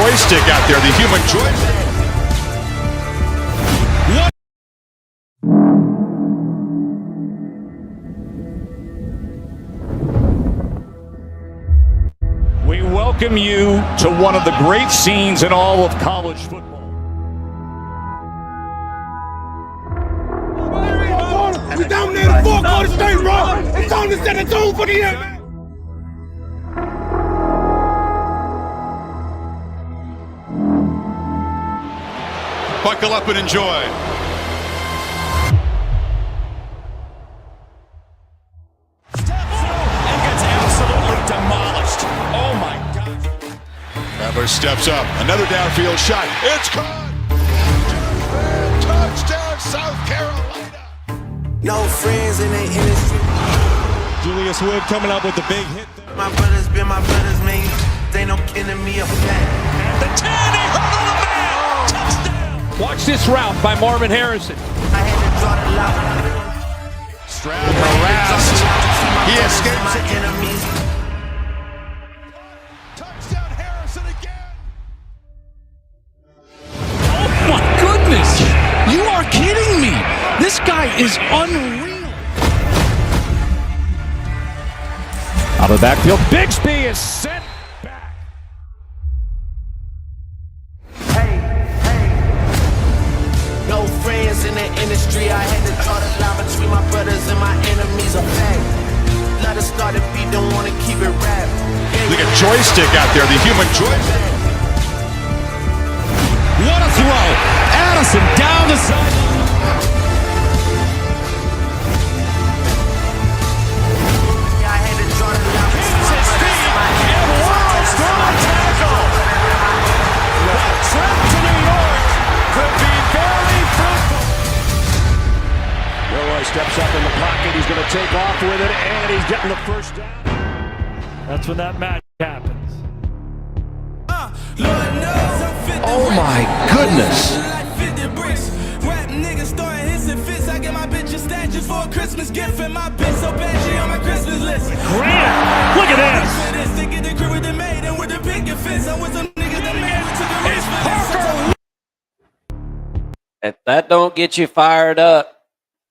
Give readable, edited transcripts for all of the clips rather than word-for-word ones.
joystick out there, the human joystick. We welcome you to one of the great scenes in all of college football. We dominated 4 quarters straight, bro. It's time to set the tone for the end. Buckle up and enjoy. Oh my God. Traveler steps up. Another downfield shot. It's caught. Touchdown, South Carolina. No friends in the industry. Julius Wood coming up with the big hit there. My brothers been my brothers, man. They no kidding me a flat. The 10, he hurdled the man. Touchdown. Watch this route by Marvin Harrison. I had to draw the line. Stroud harassed. He escapes my again. enemies. Touchdown, Harrison again. Oh my goodness! You are kidding me! This guy is unreal. Out of the backfield, Bigsby is sent back. Hey. No friends in the industry. I had to draw the line between my brothers and my enemies. A fact. Let us start a beat, don't wanna keep it rap. Look at joystick out there, the human joystick. What a throw! Addison down the sideline. I had to draw the line between my Hits his brothers feet and my and enemies. launches for a tackle. That trip to New York could be very fruitful. Roy steps up in the pocket. He's going to take off with it, and he's getting the first down. That's when that match happens. Oh my goodness! Rap niggas starting hits and fits. I get my bitch a statues for a Christmas gift, and my bitch so bad she on my Christmas list. Grant, look at this. To get the crew with the maid and with the picket fence. I'm with some niggas that married to the rich for this. If that don't get you fired up,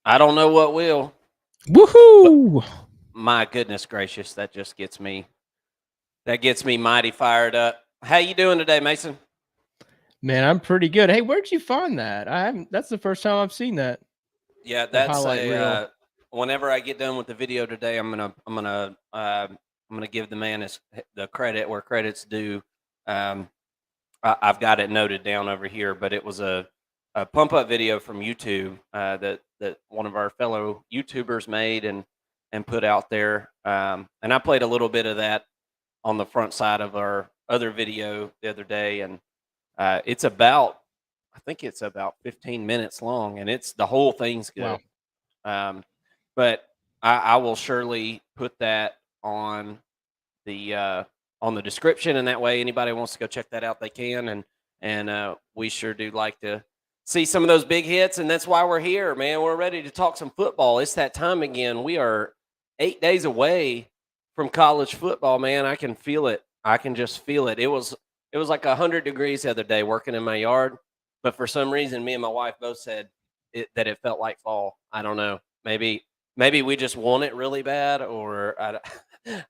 I don't know what will. Woohoo! My goodness gracious, that just gets me. That gets me mighty fired up. How you doing today, Mason? Man, I'm pretty good. Hey, where'd you find that? I haven't. That's the first time I've seen that. Yeah, that's highlight reel. whenever I get done with the video today, I'm gonna give the man the credit where credit's due. I've got it noted down over here, but it was a pump up video from YouTube that one of our fellow YouTubers made and put out there. And I played a little bit of that on the front side of our other video the other day, and I think it's about 15 minutes long, and the whole thing's good. Wow. But I will surely put that on the description, and that way anybody wants to go check that out, they can. And we sure do like to see some of those big hits, and that's why we're here, man. We're ready to talk some football. It's that time again. We are 8 days away from college football, man. I can feel it. I can just feel it. It was like 100 degrees the other day working in my yard, but for some reason, me and my wife both said that it felt like fall. I don't know. Maybe we just want it really bad, or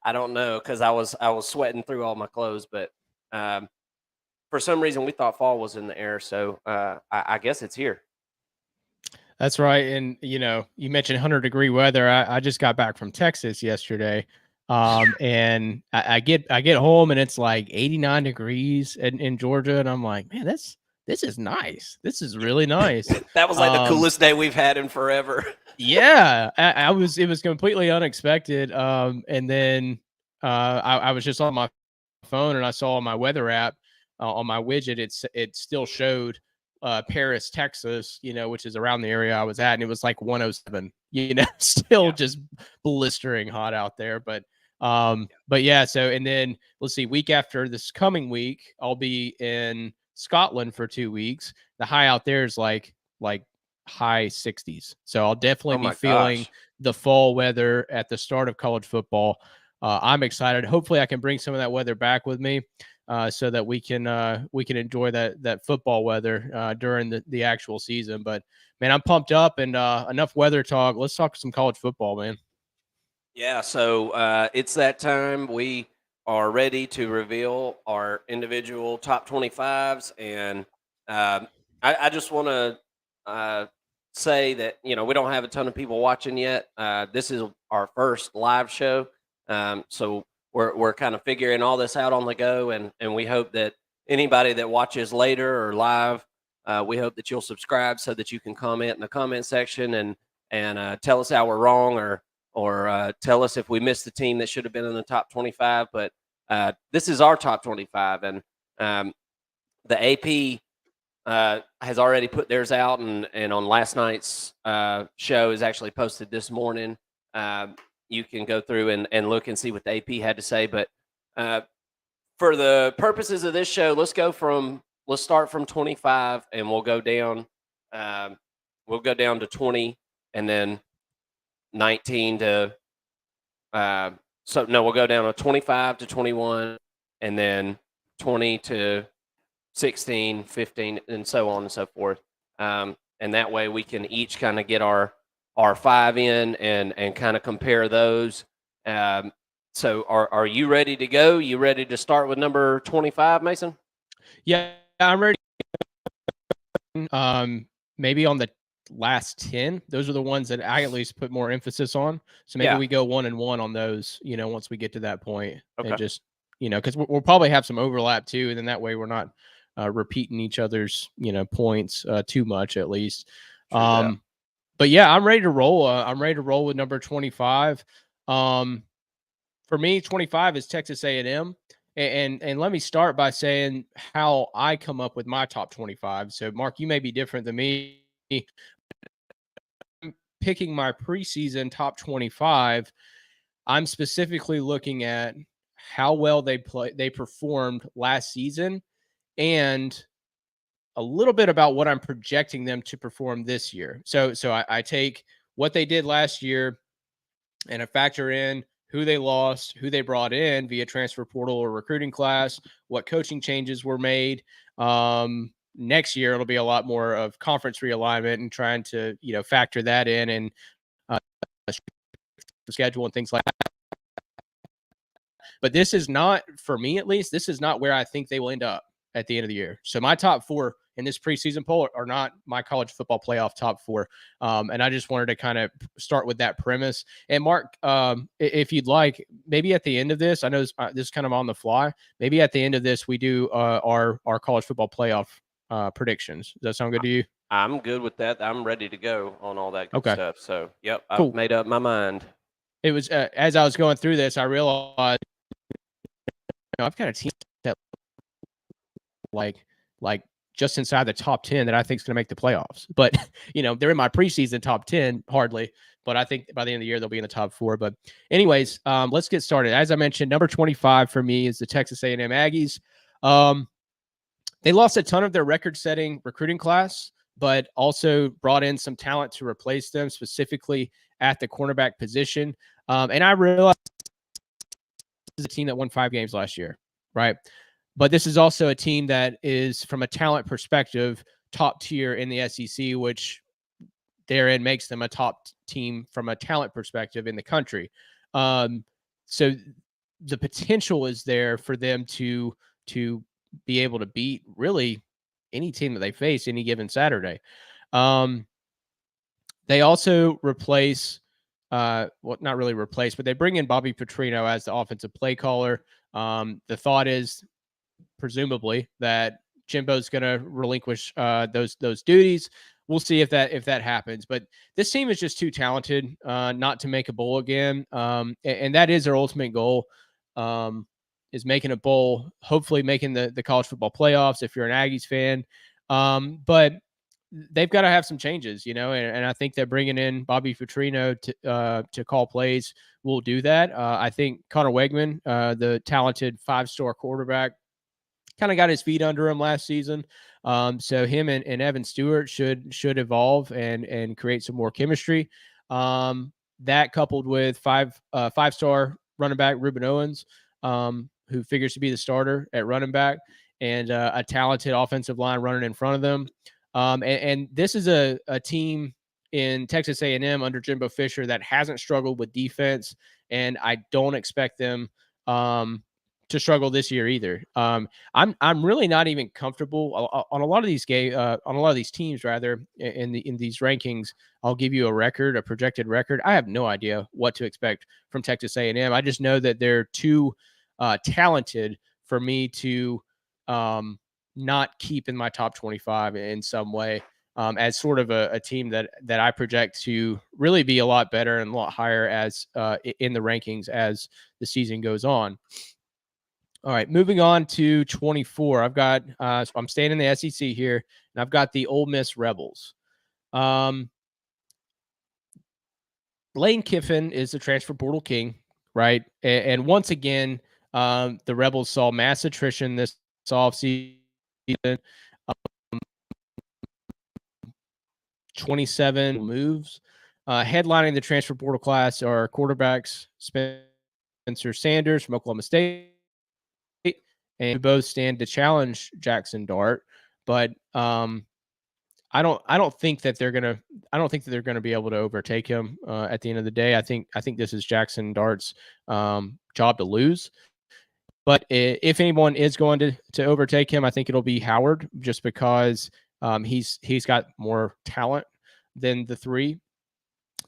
I don't know, because I was sweating through all my clothes, but for some reason we thought fall was in the air, so I guess it's here. That's right. And you mentioned 100-degree weather. I just got back from Texas yesterday. And I get home and it's like 89 degrees in Georgia, and I'm like, man, this is nice. This is really nice. That was like the coolest day we've had in forever. Yeah, it was completely unexpected. And then I was just on my phone and I saw on my weather app on my widget, it still showed Paris, Texas, which is around the area I was at, and it was like 107. Still just blistering hot out there, but yeah. So, and then let's see, week after this coming week, I'll be in Scotland for 2 weeks. The high out there is like high 60s. So I'll definitely be feeling the fall weather at the start of college football. I'm excited. Hopefully, I can bring some of that weather back with me, so that we can enjoy that football weather during the actual season. But man, I'm pumped up, and enough weather talk. Let's talk some college football, man. Yeah, so it's that time. We are ready to reveal our individual top 25s. And I just want to say that, we don't have a ton of people watching yet. This is our first live show. So we're kind of figuring all this out on the go. And we hope that anybody that watches later or live, we hope that you'll subscribe so that you can comment in the comment section and tell us how we're wrong, or tell us if we missed the team that should have been in the top 25. But this is our top 25, and the AP has already put theirs out, and on last night's show is actually posted this morning. You can go through and look and see what the AP had to say. But for the purposes of this show, let's start from 25, and we'll go down. We'll go down to 20, and then 19 to we'll go down to 25 to 21, and then 20 to 16, 15, and so on and so forth. And that way we can each kind of get our 5 in and kind of compare those. So are you ready to go? You ready to start with number 25, Mason? Yeah, I'm ready. Maybe on the last 10, those are the ones that I at least put more emphasis on. So maybe we go 1 and 1 on those, once we get to that point. Okay. And just, because we'll probably have some overlap too. And then that way we're not repeating each other's, points too much, at least. But yeah, I'm ready to roll. I'm ready to roll with number 25. For me, 25 is Texas A&M. And let me start by saying how I come up with my top 25. So Mark, you may be different than me. Picking my preseason top 25, I'm specifically looking at how well they performed last season, and a little bit about what I'm projecting them to perform this year. So I take what they did last year and I factor in who they lost, who they brought in via transfer portal or recruiting class, what coaching changes were made. Next year, it'll be a lot more of conference realignment and trying to, factor that in and the schedule and things like that. But this is not, for me at least, this is not where I think they will end up at the end of the year. So my top 4 in this preseason poll are not my college football playoff top 4. And I just wanted to kind of start with that premise. And Mark, if you'd like, maybe at the end of this, I know this is kind of on the fly. Maybe at the end of this, we do our college football playoff predictions. Does that sound good to you? I'm good with that. I'm ready to go on all that good stuff. So, yep, cool. I've made up my mind. It was as I was going through this, I realized I've got a team that like just inside the top 10 that I think is going to make the playoffs. But, they're in my preseason top 10, hardly. But I think by the end of the year, they'll be in the top 4. But anyways, let's get started. As I mentioned, number 25 for me is the Texas A&M Aggies. They lost a ton of their record-setting recruiting class, but also brought in some talent to replace them, specifically at the cornerback position. And I realized this is a team that won 5 games last year, right? But this is also a team that is, from a talent perspective, top tier in the SEC, which therein makes them a top team from a talent perspective in the country. So the potential is there for them to be able to beat really any team that they face any given Saturday. They also replace, not really replace, but they bring in Bobby Petrino as the offensive play caller. The thought is presumably that Jimbo's going to relinquish those duties. We'll see if that happens. But this team is just too talented not to make a bowl again, and that is their ultimate goal. Is making a bowl, hopefully making the college football playoffs if you're an Aggies fan. But they've got to have some changes, and I think that bringing in Bobby Petrino to call plays will do that. I think Connor Wegman, the talented 5-star quarterback, kind of got his feet under him last season. So him and Evan Stewart should evolve and create some more chemistry. That coupled with 5-star running back Ruben Owens, who figures to be the starter at running back, and a talented offensive line running in front of them. And this is a team in Texas A&M under Jimbo Fisher that hasn't struggled with defense, and I don't expect them to struggle this year either. I'm really not even comfortable on a lot of these on a lot of these teams rather in these rankings. I'll give you a projected record. I have no idea what to expect from Texas A&M. I just know that they're too talented for me to not keep in my top 25 in some way, as sort of a team that I project to really be a lot better and a lot higher as in the rankings as the season goes on. All right, moving on to 24. I've got I'm staying in the SEC here, and I've got the Ole Miss Rebels. Lane Kiffin is the transfer portal king, right? And once again, the Rebels saw mass attrition this offseason. 27 moves. Headlining the transfer portal class are quarterbacks Spencer Sanders from Oklahoma State, and both stand to challenge Jackson Dart, but I don't think that they're gonna be able to overtake him at the end of the day. I think this is Jackson Dart's job to lose. But if anyone is going to overtake him, I think it'll be Howard, just because he's got more talent than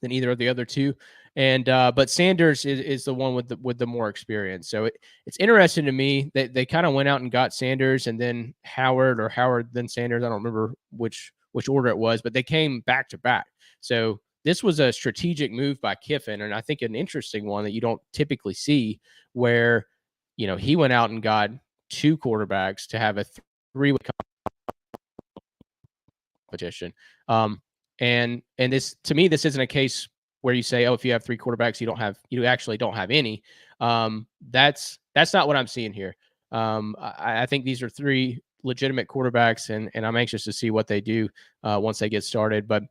either of the other two. And but Sanders is the one with the more experience. So it's interesting to me that they kind of went out and got Sanders and then Howard, or Howard then Sanders. I don't remember which order it was, but they came back to back. So this was a strategic move by Kiffin, and I think an interesting one that you don't typically see, where he went out and got two quarterbacks to have a three-way competition. And this, to me, this isn't a case where you say, oh, if you have three quarterbacks, you actually don't have any. That's not what I'm seeing here. I think these are three legitimate quarterbacks, and I'm anxious to see what they do once they get started. But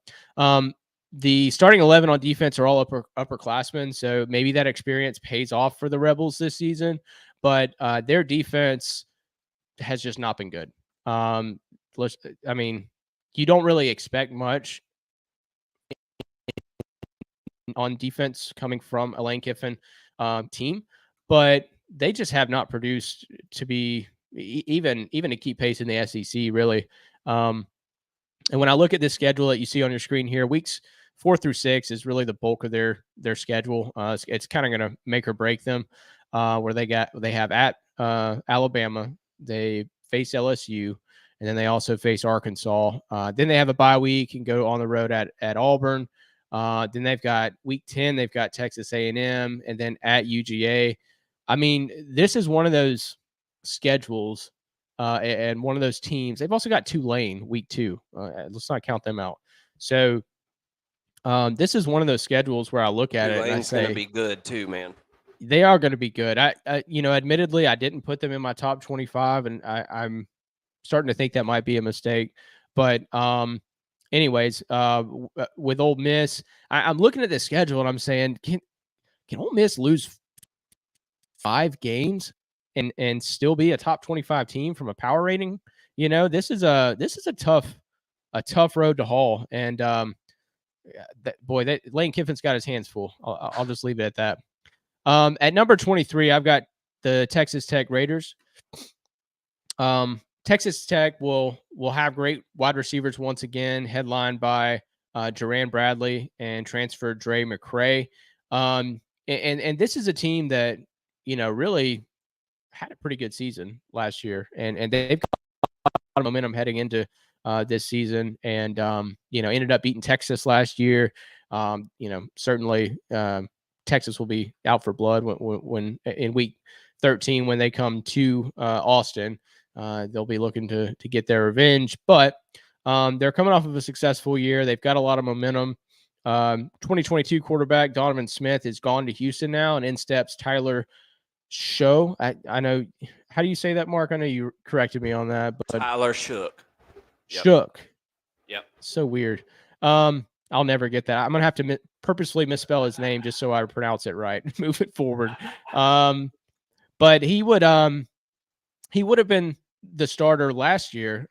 the starting 11 on defense are all upperclassmen, so maybe that experience pays off for the Rebels this season. But their defense has just not been good. You don't really expect much on defense coming from a Lane Kiffin team, but they just have not produced to be even to keep pace in the SEC, really. And when I look at this schedule that you see on your screen here, weeks 4 through 6 is really the bulk of their schedule. It's kind of going to make or break them, where they have at Alabama, they face LSU, and then they also face Arkansas. Then they have a bye week and go on the road at Auburn. Then they've got week 10, they've got Texas A&M, and then at UGA. I mean, this is one of those schedules and one of those teams. They've also got Tulane week 2. Let's not count them out. So this is one of those schedules where I look at it and I say, going to be good too, man. They are going to be good. I admittedly, I didn't put them in my top 25, and I'm starting to think that might be a mistake. But anyways, with Ole Miss, I'm looking at the schedule and I'm saying, can Ole Miss lose 5 games and still be a top 25 team from a power rating? This is a tough road to haul. And Lane Kiffin's got his hands full. I'll just leave it at that. At number 23, I've got the Texas Tech Raiders. Texas Tech will have great wide receivers once again, headlined by Jerran Bradley and transfer Dre McCray. And this is a team that, really had a pretty good season last year, and they've got a lot of momentum heading into this season, and ended up beating Texas last year. Certainly Texas will be out for blood when in week 13 when they come to Austin. They'll be looking to get their revenge, but they're coming off of a successful year. They've got a lot of momentum. 2022 quarterback Donovan Smith is gone to Houston now, and in steps Tyler Show. I know, how do you say that, Mark? I know you corrected me on that, but Tyler Shook. Shook. Yep. So weird. I'll never get that. I'm gonna have to purposefully misspell his name just so I pronounce it right. Move it forward. But he would have been the starter last year,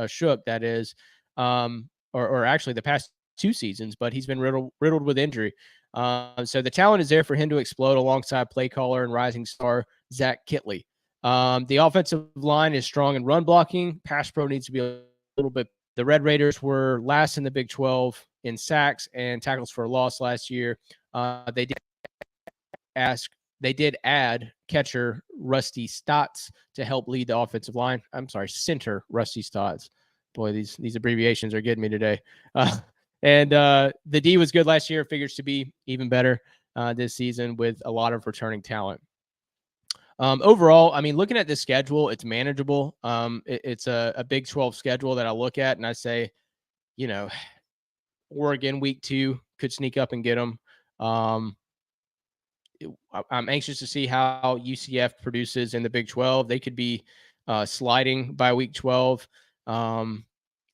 Shook, that is, or actually the past 2 seasons, but he's been riddled with injury. So the talent is there for him to explode alongside play caller and rising star Zach Kitley. The offensive line is strong in run blocking. Pass pro needs to be a little bit. The Red Raiders were last in the Big 12 in sacks and tackles for a loss last year. They did add catcher Rusty Stotts to help lead the offensive line. I'm sorry, center Rusty Stotts. Boy, these abbreviations are getting me today. And the D was good last year. Figures to be even better this season with a lot of returning talent. Overall, I mean, looking at this schedule, it's manageable. It's a Big 12 schedule that I look at and I say, you know, Oregon week 2 could sneak up and get them. I'm anxious to see how UCF produces in the Big 12. They could be sliding by week 12.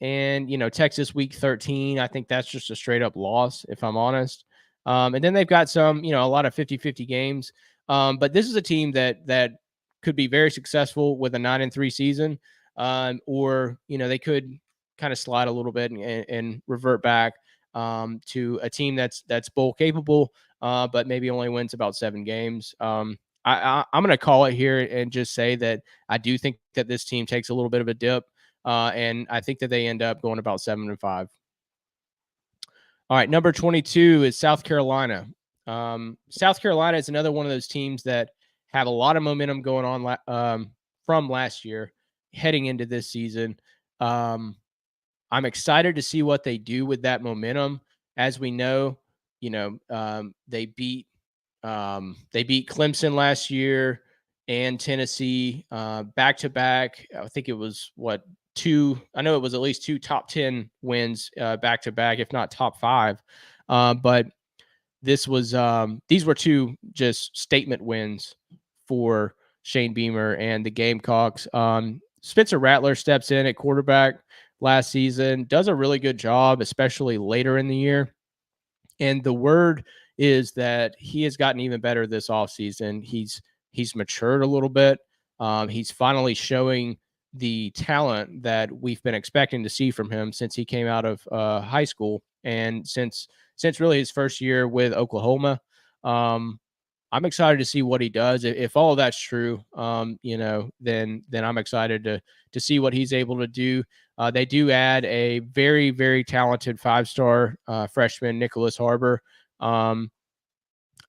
And, Texas week 13, I think that's just a straight up loss, if I'm honest. And then they've got some, a lot of 50-50 games. But this is a team that could be very successful with a 9-3 season. Or, they could kind of slide a little bit and revert back to a team that's bowl capable, but maybe only wins about 7 games. I'm going to call it here and just say that I do think that this team takes a little bit of a dip, and I think that they end up going about 7-5. All right, number 22 is South Carolina. South Carolina is another one of those teams that have a lot of momentum going on from last year heading into this season. I'm excited to see what they do with that momentum. As we know, they beat Clemson last year and Tennessee back to back. I think it was I know it was at least 2 top 10 wins back to back, if not top 5. But these were 2 just statement wins for Shane Beamer and the Gamecocks. Spencer Rattler steps in at quarterback last season, does a really good job, especially later in the year. And the word is that he has gotten even better this offseason. He's matured a little bit. He's finally showing the talent that we've been expecting to see from him since he came out of high school and since really his first year with Oklahoma. I'm excited to see what he does. If all of that's true, then I'm excited to see what he's able to do. They do add a very, very talented 5-star freshman, Nicholas Harbor. I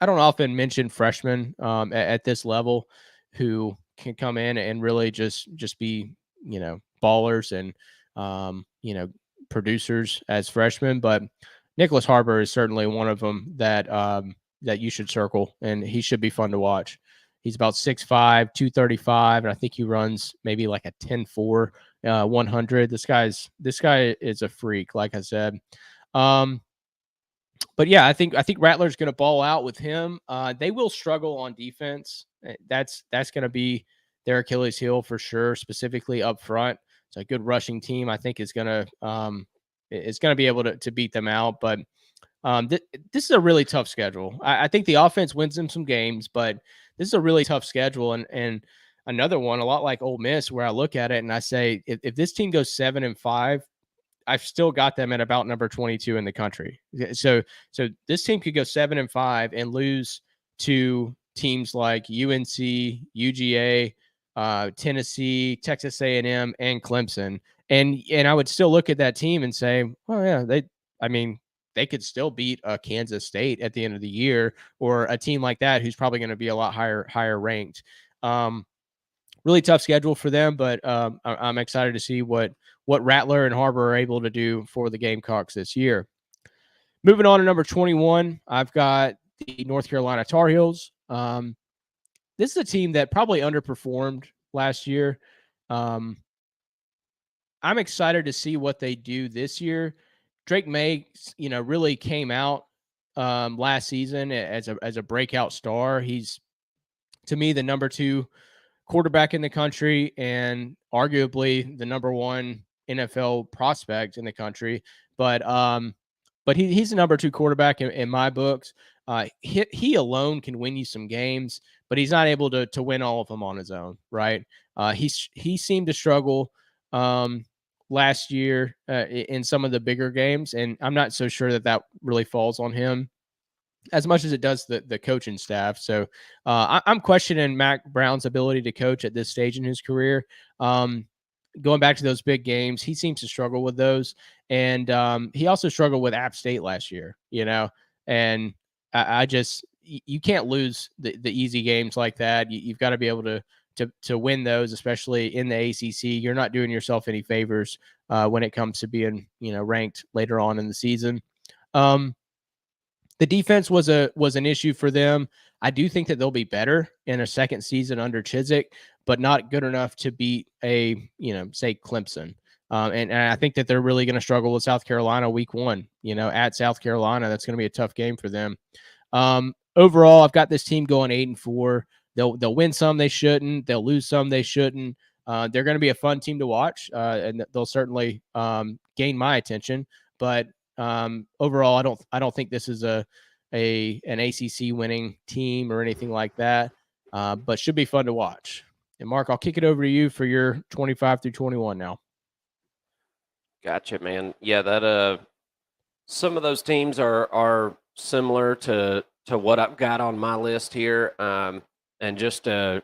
don't often mention freshmen at this level who can come in and really just be, ballers and, producers as freshmen. But Nicholas Harbor is certainly one of them that you should circle, and he should be fun to watch. He's about 6'5", 235, and I think he runs maybe like a 10.4, 100. This guy is a freak, like I said. But yeah, I think Rattler's going to ball out with him. They will struggle on defense. That's going to be their Achilles heel for sure, specifically up front. It's a good rushing team. I think is going to be able to beat them out. But this is a really tough schedule. I think the offense wins them some games, but this is a really tough schedule. And another one, a lot like Ole Miss, where I look at it and I say, if this team goes 7-5, I've still got them at about number 22 in the country. So this team could go 7-5 and lose to teams like UNC, UGA, Tennessee, Texas A&M, and Clemson. And I would still look at that team and say, well, yeah, they could still beat Kansas State at the end of the year, or a team like that who's probably going to be a lot higher ranked. Really tough schedule for them, but I'm excited to see what Rattler and Harbor are able to do for the Gamecocks this year. Moving on to number 21, I've got the North Carolina Tar Heels. This is a team that probably underperformed last year. I'm excited to see what they do this year. Drake May, really came out last season as a breakout star. He's, to me, the number 2 quarterback in the country and arguably the number 1 NFL prospect in the country. But but he's the number 2 quarterback in my books. He alone can win you some games, but he's not able to win all of them on his own, right? He seemed to struggle last year in some of the bigger games, and I'm not so sure that really falls on him as much as it does the coaching staff. So I'm questioning Mac Brown's ability to coach at this stage in his career. Going back to those big games, he seems to struggle with those, and he also struggled with App State last year. And I just you can't lose the easy games like that. You've got to be able to win those, especially in the ACC. You're not doing yourself any favors when it comes to being ranked later on in the season. The defense was an issue for them. I do think that they'll be better in a second season under Chizik, but not good enough to beat say Clemson. And I think that they're really going to struggle with South Carolina week 1, at South Carolina. That's going to be a tough game for them. Overall, I've got this team going 8-4. They'll win some they shouldn't. They'll lose some they shouldn't. They're going to be a fun team to watch, and they'll certainly gain my attention. But overall, I don't think this is an ACC winning team or anything like that, but should be fun to watch. And Mark, I'll kick it over to you for your 25 through 21 now. Gotcha, man. Yeah, that some of those teams are similar to what I've got on my list here. And just to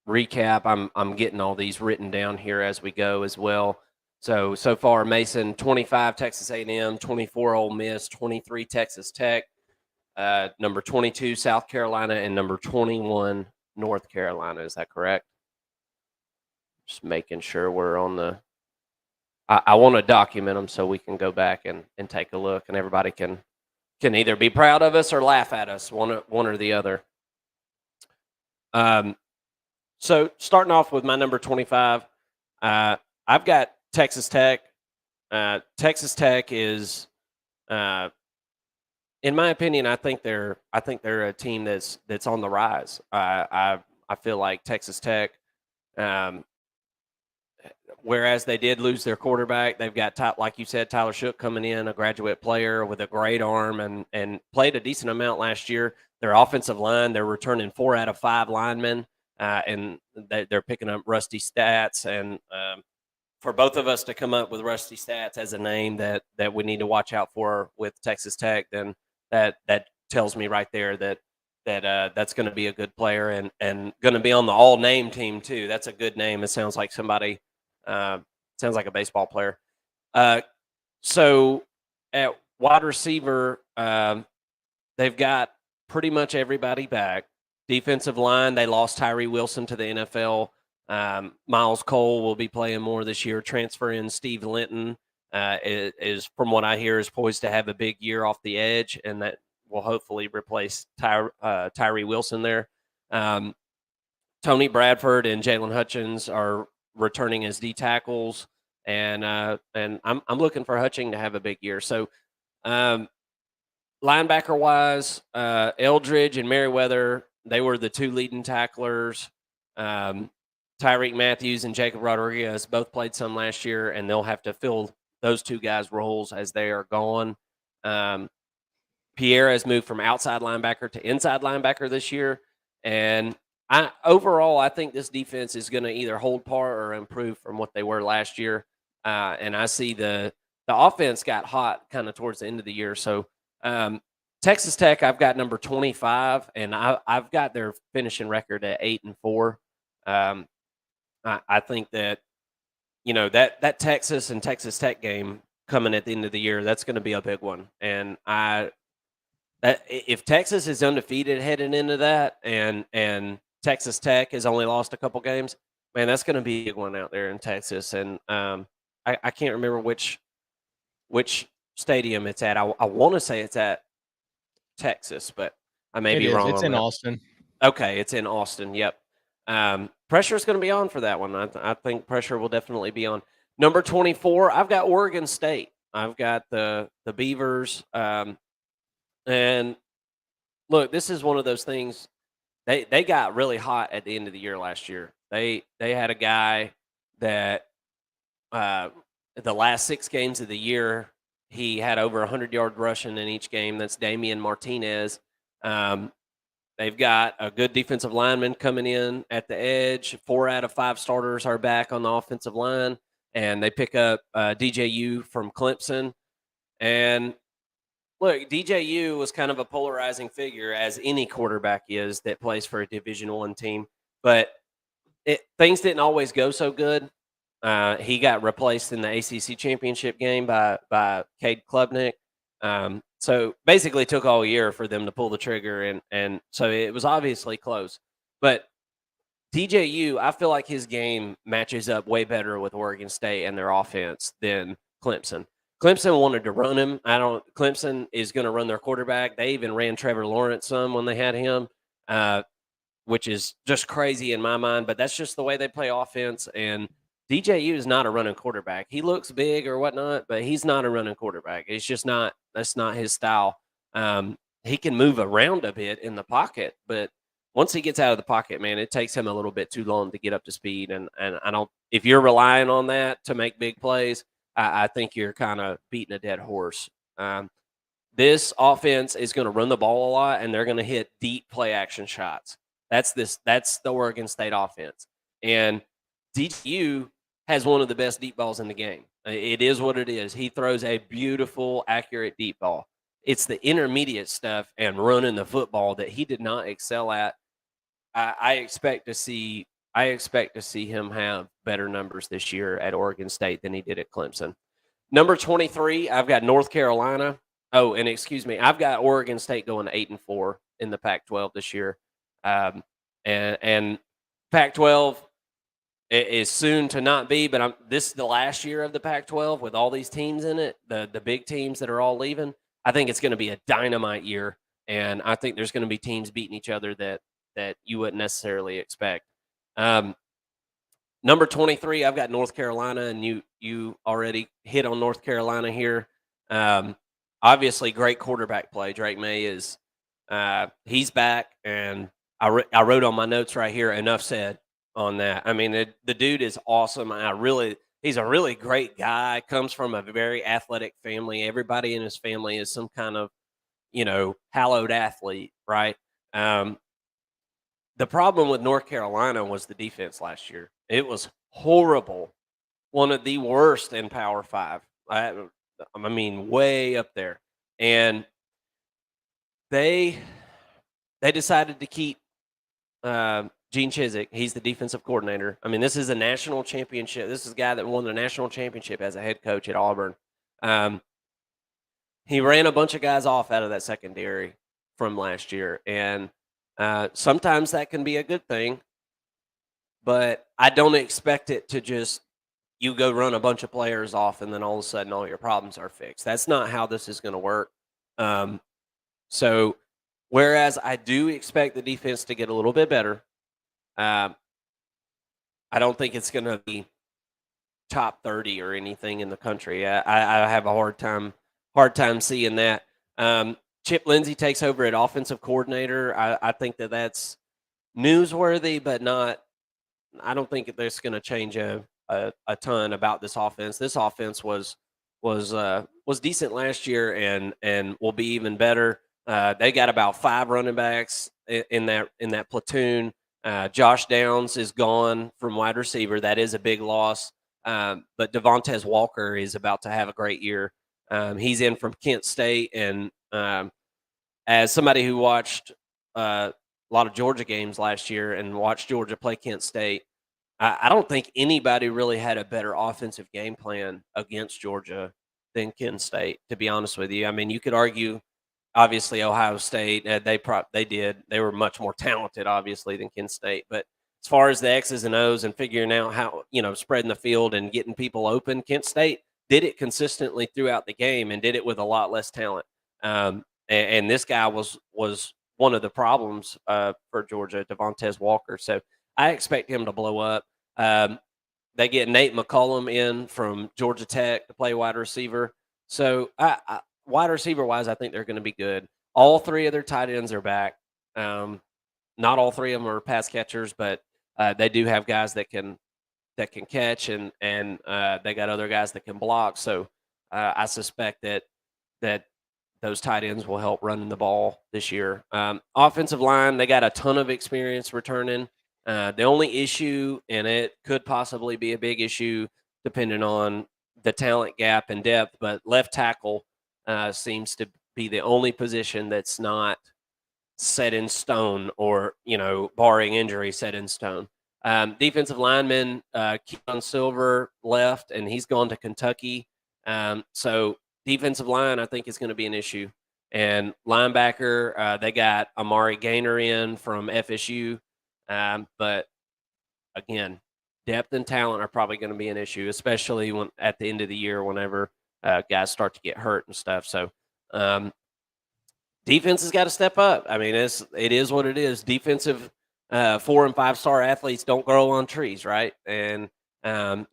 recap, I'm getting all these written down here as we go as well. So far, Mason, 25, Texas A&M, 24, Ole Miss, 23, Texas Tech, number 22, South Carolina, and number 21, North Carolina. Is that correct? Just making sure we're on the – I want to document them so we can go back and take a look, and everybody can either be proud of us or laugh at us, one or the other. So starting off with my number 25, I've got Texas Tech. Texas Tech is, in my opinion, I think they're a team that's on the rise. I feel like Texas Tech, whereas they did lose their quarterback, they've got, like you said, Tyler Shook coming in, a graduate player with a great arm, and played a decent amount last year. Their offensive line, they're returning 4 out of 5 linemen, and they're picking up rusty stats. And for both of us to come up with rusty stats as a name that we need to watch out for with Texas Tech, then that tells me right there that that's going to be a good player and going to be on the all-name team too. That's a good name. It sounds like somebody sounds like a baseball player. So at wide receiver, they've got pretty much everybody back. Defensive line, they lost Tyree Wilson to the NFL. Miles Cole will be playing more this year. Transfer in Steve Linton is, from what I hear, is poised to have a big year off the edge, and that will hopefully replace Tyree Wilson there. Tony Bradford and Jalen Hutchins are returning as D tackles, and I'm looking for Hutchins to have a big year. So linebacker wise, Eldridge and Merriweather, they were the 2 leading tacklers. Tyreek Matthews and Jacob Rodriguez both played some last year, and they'll have to fill those 2 guys' roles as they are gone. Pierre has moved from outside linebacker to inside linebacker this year, and overall, I think this defense is going to either hold par or improve from what they were last year. And I see the offense got hot kind of towards the end of the year. So Texas Tech, I've got number 25, and I've got their finishing record at 8-4. I think that, that Texas and Texas Tech game coming at the end of the year, that's going to be a big one. And if Texas is undefeated heading into that, and Texas Tech has only lost a couple games, man, that's going to be a big one out there in Texas. And I can't remember which stadium it's at. I want to say it's at Texas, but I may be wrong. It's in Austin. Okay, it's in Austin. Yep. Pressure is going to be on for that one. I think pressure will definitely be on. Number 24, I've got Oregon State. I've got the Beavers. And look, this is one of those things. They got really hot at the end of the year last year. They had a guy that the last 6 games of the year he had over 100-yard rushing in each game. That's Damian Martinez. They've got a good defensive lineman coming in at the edge. 4 out of 5 starters are back on the offensive line, and they pick up DJU from Clemson. And look, DJU was kind of a polarizing figure, as any quarterback is that plays for a Division I team. But things didn't always go so good. He got replaced in the ACC championship game by Cade Klubnik. So basically, it took all year for them to pull the trigger, and so it was obviously close. But DJU, I feel like his game matches up way better with Oregon State and their offense than Clemson. Clemson wanted to run him. Clemson is going to run their quarterback. They even ran Trevor Lawrence some when they had him, which is just crazy in my mind. But that's just the way they play offense. And DJU is not a running quarterback. He looks big or whatnot, but he's not a running quarterback. It's just not. That's not his style. He can move around a bit in the pocket, but once he gets out of the pocket, man, it takes him a little bit too long to get up to speed. And I don't. If you're relying on that to make big plays, I think you're kind of beating a dead horse. This offense is going to run the ball a lot, and they're going to hit deep play action shots. That's the Oregon State offense. And DJU has one of the best deep balls in the game. It is what it is. He throws a beautiful, accurate deep ball. It's the intermediate stuff and running the football that he did not excel at. I expect to see him have better numbers this year at Oregon State than he did at Clemson. Number 23, I've got North Carolina. Oh, and excuse me, I've got Oregon State going 8-4 in the Pac-12 this year. And Pac-12 is soon to not be, but this is the last year of the Pac-12 with all these teams in it, the big teams that are all leaving. I think it's going to be a dynamite year, and I think there's going to be teams beating each other that you wouldn't necessarily expect. Number 23, I've got North Carolina, and you already hit on North Carolina here. Obviously, great quarterback play. Drake May is he's back, and I wrote on my notes right here, enough said on that. I mean, the dude is awesome. He's a really great guy, comes from a very athletic family. Everybody in his family is some kind of, hallowed athlete, right? The problem with North Carolina was the defense last year. It was horrible. One of the worst in Power 5. I mean, way up there. And they decided to keep Gene Chizik. He's the defensive coordinator. I mean, this is a national championship. This is a guy that won the national championship as a head coach at Auburn. He ran a bunch of guys off out of that secondary from last year. And sometimes that can be a good thing, but I don't expect it to just you go run a bunch of players off and then all of a sudden all your problems are fixed. That's not how this is going to work. So whereas I do expect the defense to get a little bit better, I don't think it's going to be top 30 or anything in the country. I have a hard time seeing that. Chip Lindsey takes over at offensive coordinator. I think that's newsworthy, but not. I don't think that's going to change a ton about this offense. This offense was decent last year and will be even better. They got about 5 running backs in that platoon. Josh Downs is gone from wide receiver. That is a big loss. But Devontae Walker is about to have a great year. He's in from Kent State, and as somebody who watched a lot of Georgia games last year and watched Georgia play Kent State, I don't think anybody really had a better offensive game plan against Georgia than Kent State, to be honest with you. I mean, you could argue, obviously, Ohio State, they were much more talented, obviously, than Kent State. But as far as the X's and O's and figuring out how, spreading the field and getting people open, Kent State did it consistently throughout the game and did it with a lot less talent. And this guy was one of the problems for Georgia, Devontae Walker. So I expect him to blow up. They get Nate McCullum in from Georgia Tech to play wide receiver. So wide receiver-wise, I think they're going to be good. All 3 of their tight ends are back. Not all 3 of them are pass catchers, but they do have guys that can catch, and they got other guys that can block. So I suspect that those tight ends will help running the ball this year. Offensive line, they got a ton of experience returning. The only issue, and it could possibly be a big issue depending on the talent gap and depth, but left tackle seems to be the only position that's not set in stone or, barring injury, set in stone. Defensive lineman, Keon Silver left, and he's gone to Kentucky. So defensive line, I think, is going to be an issue. And linebacker, they got Amari Gaynor in from FSU. But again, depth and talent are probably going to be an issue, especially when at the end of the year, whenever guys start to get hurt and stuff. So defense has got to step up. I mean, it is what it is. Defensive 4 and 5 star athletes don't grow on trees, right? And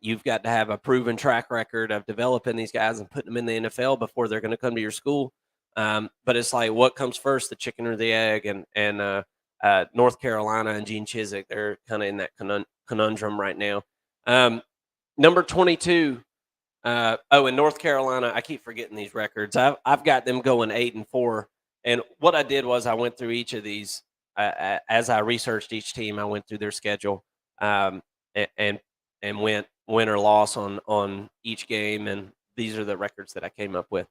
you've got to have a proven track record of developing these guys and putting them in the NFL before they're going to come to your school. But it's like, what comes first, the chicken or the egg? And North Carolina and Gene Chizik, they're kind of in that conundrum right now. Number 22. In North Carolina, I keep forgetting these records. I've got them going 8-4. And what I did was I went through each of these as I researched each team. I went through their schedule and went win or loss on each game, and these are the records that I came up with.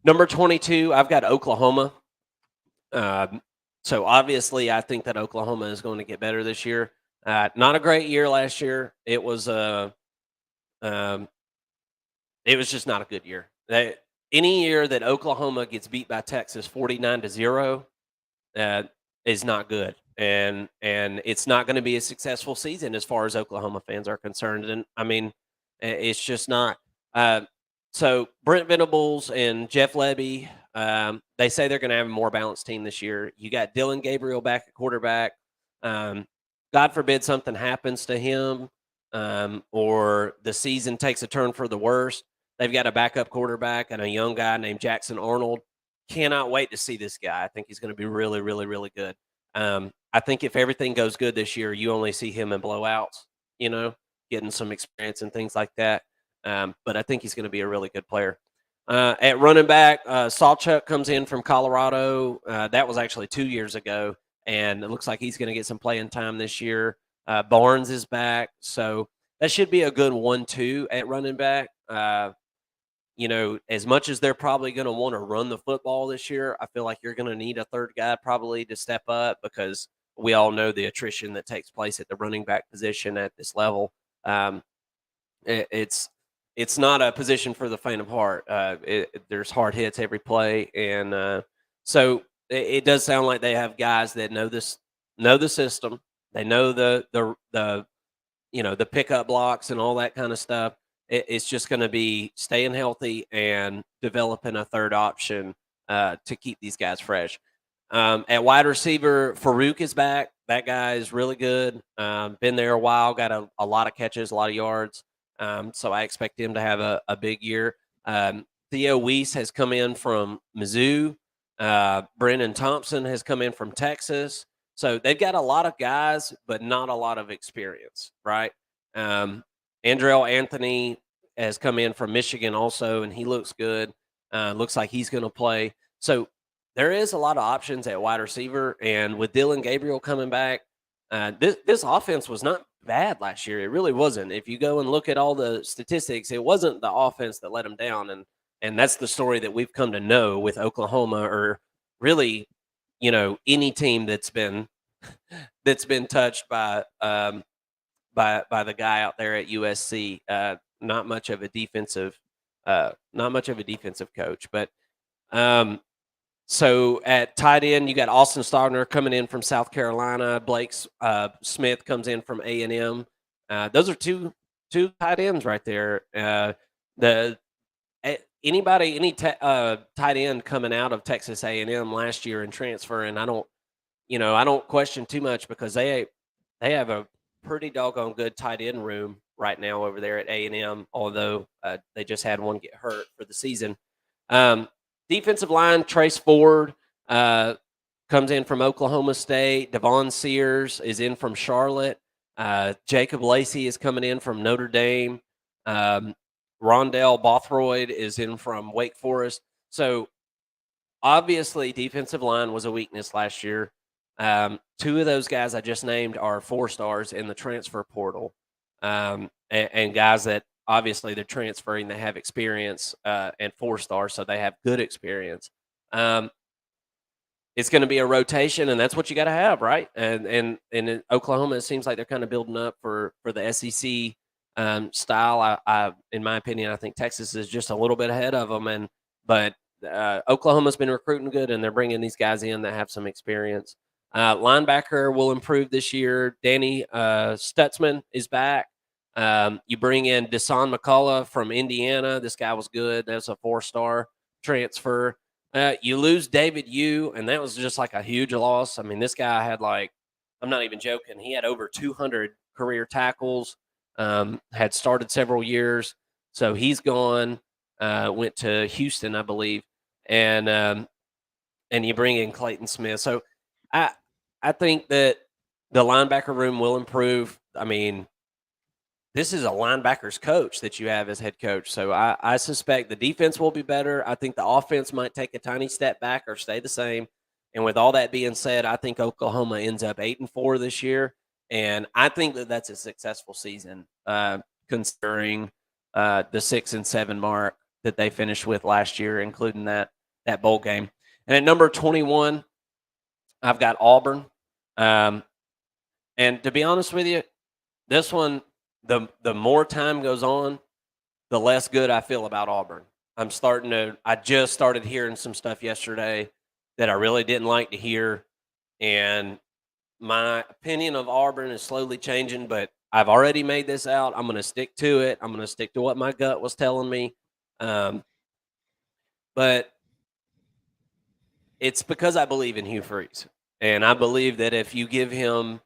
Number 22, I've got Oklahoma. So obviously, I think that Oklahoma is going to get better this year. Not a great year last year. It was just not a good year. Any year that Oklahoma gets beat by Texas 49-0 is not good, and it's not going to be a successful season as far as Oklahoma fans are concerned. And I mean, it's just not. So Brent Venables and Jeff Lebby, they say they're going to have a more balanced team this year. You got Dylan Gabriel back at quarterback. God forbid something happens to him or the season takes a turn for the worse. They've got a backup quarterback and a young guy named Jackson Arnold. Cannot wait to see this guy. I think he's going to be really, really, really good. I think if everything goes good this year, you only see him in blowouts, getting some experience and things like that. But I think he's going to be a really good player. At running back, Sawchuk comes in from Colorado. That was actually 2 years ago, and it looks like he's going to get some playing time this year. Barnes is back, so that should be a good 1-2 at running back. As much as they're probably going to want to run the football this year, I feel like you're going to need a third guy probably to step up because we all know the attrition that takes place at the running back position at this level. It's not a position for the faint of heart. There's hard hits every play, and so it does sound like they have guys that know the system. They know the pickup blocks and all that kind of stuff. It's just going to be staying healthy and developing a third option to keep these guys fresh. At wide receiver, Farouk is back. That guy is really good. Been there a while, got a lot of catches, a lot of yards. So I expect him to have a big year. Theo Weiss has come in from Mizzou. Brennan Thompson has come in from Texas. So they've got a lot of guys, but not a lot of experience, right? Andrell Anthony has come in from Michigan also, and he looks good. Looks like he's going to play. So there is a lot of options at wide receiver, and with Dylan Gabriel coming back, this offense was not bad last year. It really wasn't. If you go and look at all the statistics, it wasn't the offense that let them down, and that's the story that we've come to know with Oklahoma, or really, any team that's been touched by the guy out there at USC. Not much of a defensive coach, but so at tight end, you got Austin Stogner coming in from South Carolina. Blake Smith comes in from A&M. Those are two tight ends right there. Any tight end coming out of Texas A&M last year and transferring, I don't question too much because they have a pretty doggone good tight end room right now over there at A&M, although they just had one get hurt for the season. Defensive line, Trace Ford comes in from Oklahoma State. Devon Sears is in from Charlotte. Jacob Lacey is coming in from Notre Dame. Rondell Bothroyd is in from Wake Forest. So obviously, defensive line was a weakness last year. Two of those guys I just named are 4-stars in the transfer portal, and guys that obviously they're transferring. They have experience and 4-stars, so they have good experience. It's going to be a rotation, and that's what you got to have, right? And in Oklahoma, it seems like they're kind of building up for the SEC style. I, in my opinion, I think Texas is just a little bit ahead of them, but Oklahoma's been recruiting good, and they're bringing these guys in that have some experience. Linebacker will improve this year. Danny Stutzman is back. You bring in Desan McCullough from Indiana. This guy was good. That's a 4-star transfer. You lose David Yu, and that was just like a huge loss. I mean, this guy had I'm not even joking, he had over 200 career tackles, had started several years. So he's gone, went to Houston, I believe. And you bring in Clayton Smith. So I think that the linebacker room will improve. I mean, this is a linebackers coach that you have as head coach. So I suspect the defense will be better. I think the offense might take a tiny step back or stay the same. And with all that being said, I think Oklahoma ends up 8-4 this year. And I think that that's a successful season, considering the 6-7 mark that they finished with last year, including that bowl game. And at number 21, I've got Auburn. And to be honest with you, this one, the more time goes on, the less good I feel about Auburn. I just started hearing some stuff yesterday that I really didn't like to hear. And my opinion of Auburn is slowly changing, but I've already made this out. I'm going to stick to it. I'm going to stick to what my gut was telling me. But it's because I believe in Hugh Freeze. And I believe that if you give him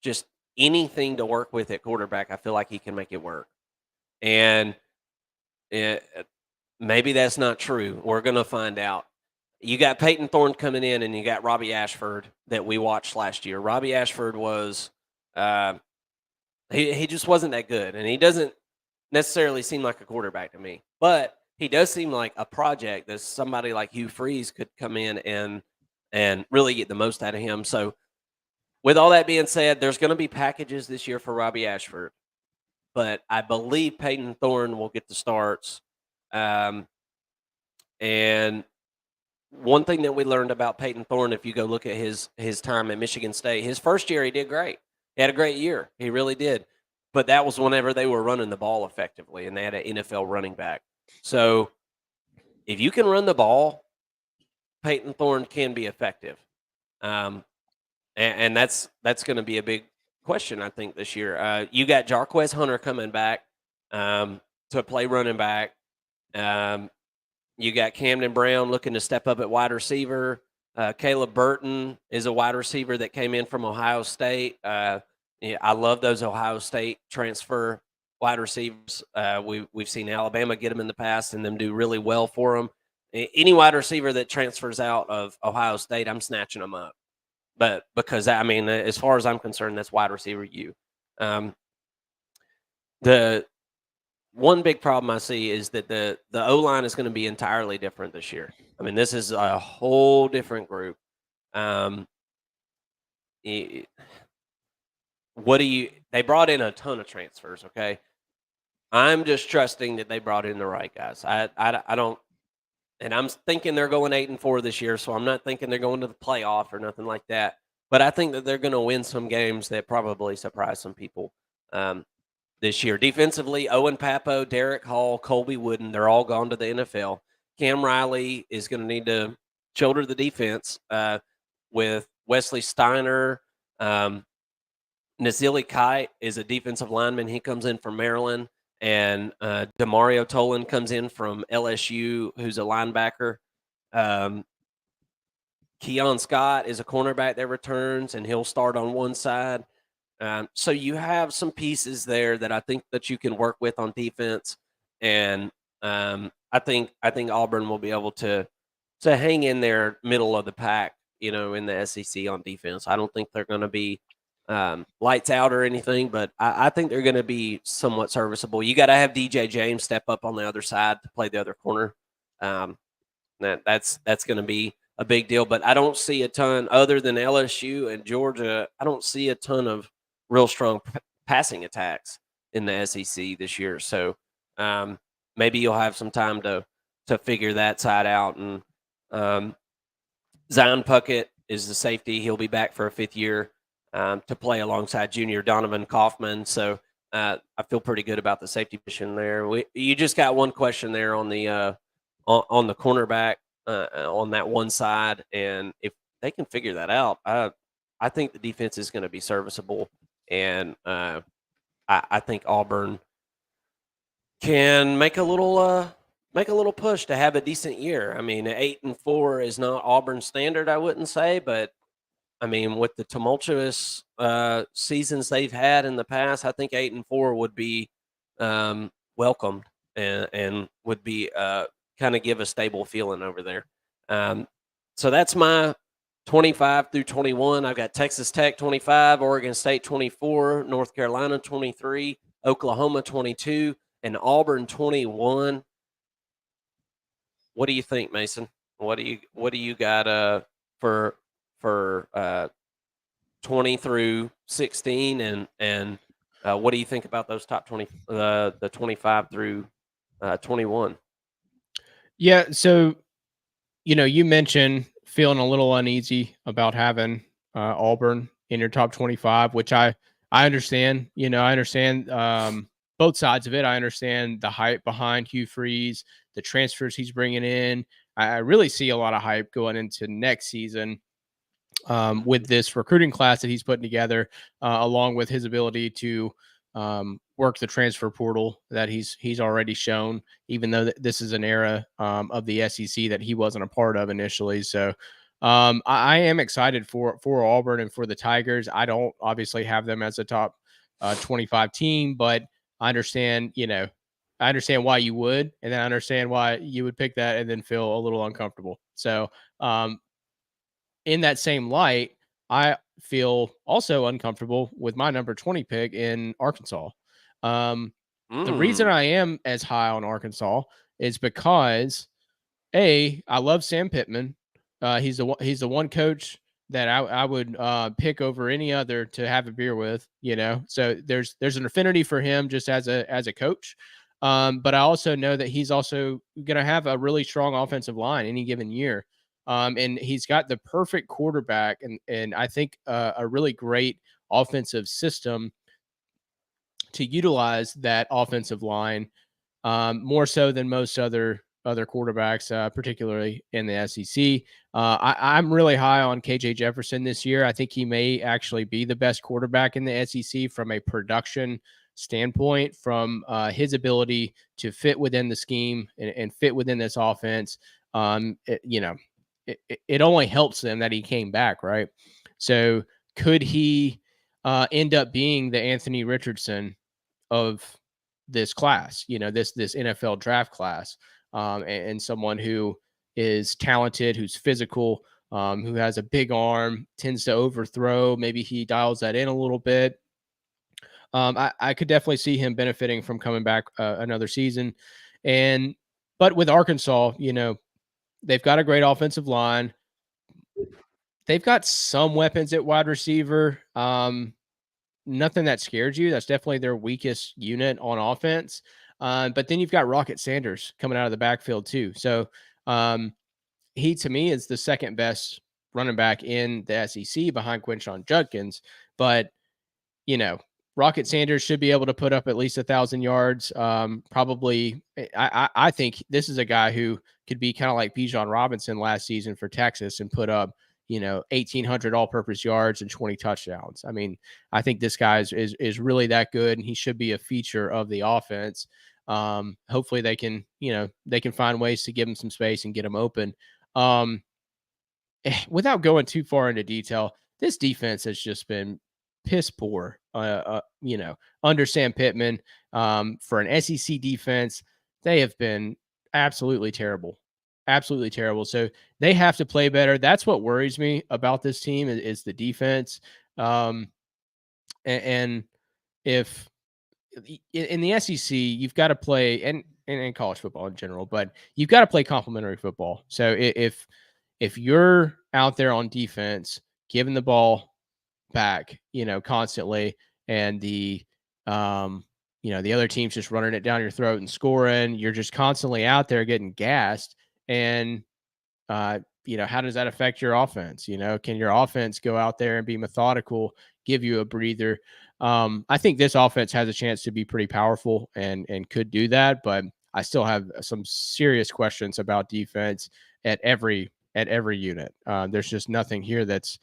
just anything to work with at quarterback, I feel like he can make it work. And maybe that's not true. We're going to find out. You got Peyton Thorne coming in, and you got Robbie Ashford that we watched last year. Robbie Ashford was he just wasn't that good, and he doesn't necessarily seem like a quarterback to me. But he does seem like a project that somebody like Hugh Freeze could come in and really get the most out of him. So with all that being said, there's going to be packages this year for Robbie Ashford, but I believe Peyton Thorne will get the starts. And one thing that we learned about Peyton Thorne, if you go look at his time at Michigan State, his first year he did great. He had a great year. He really did. But that was whenever they were running the ball effectively, and they had an NFL running back. So if you can run the ball, Peyton Thorne can be effective. And that's going to be a big question, I think, this year. You got Jarquez Hunter coming back to play running back. You got Camden Brown looking to step up at wide receiver. Caleb Burton is a wide receiver that came in from Ohio State. I love those Ohio State transfer wide receivers. We've seen Alabama get them in the past and them do really well for them. Any wide receiver that transfers out of Ohio State, I'm snatching them up. But because, I mean, as far as I'm concerned, that's wide receiver U. The one big problem I see is that the O-line is going to be entirely different this year. I mean, this is a whole different group. They brought in a ton of transfers, okay? I'm just trusting that they brought in the right guys. I don't, and I'm thinking they're going 8-4 this year, so I'm not thinking they're going to the playoff or nothing like that. But I think that they're going to win some games that probably surprise some people this year. Defensively, Owen Papo, Derek Hall, Colby Wooden, they're all gone to the NFL. Cam Riley is going to need to shoulder the defense with Wesley Steiner. Nazili Kite is a defensive lineman. He comes in from Maryland. And Demario Tolan comes in from LSU, who's a linebacker. Keon Scott is a cornerback that returns, and he'll start on one side. So you have some pieces there that I think that you can work with on defense, and I think Auburn will be able to hang in there, middle of the pack, in the SEC on defense. I don't think they're going to be lights out or anything, but I think they're going to be somewhat serviceable. You got to have DJ James step up on the other side to play the other corner. That's going to be a big deal, but I don't see a ton other than LSU and Georgia. I don't see a ton of real strong passing attacks in the SEC this year. So maybe you'll have some time to figure that side out. And Zion Puckett is the safety. He'll be back for a 5th year to play alongside junior Donovan Kaufman. So I feel pretty good about the safety position there. You just got one question there on the cornerback on that one side, and if they can figure that out, I think the defense is going to be serviceable, and I think Auburn can make a little push to have a decent year. I mean, 8-4 is not Auburn's standard, I wouldn't say, but I mean, with the tumultuous seasons they've had in the past, I think 8-4 would be welcomed and would be kind of give a stable feeling over there. So that's my 25 through 21. I've got Texas Tech 25, Oregon State 24, North Carolina 23, Oklahoma 22, and Auburn 21. What do you think, Mason? What do you got for 20 through 16, and what do you think about those top 20, the 25 through 21? Yeah, so you mentioned feeling a little uneasy about having Auburn in your top 25, which I understand. I understand both sides of it. I understand the hype behind Hugh Freeze, the transfers he's bringing in. I really see a lot of hype going into next season with this recruiting class that he's putting together, along with his ability to work the transfer portal that he's already shown, even though this is an era of the SEC that he wasn't a part of initially. So I am excited for Auburn and for the Tigers. I don't obviously have them as a top 25 team, but I understand, I understand why you would, and then I understand why you would pick that and then feel a little uncomfortable. So in that same light, I feel also uncomfortable with my number 20 pick in Arkansas. The reason I am as high on Arkansas is because I love Sam Pittman. He's the one coach that I would pick over any other to have a beer with, So there's an affinity for him just as a coach. But I also know that he's also going to have a really strong offensive line any given year. And he's got the perfect quarterback and I think a really great offensive system to utilize that offensive line more so than most other quarterbacks, particularly in the SEC. I'm really high on KJ Jefferson this year. I think he may actually be the best quarterback in the SEC from a production standpoint, from his ability to fit within the scheme and fit within this offense. It only helps them that he came back, right? So could he end up being the Anthony Richardson of this class, this NFL draft class, and someone who is talented, who's physical, who has a big arm, tends to overthrow. Maybe he dials that in a little bit. I could definitely see him benefiting from coming back another season. But with Arkansas, they've got a great offensive line. They've got some weapons at wide receiver. Nothing that scares you. That's definitely their weakest unit on offense. But then you've got Rocket Sanders coming out of the backfield too. So he, to me, is the second best running back in the SEC behind Quinshon Judkins. But, Rocket Sanders should be able to put up at least 1,000 yards. Probably, I think this is a guy who could be kind of like Bijan Robinson last season for Texas and put up, 1,800 all-purpose yards and 20 touchdowns. I mean, I think this guy is really that good, and he should be a feature of the offense. Hopefully, they can find ways to give him some space and get him open. Without going too far into detail, this defense has just been piss poor, under Sam Pittman. For an SEC defense, they have been absolutely terrible. Absolutely terrible. So they have to play better. That's what worries me about this team is the defense. And if in the SEC, you've got to play, and in college football in general, but you've got to play complementary football. So if you're out there on defense, giving the ball back, constantly, and the the other team's just running it down your throat and scoring, you're just constantly out there getting gassed. And how does that affect your offense? Can your offense go out there and be methodical, give you a breather? I think this offense has a chance to be pretty powerful and could do that, but I still have some serious questions about defense at every unit. There's just nothing here that's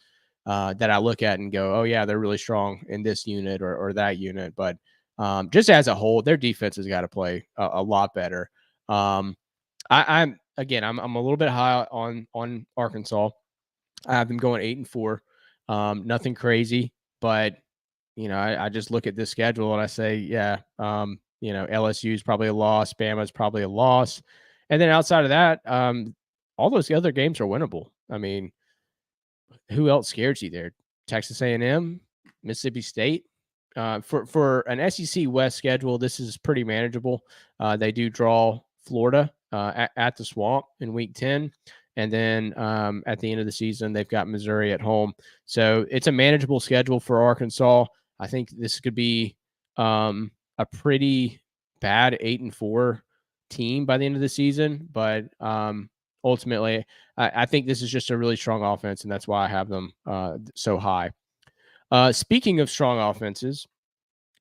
that I look at and go, oh yeah, they're really strong in this unit or that unit. But just as a whole, their defense has got to play a lot better. I'm a little bit high on Arkansas. I have them going 8-4. Nothing crazy, but I just look at this schedule and I say, yeah, LSU is probably a loss, Bama is probably a loss, and then outside of that, all those other games are winnable. I mean, who else scares you there? Texas A&M, Mississippi State. For an SEC West schedule, this is pretty manageable. They do draw Florida at the Swamp in Week 10, and then at the end of the season, they've got Missouri at home. So it's a manageable schedule for Arkansas. I think this could be a pretty bad 8-4 team by the end of the season, but ultimately, I think this is just a really strong offense, and that's why I have them so high. Speaking of strong offenses,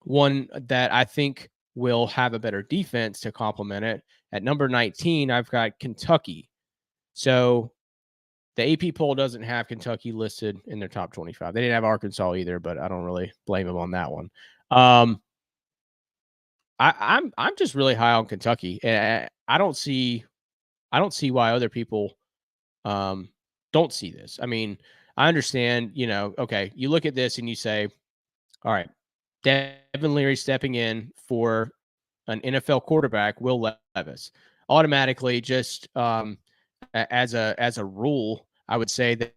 one that I think will have a better defense to complement it, at number 19, I've got Kentucky. So the AP poll doesn't have Kentucky listed in their top 25. They didn't have Arkansas either, but I don't really blame them on that one. I'm just really high on Kentucky, and I don't see why other people don't see this. I mean, I understand, okay, you look at this and you say, all right, Devin Leary stepping in for an NFL quarterback, Will Levis. Automatically, just as a rule, I would say that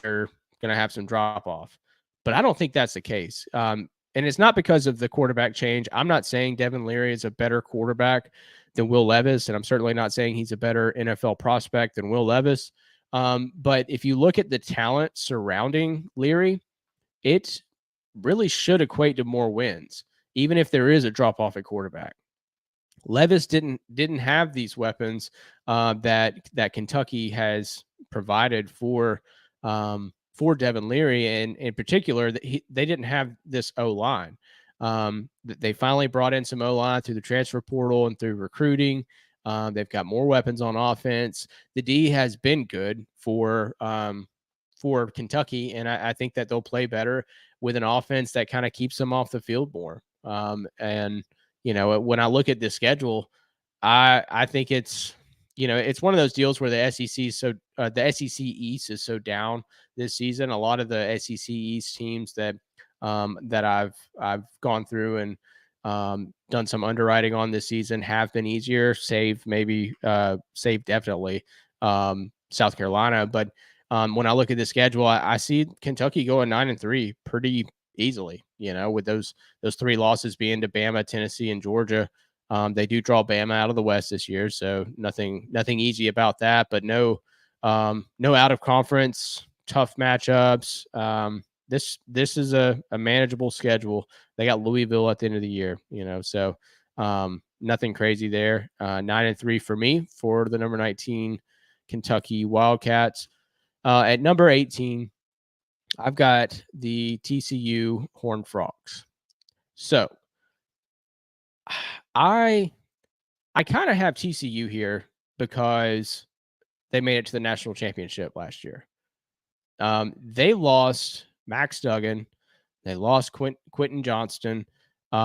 they're going to have some drop off. But I don't think that's the case. And it's not because of the quarterback change. I'm not saying Devin Leary is a better quarterback than Will Levis, and I'm certainly not saying he's a better NFL prospect than Will Levis. But if you look at the talent surrounding Leary, it really should equate to more wins, even if there is a drop off at quarterback. Levis didn't have these weapons that Kentucky has provided for Devin Leary, and in particular, they didn't have this O-line. They finally brought in some O-line through the transfer portal and through recruiting. They've got more weapons on offense. The D has been good for Kentucky, and I think that they'll play better with an offense that kind of keeps them off the field more. And when I look at the schedule, I think it's one of those deals where the SEC East is so down this season. A lot of the SEC East teams that I've gone through and done some underwriting on this season have been easier, save definitely South Carolina. But when I look at the schedule, I see Kentucky going 9-3 pretty easily, with those 3 losses being to Bama, Tennessee, and Georgia. They do draw Bama out of the West this year, so nothing easy about that, but no out of conference tough matchups. This is a manageable schedule. They got Louisville at the end of the year, so nothing crazy there. 9-3 for me for the number 19 Kentucky Wildcats. At number 18, I've got the TCU Horned Frogs. So I kind of have TCU here because they made it to the national championship last year. They lost Max Duggan. They lost Quentin Johnston. They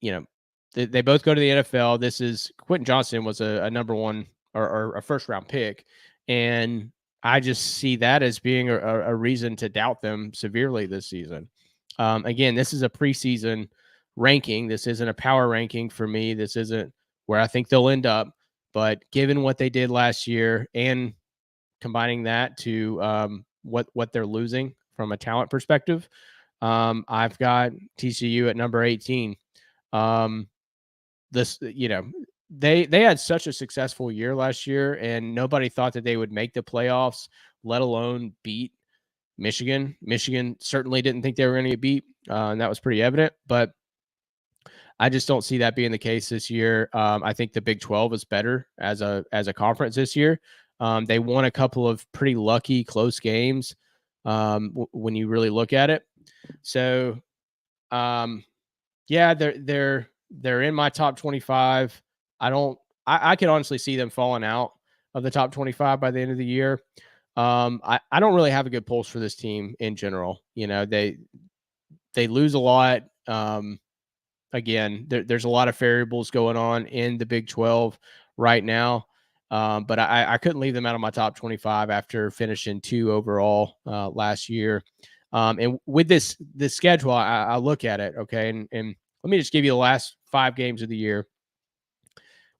both go to the NFL. Quentin Johnston was a number 1 or a first round pick. And I just see that as being a reason to doubt them severely this season. Again, this is a preseason ranking. This isn't a power ranking for me. This isn't where I think they'll end up. But given what they did last year and combining that to what they're losing from a talent perspective, I've got TCU at number 18. This, they had such a successful year last year, and nobody thought that they would make the playoffs, let alone beat Michigan. Michigan certainly didn't think they were going to get beat, and that was pretty evident. But I just don't see that being the case this year. I think the Big 12 is better as a conference this year. They won a couple of pretty lucky close games when you really look at it. So, yeah, they're in my top 25. I could honestly see them falling out of the top 25 by the end of the year. I don't really have a good pulse for this team in general. They lose a lot. Again, there's a lot of variables going on in the Big 12 right now. But I couldn't leave them out of my top 25 after finishing 2 overall last year. And with this schedule, I look at it, okay, and let me just give you the last 5 games of the year.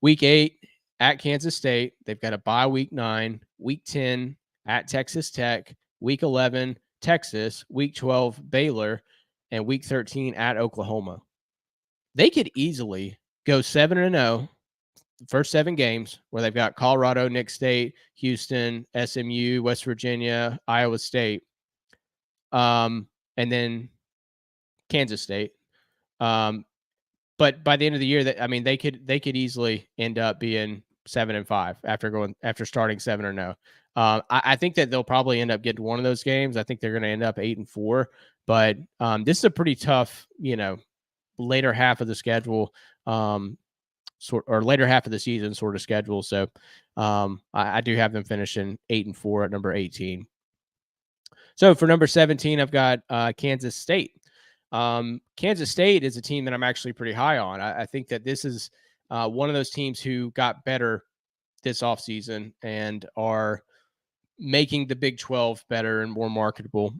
Week 8 at Kansas State. They've got a bye week 9. Week 10 at Texas Tech. Week 11, Texas. Week 12, Baylor. And week 13 at Oklahoma. They could easily go 7-0 first 7 games, where they've got Colorado, Nick State, Houston, SMU, West Virginia, Iowa State, and then Kansas State. But by the end of the year, they could easily end up being 7-5 after starting 7-0. I think that they'll probably end up getting one of those games. I think they're going to end up 8-4. But this is a pretty tough, later half of the schedule, or later half of the season sort of schedule. So I do have them finishing 8-4 at number 18. So for number 17, I've got Kansas State. Kansas State is a team that I'm actually pretty high on. I think that this is one of those teams who got better this offseason and are making the Big 12 better and more marketable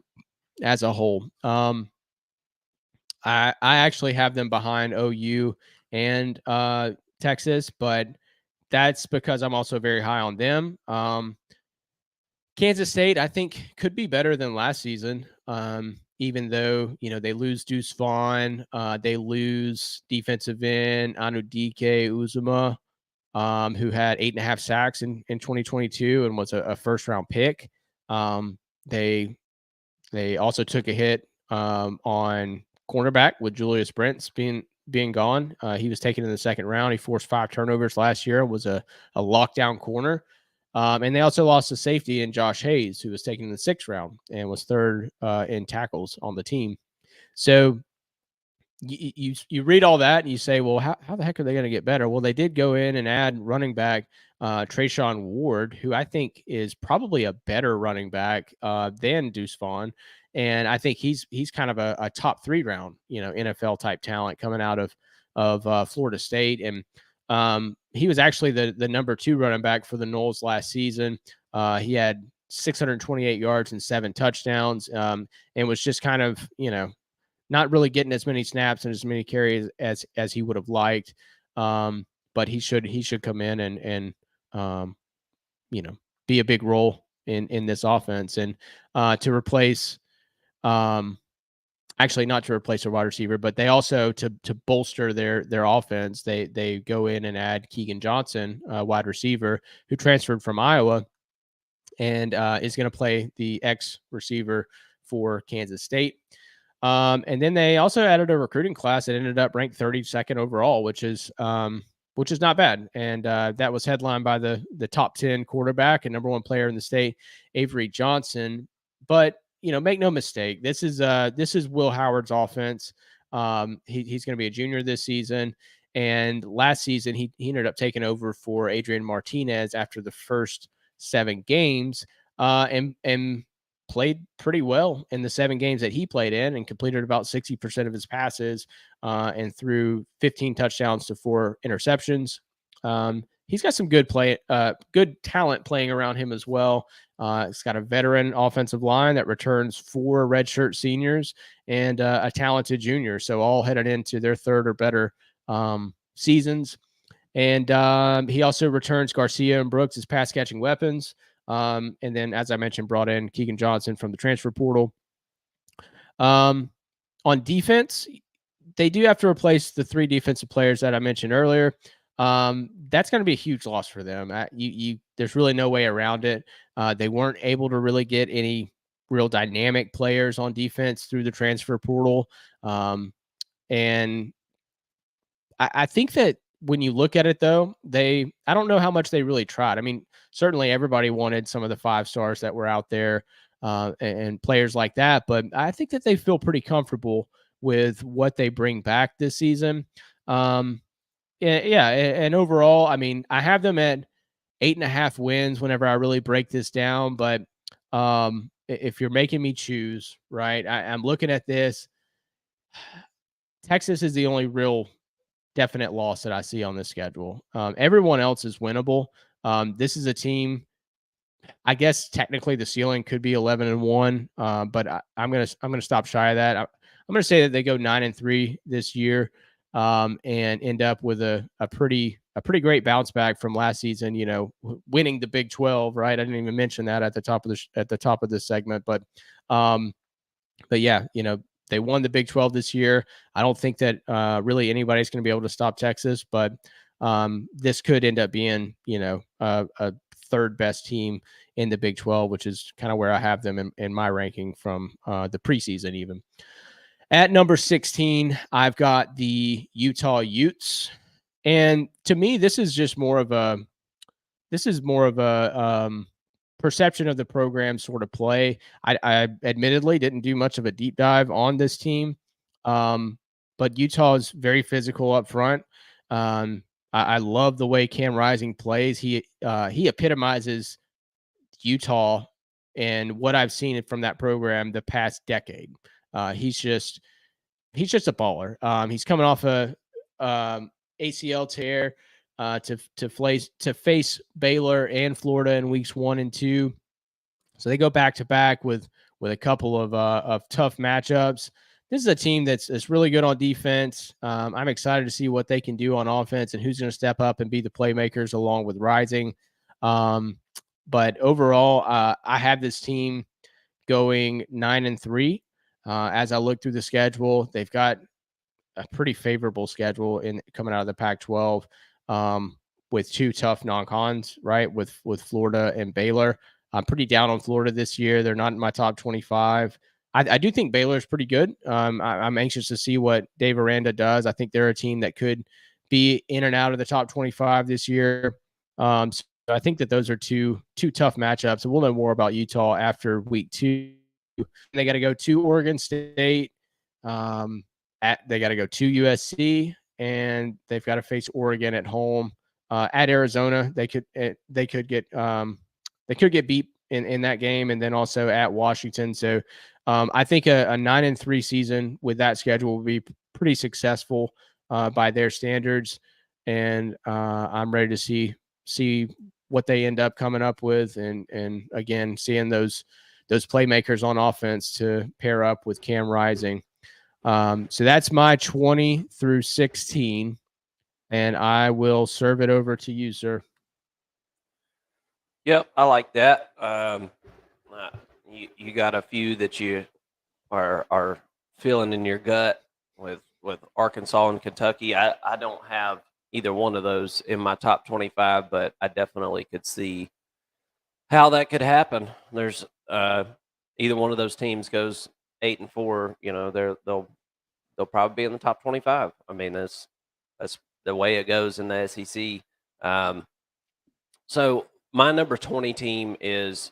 as a whole. I actually have them behind OU and Texas, but that's because I'm also very high on them. Kansas State, I think, could be better than last season, even though, they lose Deuce Vaughn. They lose defensive end Anudike Uzuma, who had 8.5 sacks in 2022 and was a first-round pick. They also took a hit on cornerback with Julius Brents being gone. He was taken in the second round. He forced 5 turnovers last year, was a lockdown corner. And they also lost a safety in Josh Hayes, who was taken in the 6th round and was 3rd in tackles on the team. So you read all that and you say, well, how the heck are they going to get better? Well, they did go in and add running back Trayshawn Ward, who I think is probably a better running back than Deuce Vaughn. And I think he's kind of a top 3 round, NFL type talent coming out of Florida State. And he was actually the number 2 running back for the Noles last season. He had 628 yards and 7 touchdowns, and was just kind of, not really getting as many snaps and as many carries as he would have liked. But he should come in and be a big role in this offense, and to replace, actually not to replace a wide receiver, but they also to bolster their offense, they go in and add Keegan Johnson, a wide receiver who transferred from Iowa and is going to play the X receiver for Kansas State. And then they also added a recruiting class that ended up ranked 32nd overall, which is not bad. And that was headlined by the top 10 quarterback and number 1 player in the state, Avery Johnson. But make no mistake, this is Will Howard's offense. He's going to be a junior this season, and last season he ended up taking over for Adrian Martinez after the first 7 games, and played pretty well in the 7 games that he played in, and completed about 60% of his passes, and threw 15 touchdowns to 4 interceptions. He's got some good talent playing around him as well. He's got a veteran offensive line that returns 4 redshirt seniors and a talented junior. So all headed into their 3rd or better seasons. And he also returns Garcia and Brooks as pass catching weapons. And then, as I mentioned, brought in Keegan Johnson from the transfer portal. On defense, they do have to replace the 3 defensive players that I mentioned earlier. That's going to be a huge loss for them. There's really no way around it. They weren't able to really get any real dynamic players on defense through the transfer portal. And I think that when you look at it, though, I don't know how much they really tried. I mean, certainly everybody wanted some of the 5 stars that were out there and players like that. But I think that they feel pretty comfortable with what they bring back this season. Yeah, and overall, I mean, I have them at 8.5 wins whenever I really break this down. But if you're making me choose, right, I'm looking at this. Texas is the only real definite loss that I see on this schedule. Everyone else is winnable. This is a team. I guess technically the ceiling could be 11-1, but I'm gonna stop shy of that. I'm gonna say that they go 9-3 this year, and end up with a pretty great bounce back from last season. You know, winning the Big 12. Right? I didn't even mention that at the top of this segment, but yeah, you know, they won the Big 12 this year. I don't think that really anybody's going to be able to stop Texas, but this could end up being, you know, a third best team in the Big 12, which is kind of where I have them in my ranking from the preseason even. At number 16, I've got the Utah Utes. And to me, this is more of a perception of the program sort of play. I admittedly didn't do much of a deep dive on this team, but Utah is very physical up front. I love the way Cam Rising plays. He epitomizes Utah and what I've seen from that program the past decade. He's just a baller. He's coming off a ACL tear to face Baylor and Florida in weeks 1 and 2. So they go back to back with a couple of tough matchups. This is a team that's really good on defense. I'm excited to see what they can do on offense and who's going to step up and be the playmakers along with Rising. But overall, I have this team going 9-3. As I look through the schedule, they've got a pretty favorable schedule in coming out of the Pac-12 with 2 tough non-cons, right? With Florida and Baylor. I'm pretty down on Florida this year. They're not in my top 25. I do think Baylor is pretty good. I'm anxious to see what Dave Aranda does. I think they're a team that could be in and out of the top 25 this year. So I think that those are two tough matchups. And we'll know more about Utah after week 2. They got to go to Oregon State. They got to go to USC, and they've got to face Oregon at home. At Arizona, they could get beat in that game, and then also at Washington. So I think a 9-3 season with that schedule will be pretty successful by their standards, and I'm ready to see what they end up coming up with, and again seeing those playmakers on offense to pair up with Cam Rising. So that's my 20 through 16, and I will serve it over to you, sir. Yep, I like that. You got a few that you are feeling in your gut with Arkansas and Kentucky. I don't have either one of those in my top 25, but I definitely could see how that could happen. There's either one of those teams goes 8-4, you know, they'll probably be in the top 25. I mean, that's the way it goes in the SEC. So my number 20 team is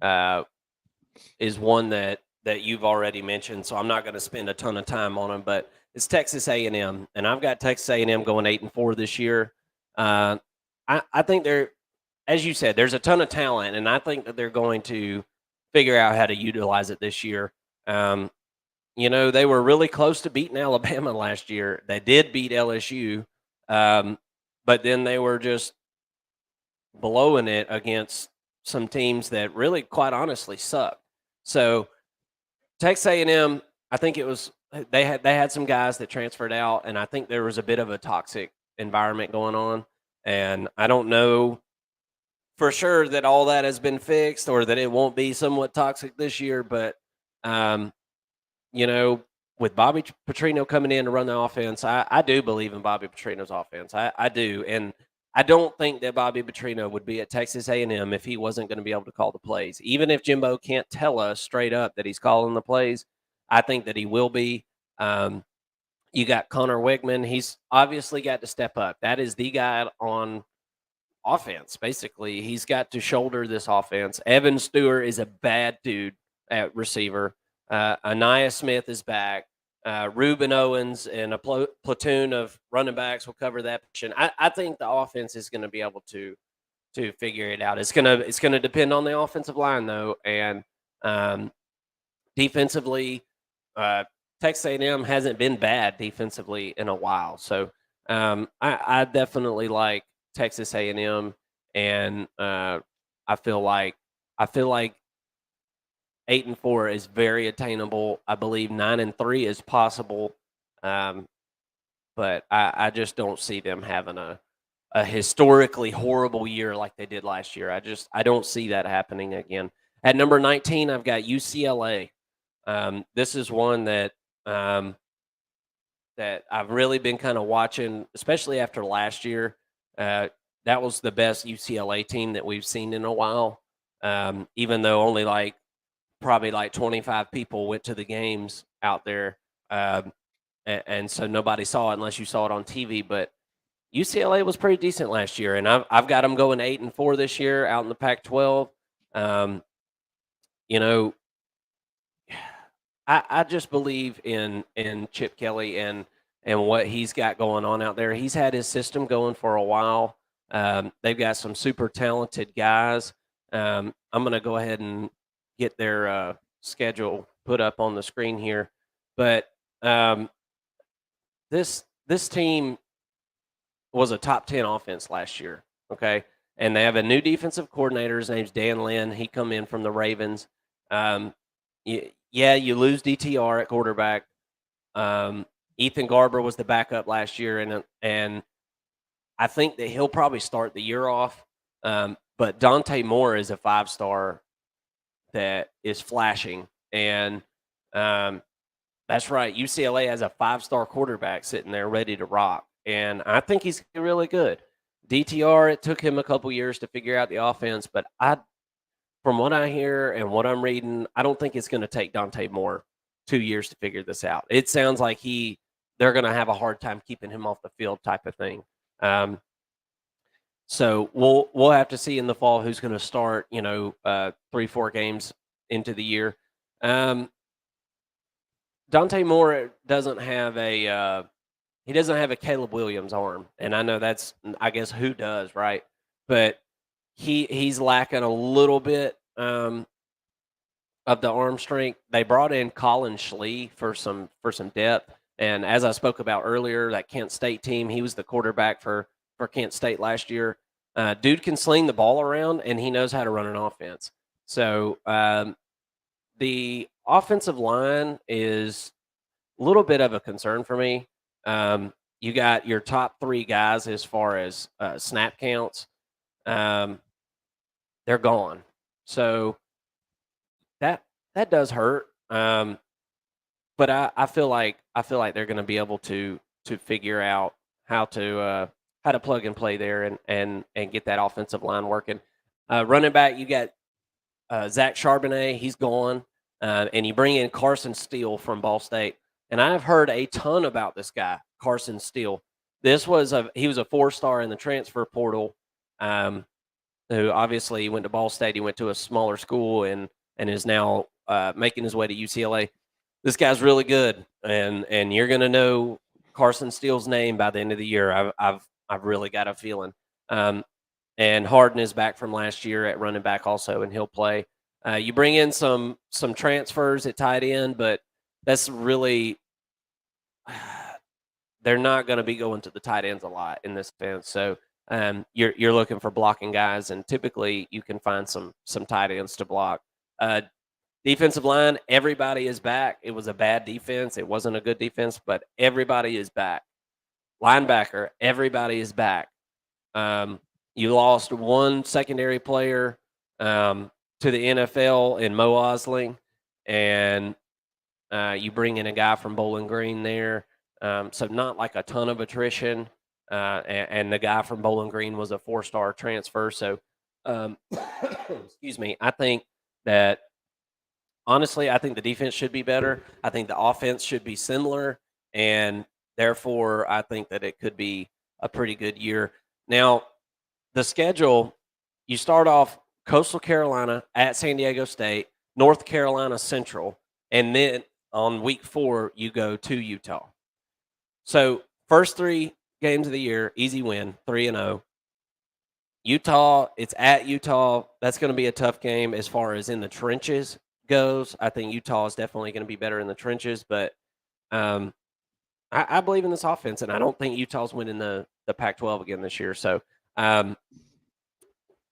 one that you've already mentioned, so I'm not going to spend a ton of time on them, but it's Texas A&M, and I've got Texas A&M going 8-4 this year. I think they're, as you said, there's a ton of talent, and I think that they're going to figure out how to utilize it this year. You know, they were really close to beating Alabama last year. They did beat LSU, but then they were just blowing it against some teams that really, quite honestly, suck. So Texas A&M, I think it was they had some guys that transferred out, and I think there was a bit of a toxic environment going on. And I don't know for sure that all that has been fixed or that it won't be somewhat toxic this year, but you know, with Bobby Petrino coming in to run the offense, I do believe in Bobby Petrino's offense. I do, and I don't think that Bobby Petrino would be at Texas A&M if he wasn't going to be able to call the plays. Even if Jimbo can't tell us straight up that he's calling the plays, I think that he will be. You got Connor Wegman. He's obviously got to step up. That is the guy on offense, basically. He's got to shoulder this offense. Evan Stewart is a bad dude at receiver. Anaya Smith is back. Reuben Owens and a platoon of running backs will cover that position. I think the offense is going to be able to figure it out. It's gonna depend on the offensive line though, and defensively, Texas A&M hasn't been bad defensively in a while. So I definitely like Texas A&M, and I feel like 8-4 is very attainable. I believe 9-3 is possible, but I just don't see them having a historically horrible year like they did last year. I don't see that happening again. At number 19, I've got UCLA. This is one that that I've really been kind of watching, especially after last year. That was the best UCLA team that we've seen in a while. Even though only probably 25 people went to the games out there, and so nobody saw it unless you saw it on TV. But UCLA was pretty decent last year, and I've got them going 8-4 this year out in the Pac-12. I just believe in Chip Kelly and what he's got going on out there. He's had his system going for a while. They've got some super talented guys. I'm going to go ahead and get their schedule put up on the screen here. But this team was a top 10 offense last year, okay? And they have a new defensive coordinator. His name's Dan Lynn. He come in from the Ravens. You lose DTR at quarterback. Ethan Garber was the backup last year, and I think that he'll probably start the year off. But Dante Moore is a 5-star that is flashing, and that's right. UCLA has a 5-star quarterback sitting there ready to rock, and I think he's really good. DTR, it took him a couple years to figure out the offense, but from what I hear and what I'm reading, I don't think it's going to take Dante Moore 2 years to figure this out. It sounds like they're going to have a hard time keeping him off the field type of thing. So we'll have to see in the fall who's going to start, 3-4 games into the year. Dante Moore doesn't have a Caleb Williams arm, and I know that's, I guess, who does, right? But he's lacking a little bit of the arm strength. They brought in Colin Schlee for some depth, and as I spoke about earlier, that Kent State team, he was the quarterback for Kent State last year. Dude can sling the ball around, and he knows how to run an offense. So the offensive line is a little bit of a concern for me. You got your top 3 guys as far as snap counts. They're gone. So that does hurt. But I feel like they're going to be able to figure out how to plug and play there and get that offensive line working. Running back, you got Zach Charbonnet. He's gone. And you bring in Carson Steele from Ball State. And I've heard a ton about this guy, Carson Steele. He was a 4-star in the transfer portal, who obviously went to Ball State. He went to a smaller school and is now making his way to UCLA. This guy's really good, and you're going to know Carson Steele's name by the end of the year. I've really got a feeling. And Harden is back from last year at running back also, and he'll play. You bring in some transfers at tight end, but that's really they're not going to be going to the tight ends a lot in this offense. So you're looking for blocking guys, and typically you can find some tight ends to block. Defensive line, everybody is back. It was a bad defense. It wasn't a good defense, but everybody is back. Linebacker, everybody is back. You lost one secondary player to the NFL in Mo Osling, and You bring in a guy from Bowling Green there, so not like a ton of attrition. And the guy from Bowling Green was a 4-star transfer. So, excuse me. I think that honestly, I think the defense should be better. I think the offense should be similar, and therefore, I think that it could be a pretty good year. Now, the schedule, you start off Coastal Carolina at San Diego State, North Carolina Central, and then on week 4, you go to Utah. So, first 3 games of the year, easy win, 3-0. Utah, it's at Utah. That's going to be a tough game as far as in the trenches goes. I think Utah is definitely going to be better in the trenches, but I believe in this offense, and I don't think Utah's winning the Pac-12 again this year. So then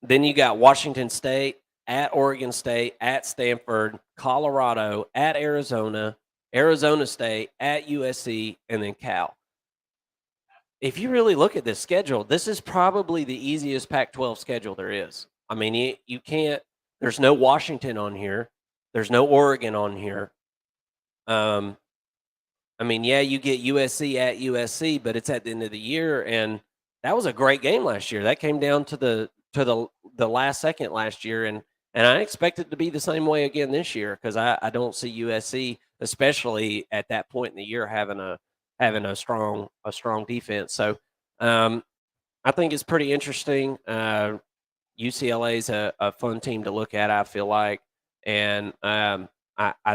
you got Washington State, at Oregon State, at Stanford, Colorado, at Arizona, Arizona State, at USC, and then Cal. If you really look at this schedule, this is probably the easiest Pac-12 schedule there is. I mean, you can't – there's no Washington on here. There's no Oregon on here. I mean, yeah, you get USC at USC, but it's at the end of the year, and that was a great game last year. That came down to the last second last year, and I expect it to be the same way again this year because I don't see USC, especially at that point in the year, having a strong defense. So I think it's pretty interesting. UCLA is a fun team to look at, I feel like, and I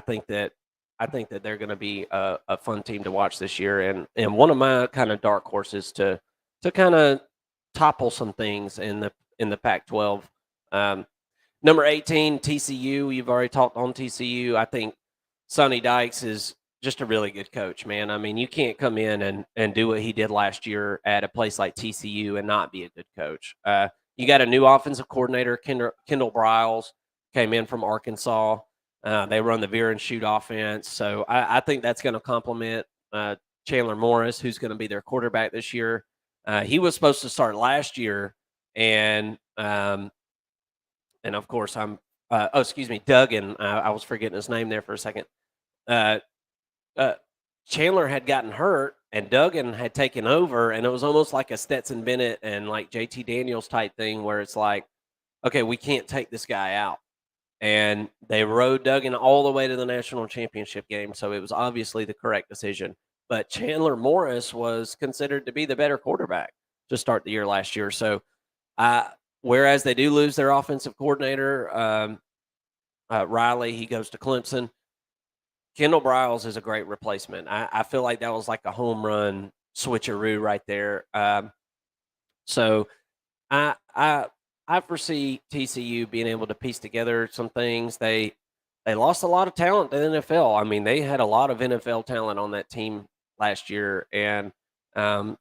think that they're going to be a fun team to watch this year, and one of my kind of dark horses to kind of topple some things in the Pac-12. Number 18, TCU. You've already talked on TCU. I think Sonny Dykes is just a really good coach, man. I mean, you can't come in and do what he did last year at a place like TCU and not be a good coach. You got a new offensive coordinator, Kendall Briles, came in from Arkansas. They run the veer and shoot offense. So I think that's going to complement Chandler Morris, who's going to be their quarterback this year. He was supposed to start last year, and of course Duggan. I was forgetting his name there for a second. Chandler had gotten hurt, and Duggan had taken over, and it was almost like a Stetson Bennett and like JT Daniels type thing where it's like, okay, we can't take this guy out. And they rode Duggan all the way to the national championship game, so it was obviously the correct decision. But Chandler Morris was considered to be the better quarterback to start the year last year. So whereas they do lose their offensive coordinator, Riley, he goes to Clemson. Kendall Briles is a great replacement. I feel like that was like a home run switcheroo right there. So I foresee TCU being able to piece together some things. They lost a lot of talent to the NFL. I mean, they had a lot of NFL talent on that team last year, and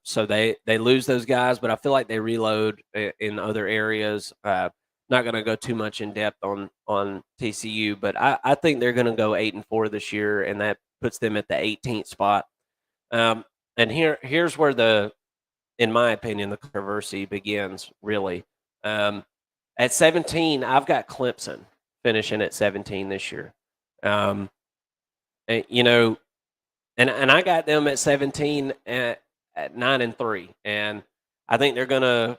so they lose those guys. But I feel like they reload in other areas. Not going to go too much in depth on TCU, but I think they're going to go 8-4 this year, and that puts them at the 18th spot. And here's where in my opinion, the controversy begins. Really, at 17, I've got Clemson finishing at 17 this year. And, and I got them at 17 at 9-3, and I think they're going to.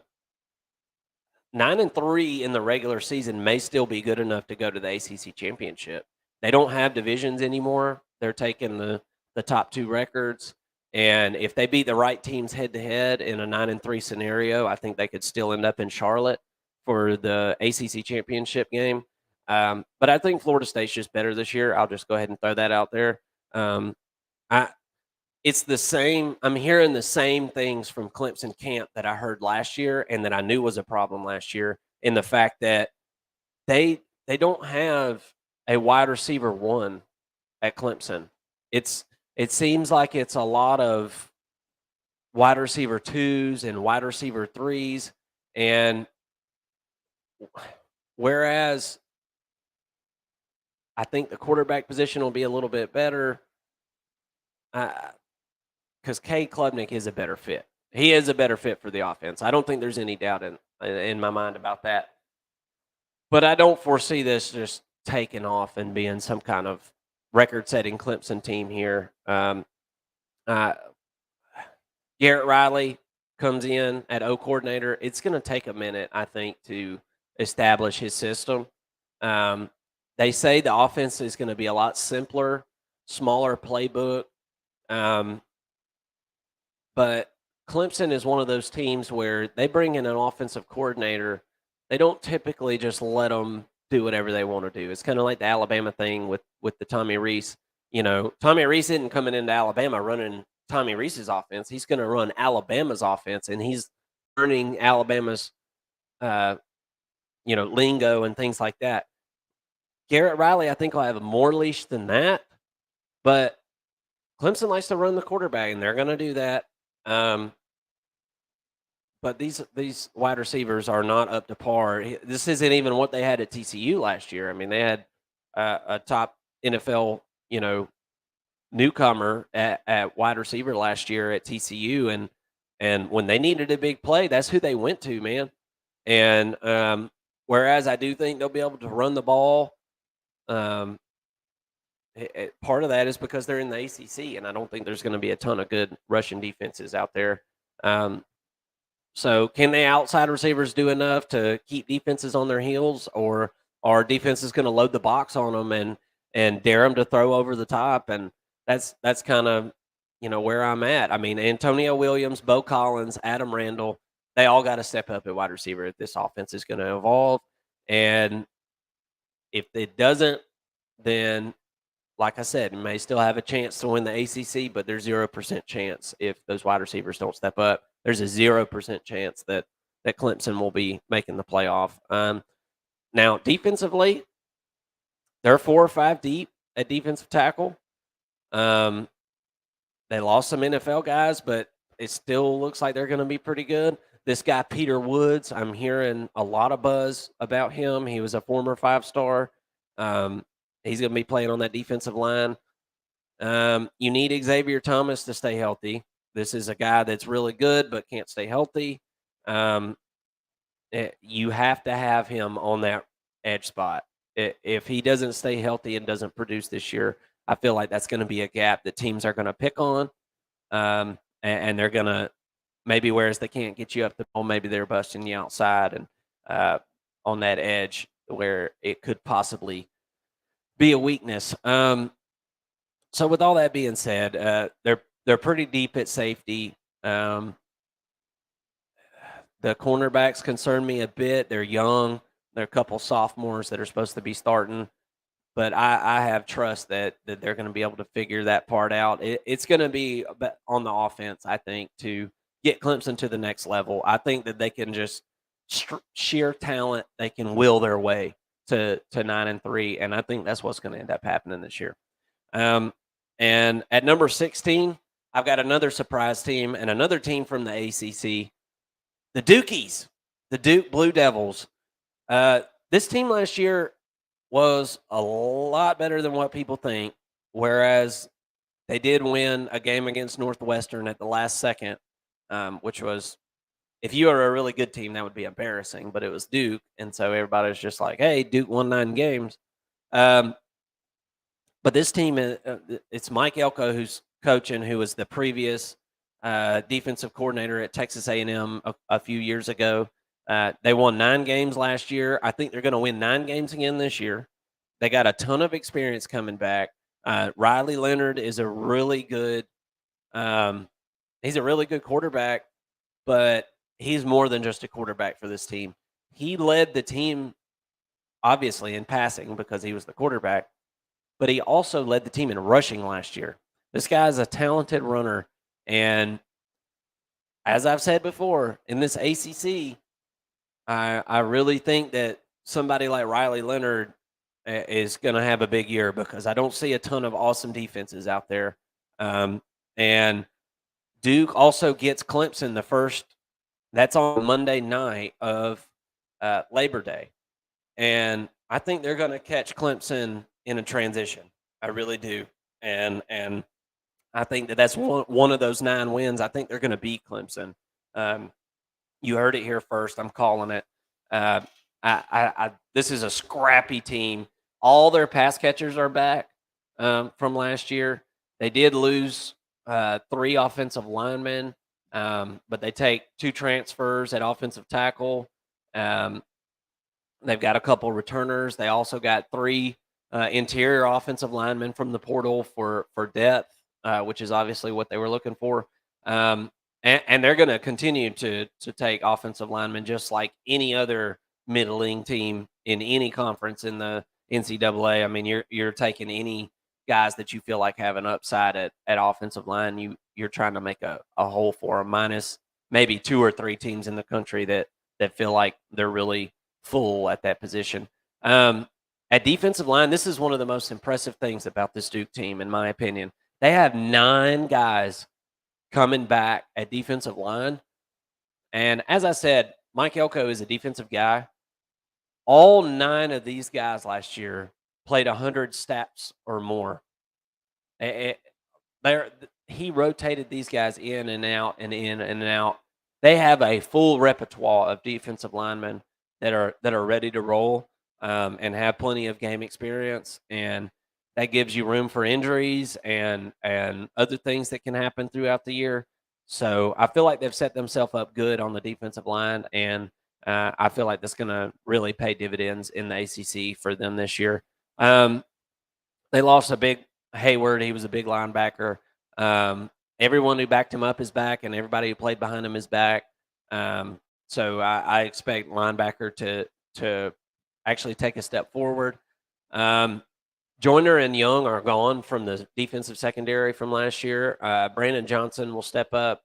9-3 in the regular season may still be good enough to go to the ACC championship. They don't have divisions anymore. They're taking the top 2 records. And if they beat the right teams head to head in a 9-3 scenario, I think they could still end up in Charlotte for the ACC championship game. But I think Florida State's just better this year. I'll just go ahead and throw that out there. It's the same. I'm hearing the same things from Clemson camp that I heard last year and that I knew was a problem last year, in the fact that they don't have a wide receiver 1 at Clemson. It seems like it's a lot of wide receiver 2s and wide receiver 3s, and whereas I think the quarterback position will be a little bit better. Because Kay Klubnik is a better fit. He is a better fit for the offense. I don't think there's any doubt in my mind about that. But I don't foresee this just taking off and being some kind of record-setting Clemson team here. Garrett Riley comes in at O coordinator. It's going to take a minute, I think, to establish his system. They say the offense is going to be a lot simpler, smaller playbook. But Clemson is one of those teams where they bring in an offensive coordinator. They don't typically just let them do whatever they want to do. It's kind of like the Alabama thing with the Tommy Rees. Tommy Rees isn't coming into Alabama running Tommy Rees's offense. He's going to run Alabama's offense, and he's learning Alabama's, lingo and things like that. Garrett Riley, I think, will have more leash than that, but Clemson likes to run the quarterback, and they're going to do that. But these wide receivers are not up to par. This isn't even what they had at TCU last year. I mean, they had a top NFL, newcomer at wide receiver last year at TCU, and when they needed a big play, that's who they went to, man. And whereas I do think they'll be able to run the ball, part of that is because they're in the ACC, and I don't think there's going to be a ton of good rushing defenses out there. So can the outside receivers do enough to keep defenses on their heels, or are defenses going to load the box on them and dare them to throw over the top? And that's kind of, where I'm at. I mean, Antonio Williams, Bo Collins, Adam Randall, they all got to step up at wide receiver if this offense is going to evolve. And if it doesn't, then, like I said, may still have a chance to win the ACC, but there's 0% chance if those wide receivers don't step up. There's a 0% chance that Clemson will be making the playoff. Now, defensively, they're 4 or 5 deep at defensive tackle. They lost some NFL guys, but it still looks like they're going to be pretty good. This guy, Peter Woods, I'm hearing a lot of buzz about him. He was a former 5-star. He's going to be playing on that defensive line. You need Xavier Thomas to stay healthy. This is a guy that's really good but can't stay healthy. You have to have him on that edge spot. If he doesn't stay healthy and doesn't produce this year, I feel like that's going to be a gap that teams are going to pick on. And they're going to, maybe whereas they can't get you up the ball, maybe they're busting you outside and on that edge where it could possibly be a weakness. So with all that being said, they're pretty deep at safety. The cornerbacks concern me a bit. They're young. There are a couple sophomores that are supposed to be starting, but I have trust that they're going to be able to figure that part out. It's going to be on the offense, I think, to get Clemson to the next level. I think that they can just sheer talent. They can will their way to 9-3, and I think that's what's going to end up happening this year. And at number 16, I've got another surprise team and another team from the ACC, the Dukies, the Duke Blue Devils. This team last year was a lot better than what people think, whereas they did win a game against Northwestern at the last second, which was, if you were a really good team, that would be embarrassing, but it was Duke, and so everybody was just like, hey, Duke won 9 games. But this team, it's Mike Elko who's coaching, who was the previous defensive coordinator at Texas A&M a few years ago. They won 9 games last year. I think they're going to win 9 games again this year. They got a ton of experience coming back. Riley Leonard is a really good he's a really good quarterback, but he's more than just a quarterback for this team. He led the team, obviously, in passing because he was the quarterback, but he also led the team in rushing last year. This guy's a talented runner, and as I've said before, in this ACC, I really think that somebody like Riley Leonard is going to have a big year because I don't see a ton of awesome defenses out there. And Duke also gets Clemson the first. That's on Monday night of Labor Day. And I think they're going to catch Clemson in a transition. I really do. And I think that's one of those 9 wins. I think they're going to beat Clemson. You heard it here first. I'm calling it. This is a scrappy team. All their pass catchers are back. from last year. They did lose 3 offensive linemen, but they take 2 transfers at offensive tackle. They've got a couple returners. They also got 3 interior offensive linemen from the portal for depth, which is obviously what they were looking for. And they're going to continue to take offensive linemen just like any other middling team in any conference in the NCAA. I mean, you're taking any guys that you feel like have an upside at offensive line. You're trying to make a hole for them, minus maybe 2 or 3 teams in the country that feel like they're really full at that position. At defensive line, this is one of the most impressive things about this Duke team, in my opinion. They have 9 guys coming back at defensive line. And as I said, Mike Elko is a defensive guy. All 9 of these guys last year played 100 snaps or more. He rotated these guys in and out and in and out. They have a full repertoire of defensive linemen that are ready to roll and have plenty of game experience, and that gives you room for injuries and other things that can happen throughout the year. So I feel like they've set themselves up good on the defensive line, and I feel like that's going to really pay dividends in the ACC for them this year. They lost a big Hayward. He was a big linebacker. Everyone who backed him up is back, and everybody who played behind him is back. So I expect linebacker to actually take a step forward. Joyner and Young are gone from the defensive secondary from last year. Brandon Johnson will step up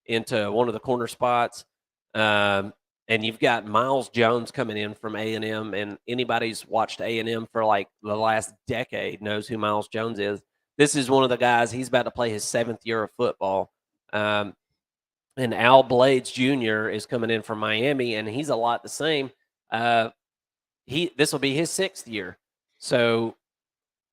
into one of the corner spots. And you've got Miles Jones coming in from A&M, and anybody who's watched A&M for like the last decade knows who Miles Jones is. This is one of the guys, he's about to play his 7th year of football. And Al Blades Jr. is coming in from Miami, and he's a lot the same. This will be his 6th year. So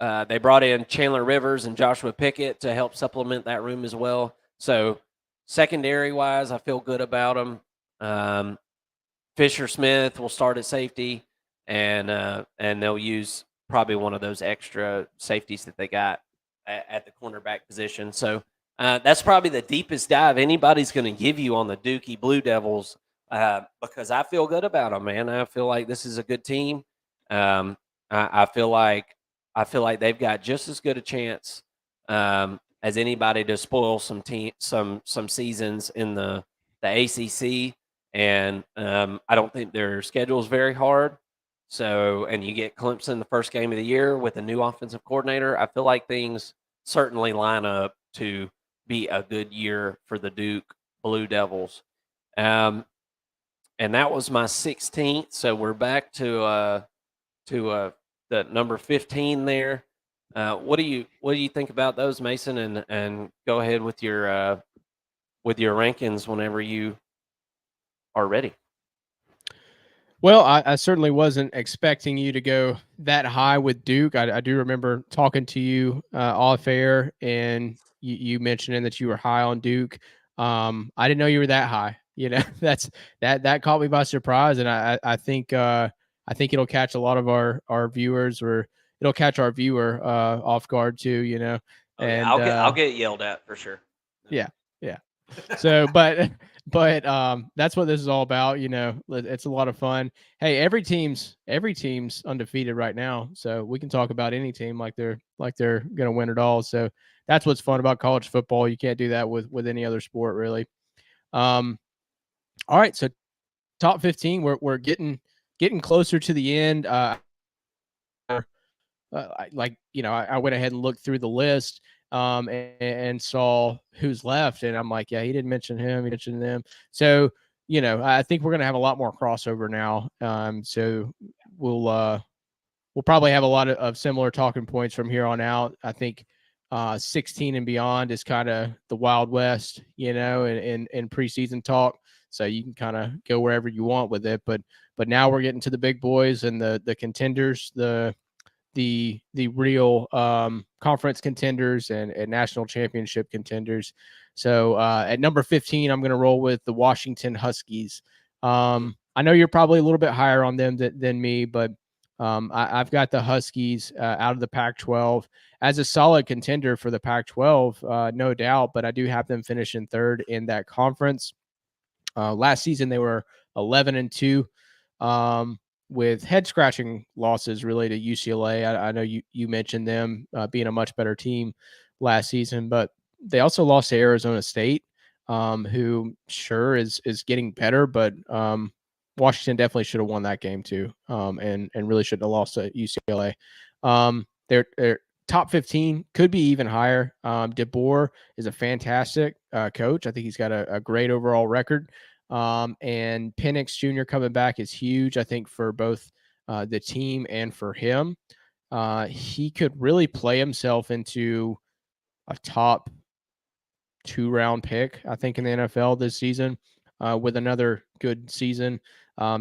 they brought in Chandler Rivers and Joshua Pickett to help supplement that room as well. So secondary-wise, I feel good about them. Fisher Smith will start at safety, and they'll use probably one of those extra safeties that they got at the cornerback position. So that's probably the deepest dive anybody's going to give you on the Dookie Blue Devils because I feel good about them, man. I feel like this is a good team. I feel like they've got just as good a chance as anybody to spoil some seasons in the ACC. And I don't think their schedule is very hard. So, and you get Clemson the first game of the year with a new offensive coordinator. I feel like things certainly line up to be a good year for the Duke Blue Devils. And that was my 16th. So we're back to the number 15 there. What do you think about those, Mason? And go ahead with your rankings whenever you are ready. Well, I certainly wasn't expecting you to go that high with Duke. I do remember talking to you off air, and you mentioning that you were high on Duke. I didn't know you were that high. You know, that caught me by surprise, and I think it'll catch a lot of our viewers, or it'll catch our viewer off guard too. You know, and I'll get yelled at for sure. Yeah. So, but that's what this is all about. You know, it's a lot of fun. Hey, every team's undefeated right now, so we can talk about any team like they're going to win it all. So that's what's fun about college football. You can't do that with any other sport, really. All right, so top 15, we're getting closer to the end. I went ahead and looked through the list. And saw who's left, and I'm like, yeah, he didn't mention him, he mentioned them. So, you know, I think we're gonna have a lot more crossover now. So we'll probably have a lot of similar talking points from here on out. I think 16 and beyond is kind of the Wild West, you know, in preseason talk. So you can kind of go wherever you want with it. But now we're getting to the big boys and the contenders, the real conference contenders and national championship contenders. So at number 15, I'm going to roll with the Washington Huskies. I know you're probably a little bit higher on them than me, but I've got the Huskies out of the Pac-12 as a solid contender for the Pac-12, no doubt, but I do have them finishing third in that conference. Last season, they were 11-2 with head-scratching losses related to UCLA. I know you mentioned them being a much better team last season, but they also lost to Arizona State, who sure is getting better, but Washington definitely should have won that game too, and really shouldn't have lost to UCLA. They're top 15, could be even higher. DeBoer is a fantastic coach. I think he's got a great overall record. And Penix Jr. coming back is huge, I think, for both the team and for him. He could really play himself into a top 2-round pick, I think, in the NFL this season with another good season.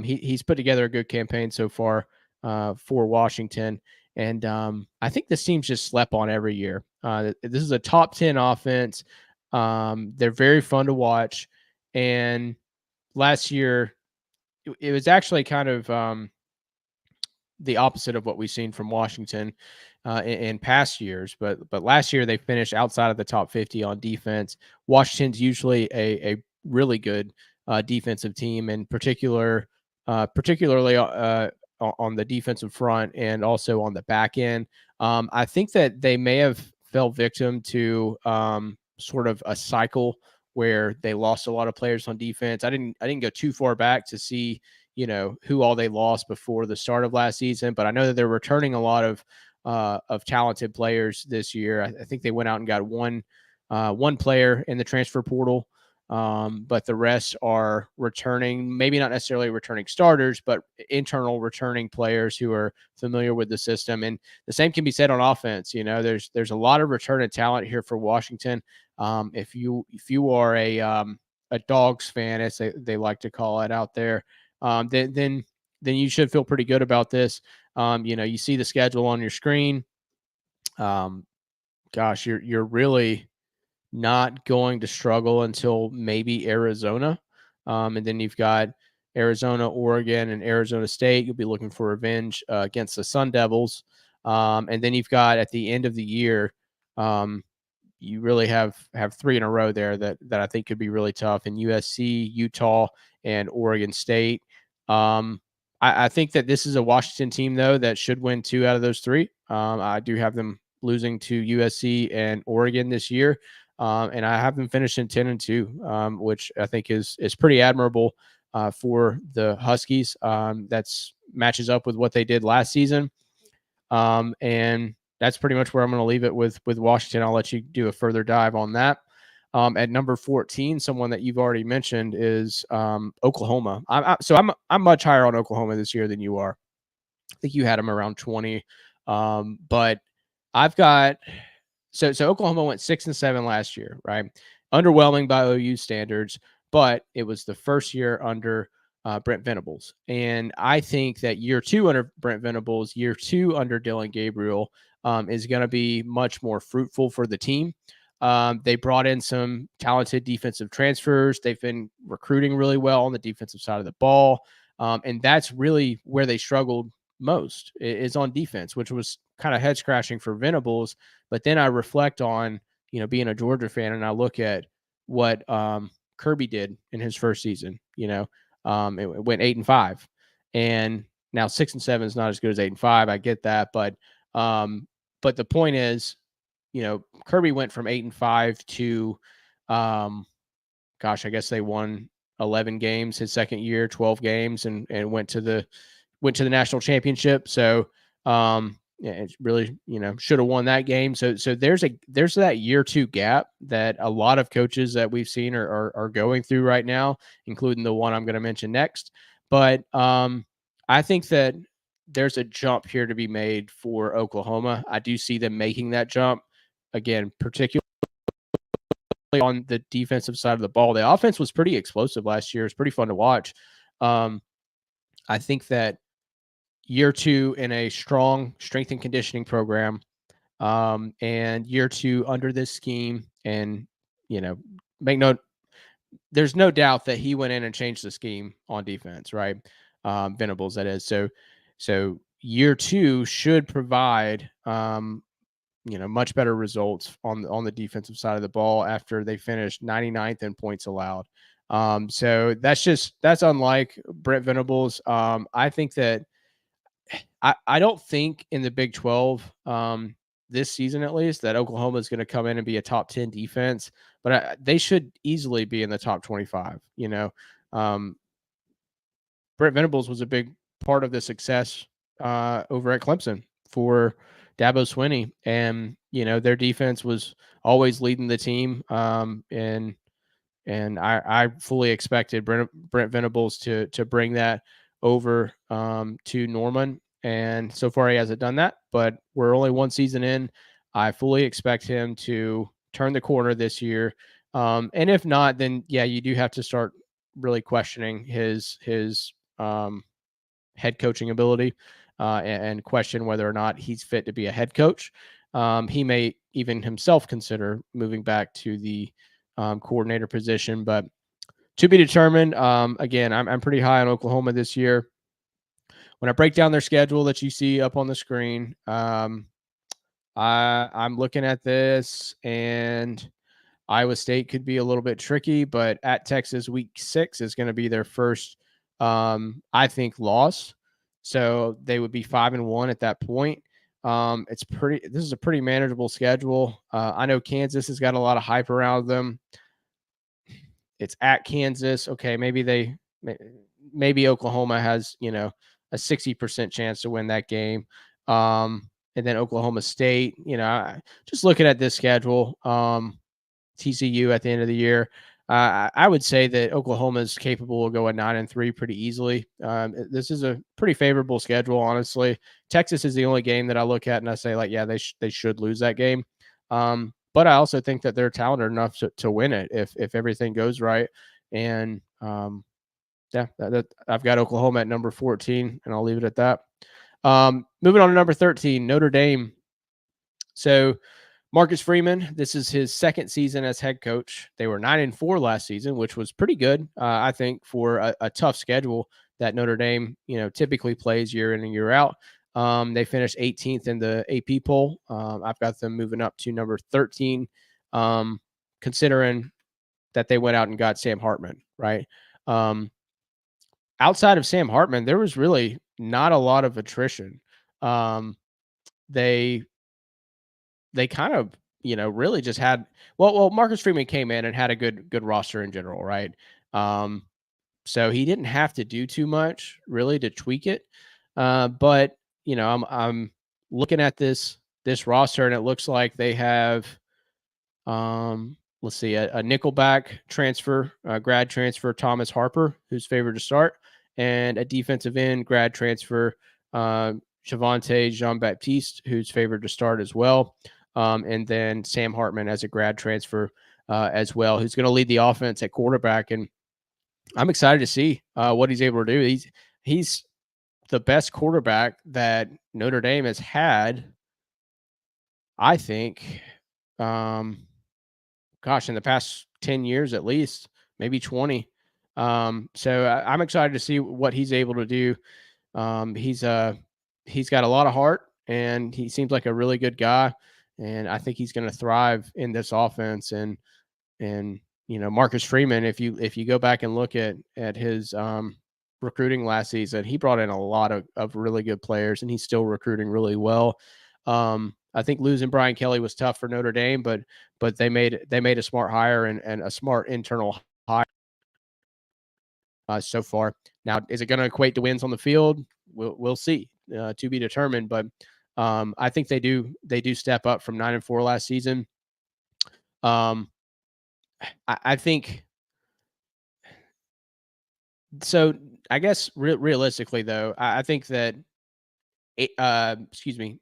He's put together a good campaign so far for Washington. And I think this team's just slept on every year. This is a top 10 offense. They're very fun to watch. And last year, it was actually kind of the opposite of what we've seen from Washington in past years. But last year, they finished outside of the top 50 on defense. Washington's usually a really good defensive team, and particularly on the defensive front and also on the back end. I think that they may have fell victim to sort of a cycle where they lost a lot of players on defense. I didn't go too far back to see, who all they lost before the start of last season, but I know that they're returning a lot of talented players this year. I think they went out and got one player in the transfer portal. But the rest are returning, maybe not necessarily returning starters, but internal returning players who are familiar with the system. And the same can be said on offense. There's a lot of returning talent here for Washington. If you are a Dogs fan, as they like to call it out there, then you should feel pretty good about this. You see the schedule on your screen. Gosh, you're really not going to struggle until maybe Arizona. And then you've got Arizona, Oregon, and Arizona State. You'll be looking for revenge against the Sun Devils. And then you've got at the end of the year, you really have 3 in a row there that I think could be really tough in USC, Utah, and Oregon State. I think that this is a Washington team, though, that should win 2 out of those 3. I do have them losing to USC and Oregon this year. And I have them finishing 10-2, which I think is pretty admirable for the Huskies. That's matches up with what they did last season. And that's pretty much where I'm going to leave it with Washington. I'll let you do a further dive on that. At number 14, someone that you've already mentioned is Oklahoma. I'm much higher on Oklahoma this year than you are. I think you had them around 20. But I've got so Oklahoma went 6-7 last year, right? Underwhelming by OU standards, but it was the first year under Brent Venables. And I think that year 2 under Brent Venables, year 2 under Dylan Gabriel is going to be much more fruitful for the team. They brought in some talented defensive transfers. They've been recruiting really well on the defensive side of the ball. And that's really where they struggled most is on defense, which was kind of head scratching for Venables. But then I reflect on, being a Georgia fan, and I look at what Kirby did in his first season. It went 8-5, and now 6-7 is not as good as 8-5. I get that, but the point is, Kirby went from 8-5 to, I guess they won 11 games his second year, 12 games, and went to the national championship. So, it really, should have won that game. So there's that year 2 gap that a lot of coaches that we've seen are going through right now, including the one I'm going to mention next. But I think that there's a jump here to be made for Oklahoma. I do see them making that jump again, particularly on the defensive side of the ball. The offense was pretty explosive last year. It's pretty fun to watch. I think that year 2 in a strong strength and conditioning program, and year 2 under this scheme, and there's no doubt that he went in and changed the scheme on defense, right? Venables, that is. So year 2 should provide much better results on the defensive side of the ball after they finished 99th in points allowed. So that's unlike Brent Venables. I think that I don't think in the Big 12 this season at least that Oklahoma is going to come in and be a top 10 defense, but they should easily be in the top 25. Brent Venables was a big part of the success over at Clemson for Dabo Swinney, and their defense was always leading the team. And I fully expected Brent Venables to bring that over to Norman, and so far he hasn't done that. But we're only one season in. I fully expect him to turn the corner this year, and if not, then yeah, you do have to start really questioning his head coaching ability and question whether or not he's fit to be a head coach. He may even himself consider moving back to the coordinator position, but to be determined. Again, I'm pretty high on Oklahoma this year. When I break down their schedule that you see up on the screen, I'm looking at this, and Iowa State could be a little bit tricky, but at Texas week 6 is going to be their first, I think, loss. So they would be 5-1 at that point. This is a pretty manageable schedule. I know Kansas has got a lot of hype around them. It's at Kansas. Okay, maybe Oklahoma has, a 60% chance to win that game. And then Oklahoma State, just looking at this schedule, TCU at the end of the year, I would say that Oklahoma is capable of going 9-3 pretty easily. This is a pretty favorable schedule, honestly. Texas is the only game that I look at and I say, like, yeah, they should lose that game. But I also think that they're talented enough to win it if everything goes right. And yeah, I've got Oklahoma at number 14, and I'll leave it at that. Moving on to number 13, Notre Dame. So Marcus Freeman, this is his second season as head coach. They were 9-4 last season, which was pretty good, I think, for a tough schedule that Notre Dame, typically plays year in and year out. They finished 18th in the AP poll. I've got them moving up to number 13, considering that they went out and got Sam Hartman, right? Outside of Sam Hartman, there was really not a lot of attrition. They kind of, really just had, well, Marcus Freeman came in and had a good roster in general, right? So he didn't have to do too much really to tweak it. But I'm looking at this roster, and it looks like they have, let's see, a nickelback transfer, grad transfer, Thomas Harper, who's favored to start, and a defensive end grad transfer, Javonte Jean-Baptiste, who's favored to start as well. And then Sam Hartman as a grad transfer as well, who's going to lead the offense at quarterback. And I'm excited to see what he's able to do. He's the best quarterback that Notre Dame has had, I think, in the past 10 years at least, maybe 20. So I'm excited to see what he's able to do. He's got a lot of heart, and he seems like a really good guy. And I think he's going to thrive in this offense. And Marcus Freeman, if you go back and look at his recruiting last season, he brought in a lot of really good players, and he's still recruiting really well. I think losing Brian Kelly was tough for Notre Dame, but they made a smart hire and a smart internal hire so far. Now, is it going to equate to wins on the field? We'll see, to be determined. But I think they do step up from 9-4 last season. I think so. I guess realistically, though, I think that 9-3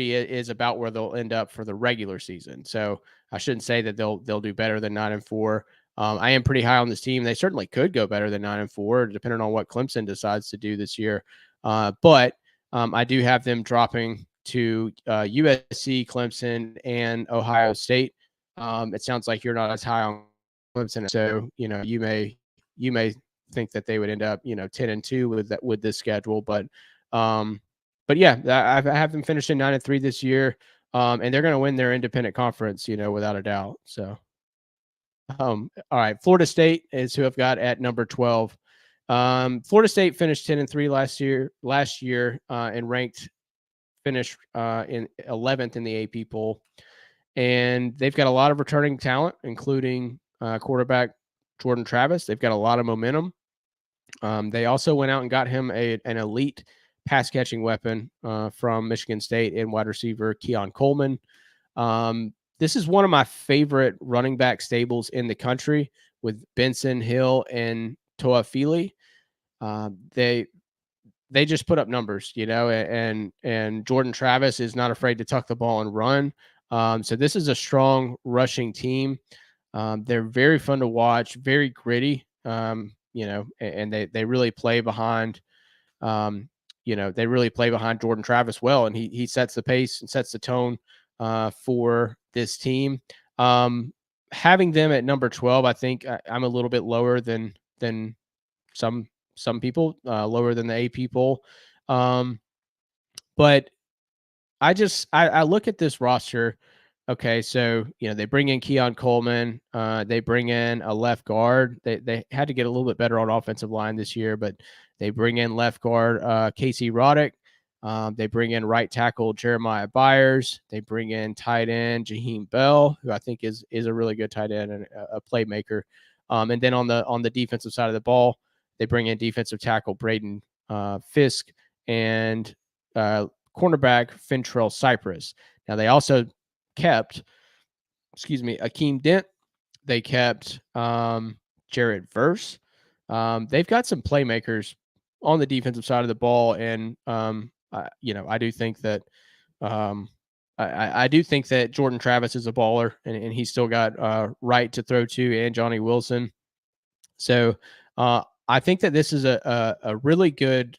is about where they'll end up for the regular season. So I shouldn't say that they'll do better than 9-4. I am pretty high on this team. They certainly could go better than 9-4, depending on what Clemson decides to do this year. But I do have them dropping to USC, Clemson, and Ohio State. It sounds like you're not as high on Clemson, so you may think that they would end up 10-2 with this schedule, but But yeah, I have them finishing 9-3 this year, and they're going to win their independent conference, without a doubt. So, all right, Florida State is who I've got at number 12. Florida State finished 10-3 last year, and finished in 11th in the AP poll, and they've got a lot of returning talent, including quarterback Jordan Travis. They've got a lot of momentum. They also went out and got him an elite pass catching weapon from Michigan State in wide receiver Keon Coleman. This is one of my favorite running back stables in the country with Benson, Hill, and Toafili. They just put up numbers, and Jordan Travis is not afraid to tuck the ball and run. So this is a strong rushing team. They're very fun to watch, very gritty, and they really play behind, they really play behind Jordan Travis well, and he sets the pace and sets the tone for this team. Having them at number 12, I think I'm a little bit lower than some people, lower than the AP poll. But I look at this roster. Okay, so they bring in Keon Coleman, they bring in a left guard. They had to get a little bit better on offensive line this year, but they bring in left guard Casey Roddick. They bring in right tackle Jeremiah Byers. They bring in tight end Jaheim Bell, who I think is a really good tight end and a playmaker. And then on the defensive side of the ball, they bring in defensive tackle Braden Fisk and cornerback Fintrell Cypress. Now they also kept, Akeem Dent. They kept Jared Verse. They've got some playmakers on the defensive side of the ball, and I do think that I do think that Jordan Travis is a baller, and he's still got Wright to throw to and Johnny Wilson. So I think that this is a really good,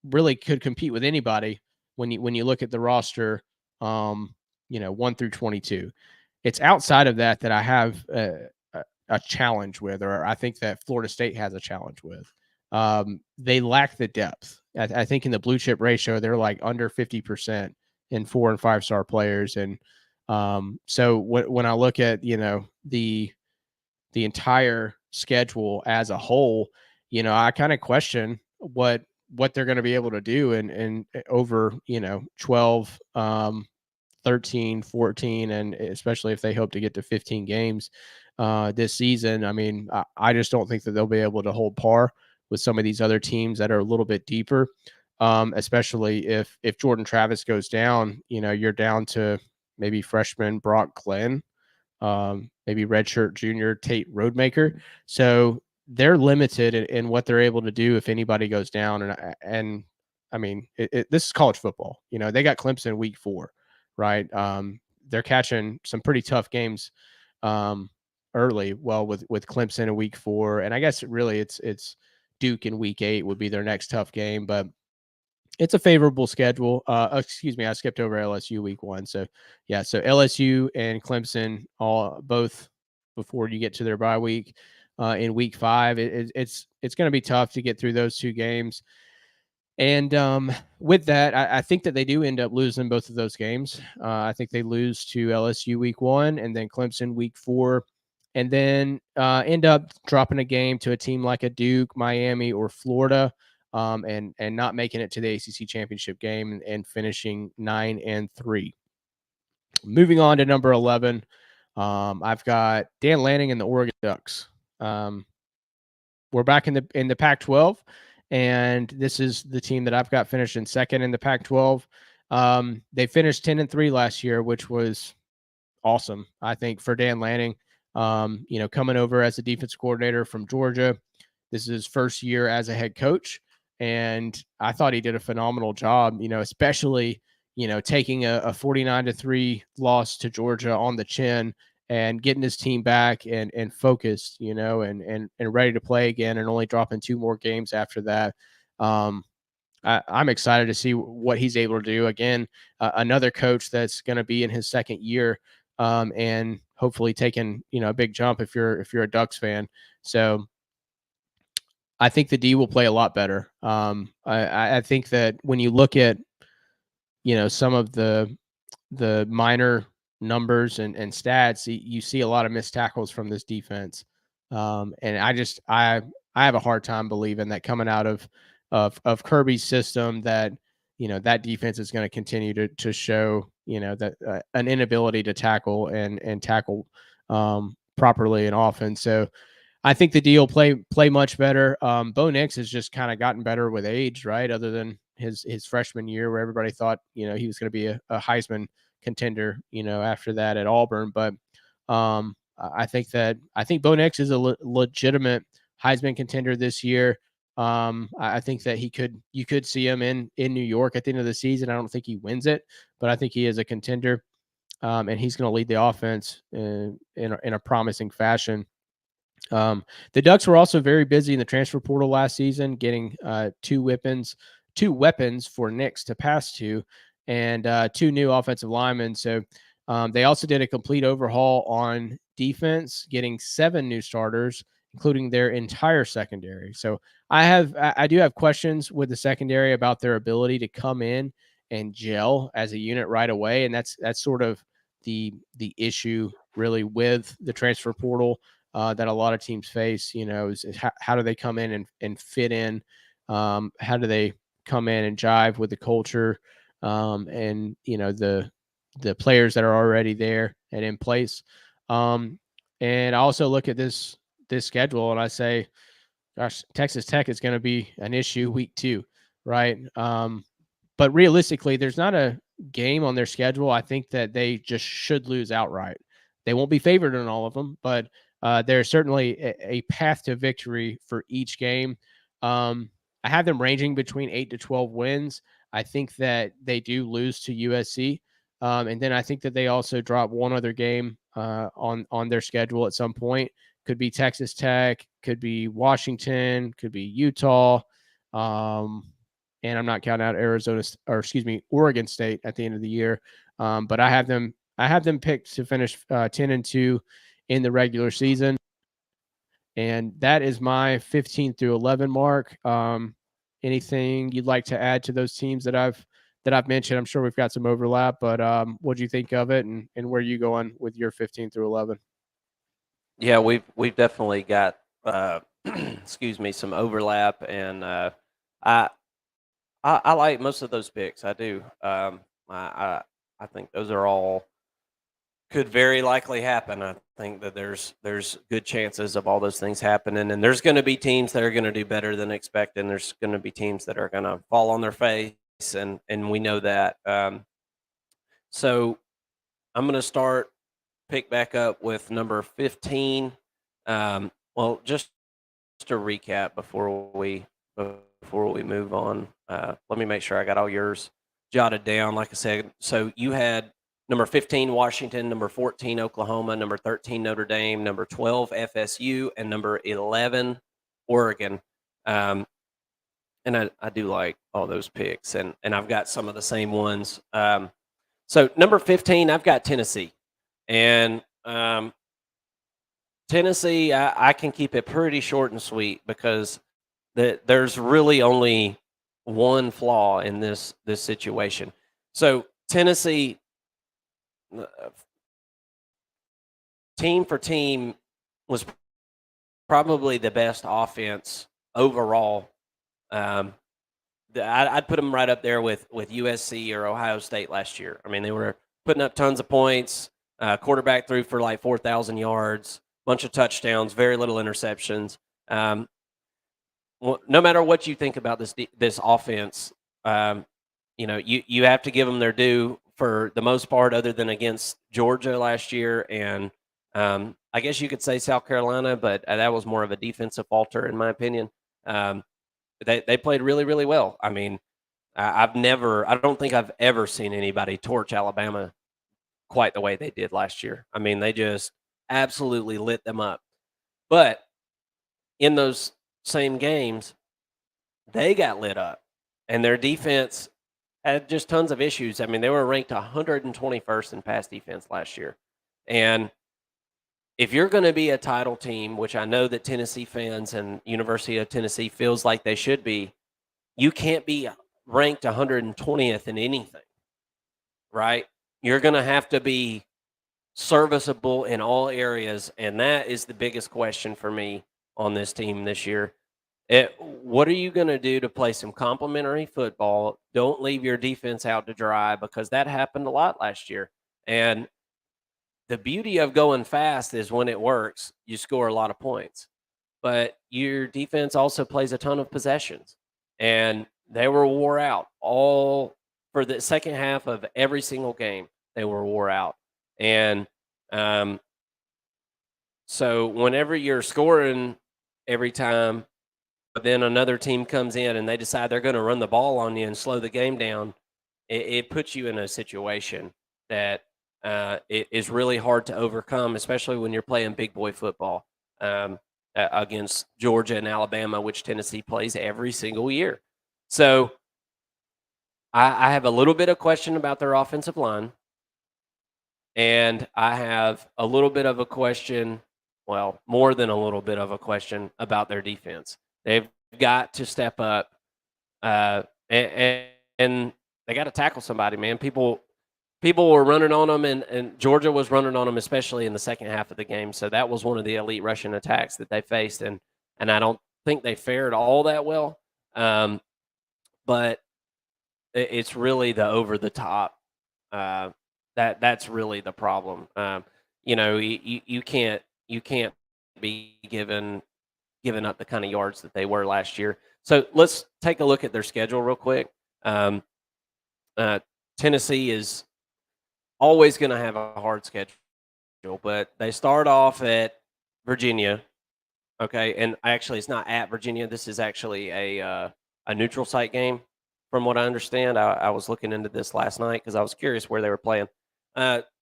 really could compete with anybody when you look at the roster, 1 through 22. It's outside of that I have a challenge with, or I think that Florida State has a challenge with. They lack the depth. I think in the blue chip ratio, they're like under 50% in 4 and 5 star players. And so when I look at, the entire schedule as a whole, I kind of question what they're going to be able to do and over, 12, 13, 14, and especially if they hope to get to 15 games this season. I mean, I just don't think that they'll be able to hold par with some of these other teams that are a little bit deeper, especially if Jordan Travis goes down. You're down to maybe freshman Brock Glenn, maybe redshirt junior Tate Roadmaker. So they're limited in what they're able to do if anybody goes down. And I mean, this is college football. They got Clemson week 4, right? They're catching some pretty tough games early. Well, with Clemson in week 4, and I guess really it's Duke in week 8 would be their next tough game, but it's a favorable schedule. I skipped over LSU week 1. So yeah, so LSU and Clemson both before you get to their bye week in week 5. It's going to be tough to get through those 2 games. And with that, I think that they do end up losing both of those games. I think they lose to LSU week 1 and then Clemson week 4, and then end up dropping a game to a team like a Duke, Miami, or Florida, and not making it to the ACC championship game and finishing 9-3. Moving on to number 11, I've got Dan Lanning and the Oregon Ducks. We're back in the Pac-12. And this is the team that I've got finishing second in the Pac-12. They finished 10-3 last year, which was awesome, I think, for Dan Lanning. Coming over as a defensive coordinator from Georgia. This is his first year as a head coach, and I thought he did a phenomenal job. Especially taking a 49-3 loss to Georgia on the chin and getting his team back and focused, and ready to play again, and only dropping 2 more games after that. I'm excited to see what he's able to do. Again, another coach that's going to be in his second year, and hopefully taking a big jump if you're a Ducks fan. So I think the D will play a lot better. I think that when you look at, some of the minor numbers and stats, you see a lot of missed tackles from this defense. And I have a hard time believing that coming out of Kirby's system that, that defense is going to continue to show, that an inability to tackle and tackle properly and often. So I think the D will play much better. Bo Nix has just kind of gotten better with age, right? Other than his freshman year, where everybody thought he was going to be a Heisman contender, after that at Auburn. But I think Bo Nix is a legitimate Heisman contender this year. I think that you could see him in New York at the end of the season. I don't think he wins it, but I think he is a contender, and he's going to lead the offense in a promising fashion. The Ducks were also very busy in the transfer portal last season, getting two weapons for Nix to pass to, and two new offensive linemen. So they also did a complete overhaul on defense, getting 7 new starters, including their entire secondary. So I do have questions with the secondary about their ability to come in and gel as a unit right away, and that's sort of the issue really with the transfer portal. That a lot of teams face, is how do they come in and fit in? How do they come in and jive with the culture, and the players that are already there and in place? And I also look at this schedule and I say, gosh, Texas Tech is going to be an issue week 2, right? But realistically, there's not a game on their schedule I think that they just should lose outright. They won't be favored in all of them, but there's certainly a path to victory for each game. I have them ranging between 8 to 12 wins. I think that they do lose to USC. And then I think that they also drop one other game on their schedule at some point. Could be Texas Tech, could be Washington, could be Utah. And I'm not counting out Oregon State at the end of the year. But I have them picked to finish 10-2 in the regular season. And that is my 15 through 11 mark. Anything you'd like to add to those teams that I've mentioned? I'm sure we've got some overlap, but what do you think of it, and where are you going with your 15 through 11? Yeah, we've definitely got some overlap, and I like most of those picks. I do. I think those are all could very likely happen. I think that there's good chances of all those things happening, and there's going to be teams that are going to do better than expected, and there's going to be teams that are going to fall on their face, and we know that. So I'm going to pick back up with number 15. Well, just to recap before we move on, let me make sure I got all yours jotted down. Like I said, so you had number 15, Washington, number 14, Oklahoma, number 13, Notre Dame, number 12, FSU, and number 11, Oregon. And I do like all those picks, and I've got some of the same ones. So number 15, I've got Tennessee. And Tennessee, I can keep it pretty short and sweet because there's really only one flaw in this situation. So Tennessee, team for team, was probably the best offense overall. I'd put them right up there with USC or Ohio State last year. I mean, they were putting up tons of points. Quarterback threw for like 4,000 yards, bunch of touchdowns, very little interceptions. No matter what you think about this offense, you have to give them their due for the most part, other than against Georgia last year, and I guess you could say South Carolina, but that was more of a defensive falter, in my opinion. They played really, really well. I mean, I don't think I've ever seen anybody torch Alabama quite the way they did last year. I mean, they just absolutely lit them up. But in those same games, they got lit up, and their defense had just tons of issues. I mean, they were ranked 121st in pass defense last year. And if you're going to be a title team, which I know that Tennessee fans and University of Tennessee feels like they should be, you can't be ranked 120th in anything, right? You're going to have to be serviceable in all areas, and that is the biggest question for me on this team this year. What are you going to do to play some complementary football? Don't leave your defense out to dry, because that happened a lot last year. And the beauty of going fast is when it works, you score a lot of points. But your defense also plays a ton of possessions, and they were wore out all for the second half of every single game. They were wore out, and so whenever you're scoring every time, but then another team comes in and they decide they're going to run the ball on you and slow the game down, it puts you in a situation that it is really hard to overcome, especially when you're playing big boy football against Georgia and Alabama, which Tennessee plays every single year. So I have a little bit of question about their offensive line, and I have a little bit of a question, well, more than a little bit of a question about their defense. They've got to step up, and they got to tackle somebody, man. People were running on them, and Georgia was running on them, especially in the second half of the game. So that was one of the elite rushing attacks that they faced, and I don't think they fared all that well. But it's really the over the top that's really the problem. You can't be giving up the kind of yards that they were last year. So let's take a look at their schedule real quick. Tennessee is always going to have a hard schedule, but they start off at Virginia. Okay, and actually, it's not at Virginia. This is actually a neutral site game, from what I understand. I was looking into this last night because I was curious where they were playing.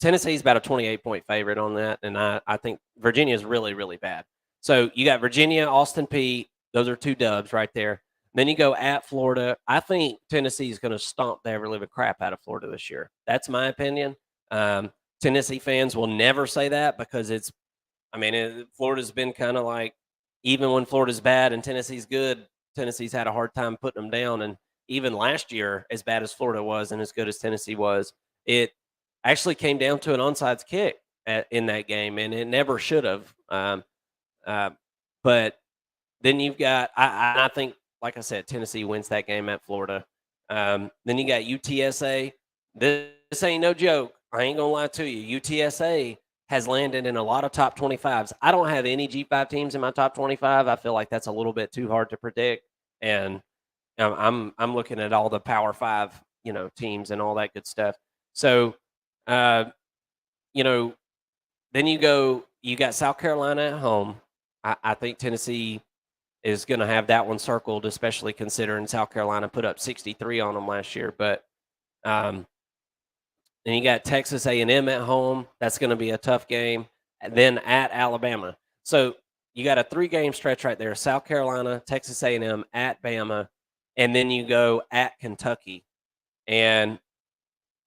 Tennessee's about a 28-point favorite on that, and I think Virginia is really, really bad. So you got Virginia, Austin Peay. Those are 2 dubs right there. Then you go at Florida. I think Tennessee is going to stomp the ever-living crap out of Florida this year. That's my opinion. Tennessee fans will never say that because Florida's been kind of like, even when Florida's bad and Tennessee's good, Tennessee's had a hard time putting them down. And even last year, as bad as Florida was and as good as Tennessee was, it actually came down to an onside kick in that game, and it never should have. But then you've got, I think, like I said, Tennessee wins that game at Florida. Then you got UTSA. This ain't no joke. I ain't going to lie to you. UTSA has landed in a lot of top 25s. I don't have any G5 teams in my top 25. I feel like that's a little bit too hard to predict. And I'm looking at all the Power 5, teams and all that good stuff. So, then you got South Carolina at home. I think Tennessee is going to have that one circled, especially considering South Carolina put up 63 on them last year. But then you got Texas A&M at home. That's going to be a tough game. And then at Alabama. So you got a 3-game stretch right there: South Carolina, Texas A&M, at Bama, and then you go at Kentucky. And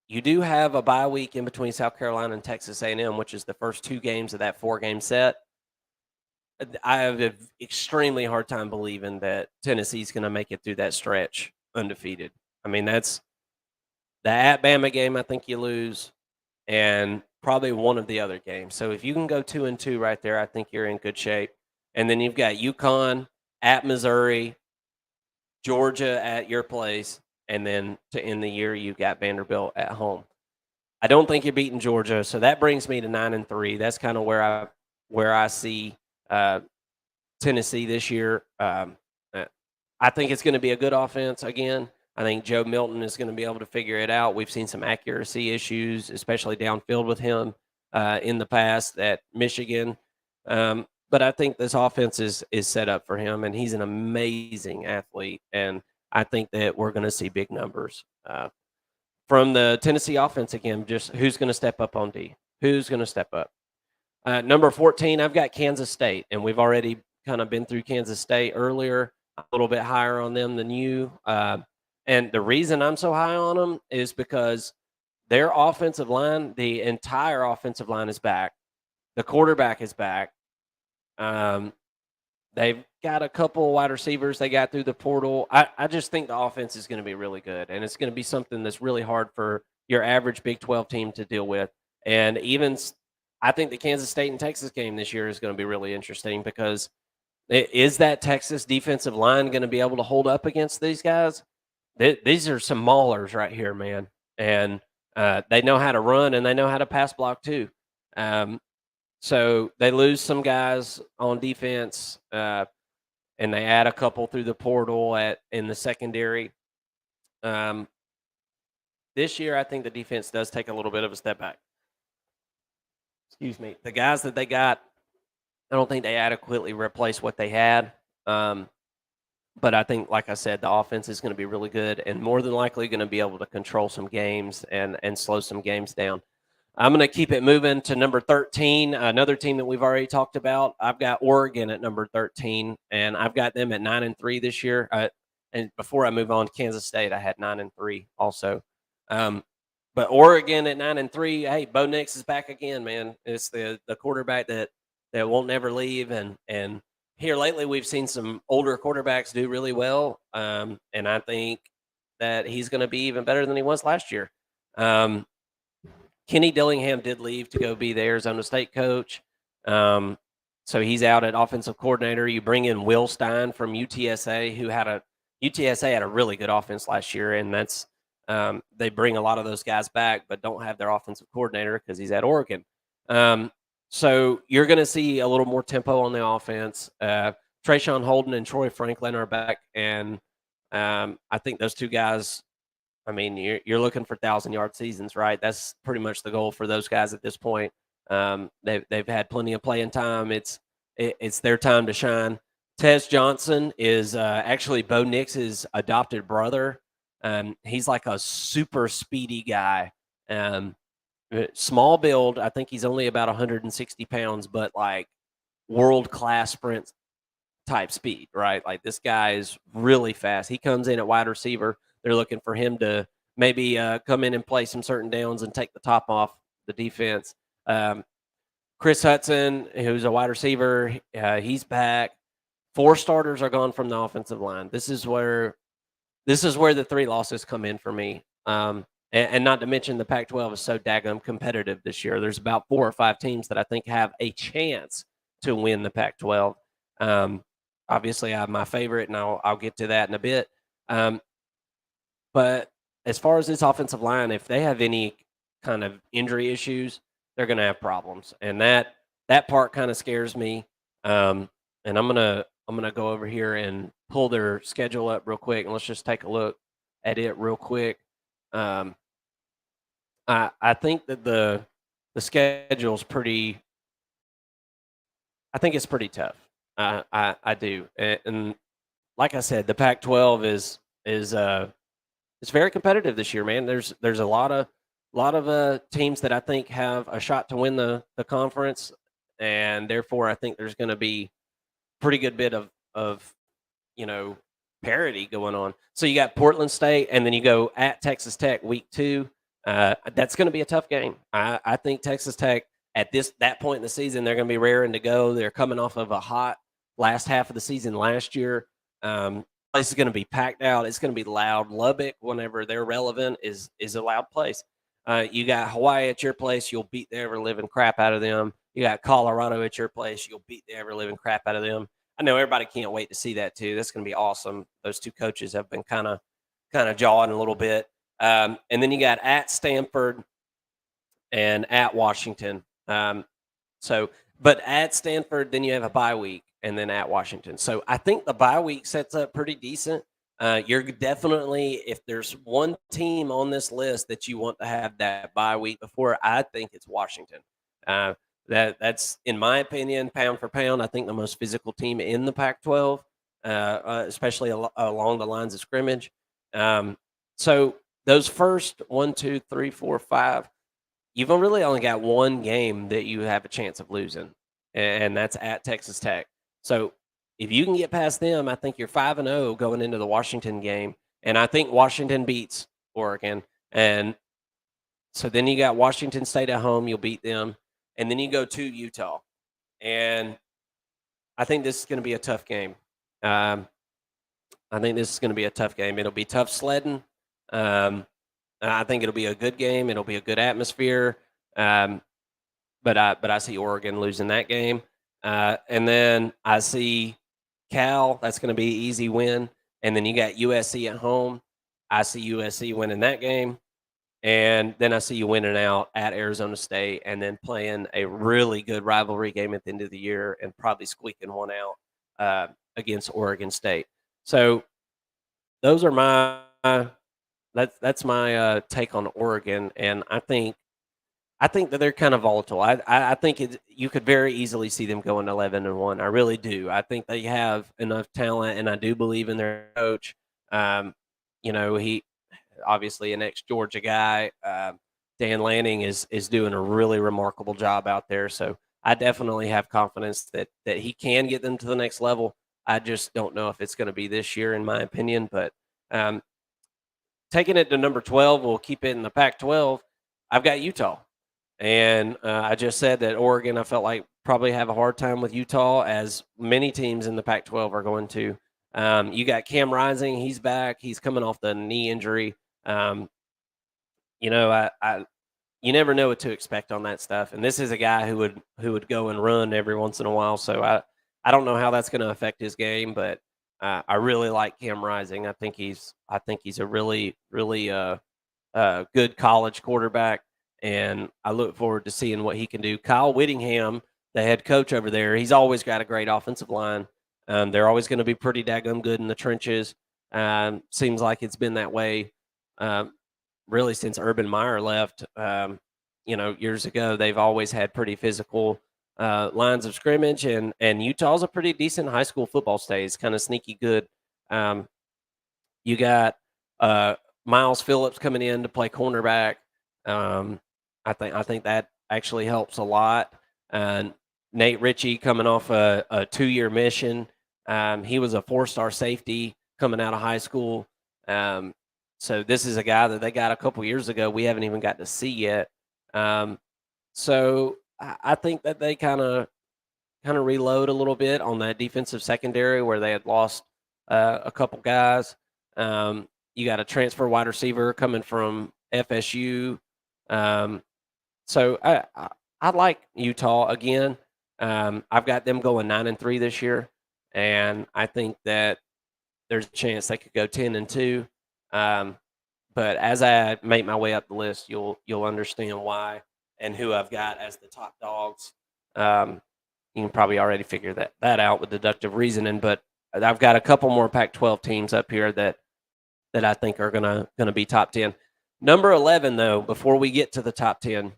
you do have a bye week in between South Carolina and Texas A&M, which is the first 2 games of that 4-game set. I have an extremely hard time believing that Tennessee's going to make it through that stretch undefeated. That's the at Bama game. I think you lose, and probably one of the other games. So if you can go 2-2 right there, I think you're in good shape. And then you've got UConn at Missouri, Georgia at your place, and then to end the year, you've got Vanderbilt at home. I don't think you're beating Georgia, so that brings me to 9-3. That's kind of where I see Tennessee this year. I think it's going to be a good offense again. I think Joe Milton is going to be able to figure it out. We've seen some accuracy issues, especially downfield with him in the past at Michigan. But I think this offense is set up for him, and he's an amazing athlete. And I think that we're going to see big numbers from the Tennessee offense again. Just who's going to step up on D? Who's going to step up? Number 14, I've got Kansas State, and we've already kind of been through Kansas State earlier, a little bit higher on them than you. And the reason I'm so high on them is because their offensive line, the entire offensive line is back. The quarterback is back. They've got a couple wide receivers they got through the portal. I just think the offense is going to be really good, and it's going to be something that's really hard for your average Big 12 team to deal with. And I think the Kansas State and Texas game this year is going to be really interesting because is that Texas defensive line going to be able to hold up against these guys? These are some maulers right here, man. And they know how to run and they know how to pass block too. So they lose some guys on defense, and they add a couple through the portal in the secondary. This year, I think the defense does take a little bit of a step back. Excuse me. The guys that they got, I don't think they adequately replace what they had. But I think, like I said, the offense is going to be really good and more than likely going to be able to control some games and slow some games down. I'm going to keep it moving to number 13, another team that we've already talked about. I've got Oregon at number 13, and I've got them at 9-3 this year. And before I move on to Kansas State, I had 9-3 also. But Oregon at 9-3, hey, Bo Nix is back again, man. It's the quarterback that won't never leave, and here lately we've seen some older quarterbacks do really well, and I think that he's going to be even better than he was last year. Kenny Dillingham did leave to go be the Arizona State coach, so he's out at offensive coordinator. You bring in Will Stein from UTSA, UTSA had a really good offense last year, and that's they bring a lot of those guys back, but don't have their offensive coordinator because he's at Oregon. So you're going to see a little more tempo on the offense. Trayshawn Holden and Troy Franklin are back, and I think those two guys, I mean, you're looking for 1,000-yard seasons, right? That's pretty much the goal for those guys at this point. They've had plenty of playing time. It's their time to shine. Tez Johnson is actually Bo Nix's adopted brother. He's like a super speedy guy. Small build. I think he's only about 160 pounds, but like world-class sprint type speed, right? Like this guy is really fast. He comes in at wide receiver. They're looking for him to maybe come in and play some certain downs and take the top off the defense. Chris Hudson, who's a wide receiver, he's back. 4 starters are gone from the offensive line. This is where the 3 losses come in for me. And not to mention the Pac-12 is so daggum competitive this year. There's about 4 or 5 teams that I think have a chance to win the Pac-12. Obviously, I have my favorite, and I'll get to that in a bit. But as far as this offensive line, if they have any kind of injury issues, they're going to have problems, and that part kind of scares me. And I'm gonna go over here and pull their schedule up real quick, and let's just take a look at it real quick. I think that the schedule's pretty. I think it's pretty tough. I do, and like I said, the Pac-12 is it's very competitive this year, man. There's a lot of teams that I think have a shot to win the conference, and therefore I think there's going to be pretty good bit of parity going on. So you got Portland State, and then you go at Texas Tech week 2. That's going to be a tough game. I think Texas Tech at that point in the season, they're going to be raring to go. They're coming off of a hot last half of the season last year. Place is going to be packed out. It's going to be loud. Lubbock, whenever they're relevant, is a loud place. You got Hawaii at your place. You'll beat the ever-living crap out of them. You got Colorado at your place. You'll beat the ever-living crap out of them. I know everybody can't wait to see that too. That's going to be awesome. Those 2 coaches have been kind of jawing a little bit. And then you got at Stanford and at Washington. But at Stanford, then you have a bye week, and then at Washington. So I think the bye week sets up pretty decent. You're definitely, if there's one team on this list that you want to have that bye week before, I think it's Washington. That's, in my opinion, pound for pound, I think the most physical team in the Pac-12, especially along the lines of scrimmage. So those first 1, 2, 3, 4, 5, you've really only got one game that you have a chance of losing, and that's at Texas Tech. So if you can get past them, I think you're 5-0 going into the Washington game, and I think Washington beats Oregon. And so then you got Washington State at home, you'll beat them. and then you go to Utah. And I think this is going to be a tough game. I think this is going to be a tough game. It'll be tough sledding. I think it'll be a good game. It'll be a good atmosphere. But I see Oregon losing that game. And then I see Cal. That's going to be an easy win. And then you got USC at home. I see USC winning that game. And then I see you winning out at Arizona State and then playing a really good rivalry game at the end of the year and probably squeaking one out against Oregon State. So those are my that's my take on Oregon, and I think that they're kind of volatile. I think you could very easily see them going 11-1. I really do. I think they have enough talent, and I do believe in their coach. He obviously an ex-Georgia guy. Dan Lanning is doing a really remarkable job out there. So I definitely have confidence that he can get them to the next level. I just don't know if it's going to be this year, in my opinion. But taking it to number 12, we'll keep it in the Pac-12. I've got Utah. And I just said that Oregon, I felt like probably have a hard time with Utah, as many teams in the Pac-12 are going to. You got Cam Rising. He's back. He's coming off the knee injury. You never know what to expect on that stuff. And this is a guy who would go and run every once in a while. So I don't know how that's going to affect his game, but I really like Cam Rising. I think he's a really, really good college quarterback, and I look forward to seeing what he can do. Kyle Whittingham, the head coach over there, he's always got a great offensive line. They're always going to be pretty daggum good in the trenches. Seems like it's been that way really since Urban Meyer left. Years ago, they've always had pretty physical lines of scrimmage, and Utah's a pretty decent high school football state. It's kind of sneaky good. You got Miles Phillips coming in to play cornerback. I think that actually helps a lot. Nate Ritchie coming off a 2-year mission. He was a 4-star safety coming out of high school. So this is a guy that they got a couple years ago. We haven't even got to see yet. So I think that they kind of reload a little bit on that defensive secondary where they had lost a couple guys. You got a transfer wide receiver coming from FSU. So I like Utah again. I've got them going 9-3 this year, and I think that there's a chance they could go 10-2. But as I make my way up the list, you'll understand why and who I've got as the top dogs. You can probably already figure that out with deductive reasoning. But I've got a couple more Pac-12 teams up here that I think are gonna be top 10. Number 11, though, before we get to the top 10,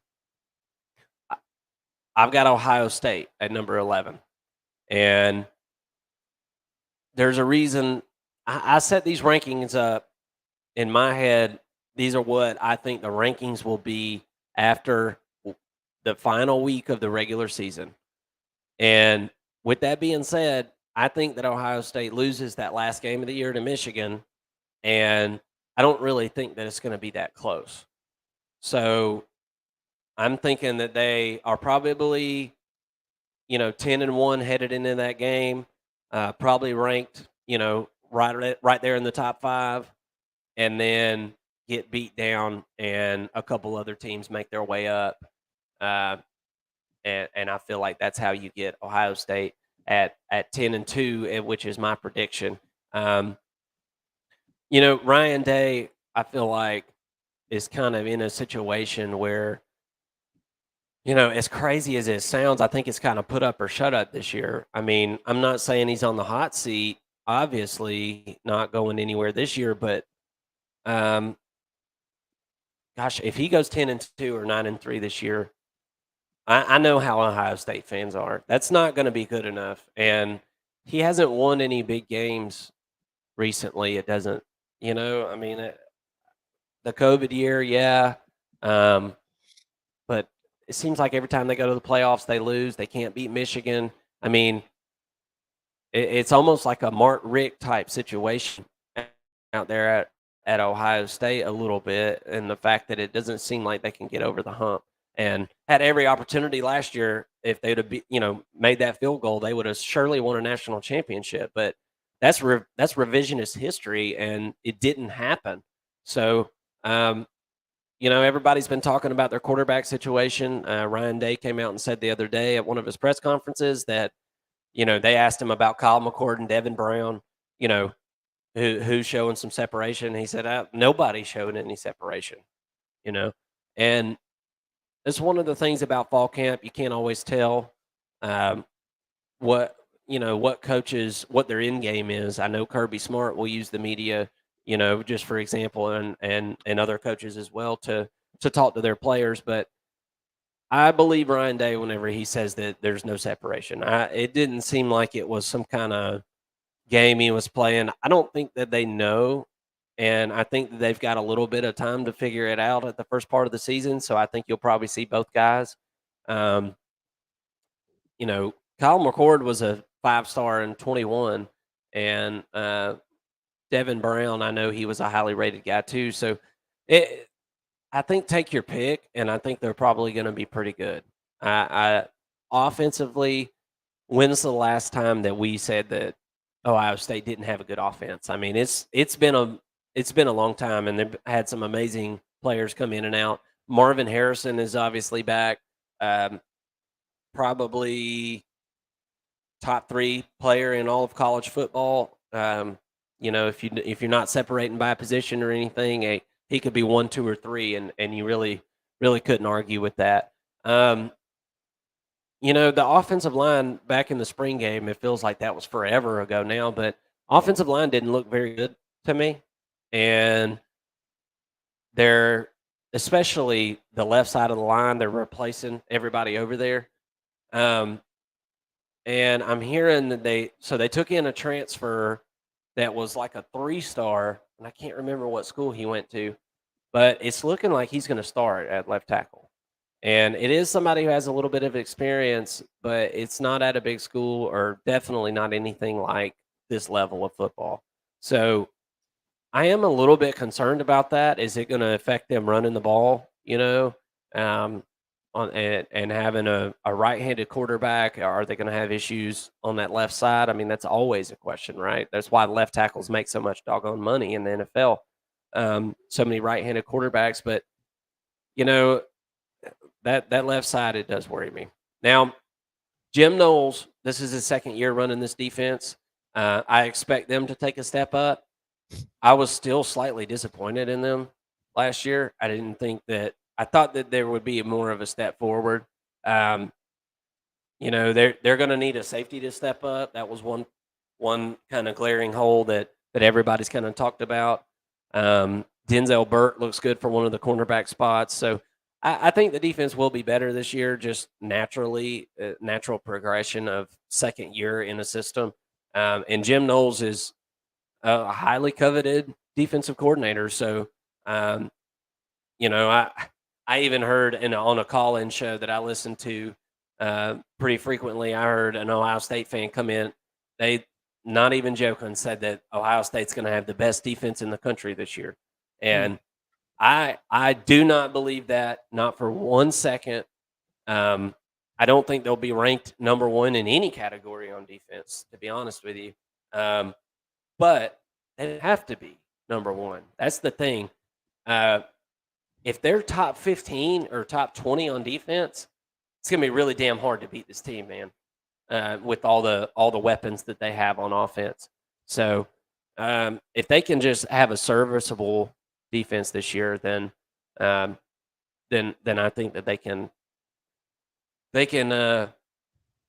I've got Ohio State at number 11. And there's a reason I set these rankings up in my head. These are what I think the rankings will be after the final week of the regular season. And with that being said, I think that Ohio State loses that last game of the year to Michigan, and I don't really think that it's going to be that close. So I'm thinking that they are probably, 10-1 headed into that game, probably ranked, right there in the top 5, and then get beat down, and a couple other teams make their way up. And I feel like that's how you get Ohio State at 10-2, which is my prediction. Ryan Day, I feel like, is kind of in a situation where, as crazy as it sounds, I think it's kind of put up or shut up this year. I mean, I'm not saying he's on the hot seat, obviously not going anywhere this year, but gosh, if he goes 10-2 or 9-3 this year, I know how Ohio State fans are. That's not going to be good enough. And he hasn't won any big games recently. It doesn't, the COVID year, yeah. But it seems like every time they go to the playoffs, they lose. They can't beat Michigan. I mean, it's almost like a Mark Richt type situation out there at Ohio State a little bit, and the fact that it doesn't seem like they can get over the hump. and had every opportunity last year. If they'd have made that field goal, they would have surely won a national championship. But that's revisionist history, and it didn't happen. So, everybody's been talking about their quarterback situation. Ryan Day came out and said the other day at one of his press conferences that, they asked him about Kyle McCord and Devin Brown, who's showing some separation. He said, nobody's showing any separation, and it's one of the things about fall camp. You can't always tell what coaches, what their end game is. I know Kirby Smart will use the media, just for example, and other coaches as well to talk to their players. But I believe Ryan Day whenever he says that there's no separation. It didn't seem like it was some kind of game he was playing. I don't think that they know, and I think that they've got a little bit of time to figure it out at the first part of the season. So I think you'll probably see both guys. Kyle McCord was a 5-star in 21, and Devin Brown, I know he was a highly rated guy too. So I think take your pick, and I think they're probably going to be pretty good. Offensively, when's the last time that we said that Ohio State didn't have a good offense? I mean, it's been a long time, and they've had some amazing players come in and out. Marvin Harrison is obviously back, probably top 3 player in all of college football. If you're not separating by position or anything, he could be 1, 2, or 3, and you really couldn't argue with that. The offensive line back in the spring game, it feels like that was forever ago now, but offensive line didn't look very good to me. And they're, especially the left side of the line, they're replacing everybody over there. And I'm hearing that they took in a transfer that was like a 3-star, and I can't remember what school he went to, but it's looking like he's going to start at left tackle. And it is somebody who has a little bit of experience, but it's not at a big school, or definitely not anything like this level of football. So I am a little bit concerned about that. Is it going to affect them running the ball, and having a right-handed quarterback? Are they going to have issues on that left side? I mean, that's always a question, right? That's why left tackles make so much doggone money in the NFL. So many right-handed quarterbacks, but that left side, it does worry me. Now, Jim Knowles, this is his second year running this defense. I expect them to take a step up. I was still slightly disappointed in them last year. I thought that there would be more of a step forward. They're going to need a safety to step up. That was one kind of glaring hole that everybody's kind of talked about. Denzel Burt looks good for one of the cornerback spots. So I think the defense will be better this year, just naturally, natural progression of second year in a system. And Jim Knowles is a highly coveted defensive coordinator. So, I even heard on a call-in show that I listened to pretty frequently, I heard an Ohio State fan come in. They, not even joking, said that Ohio State's going to have the best defense in the country this year. And I do not believe that, not for 1 second. I don't think they'll be ranked number 1 in any category on defense, to be honest with you. But they have to be number 1. That's the thing. If they're top 15 or top 20 on defense, it's going to be really damn hard to beat this team, man, with all the weapons that they have on offense. So if they can just have a serviceable defense this year, then I think that they can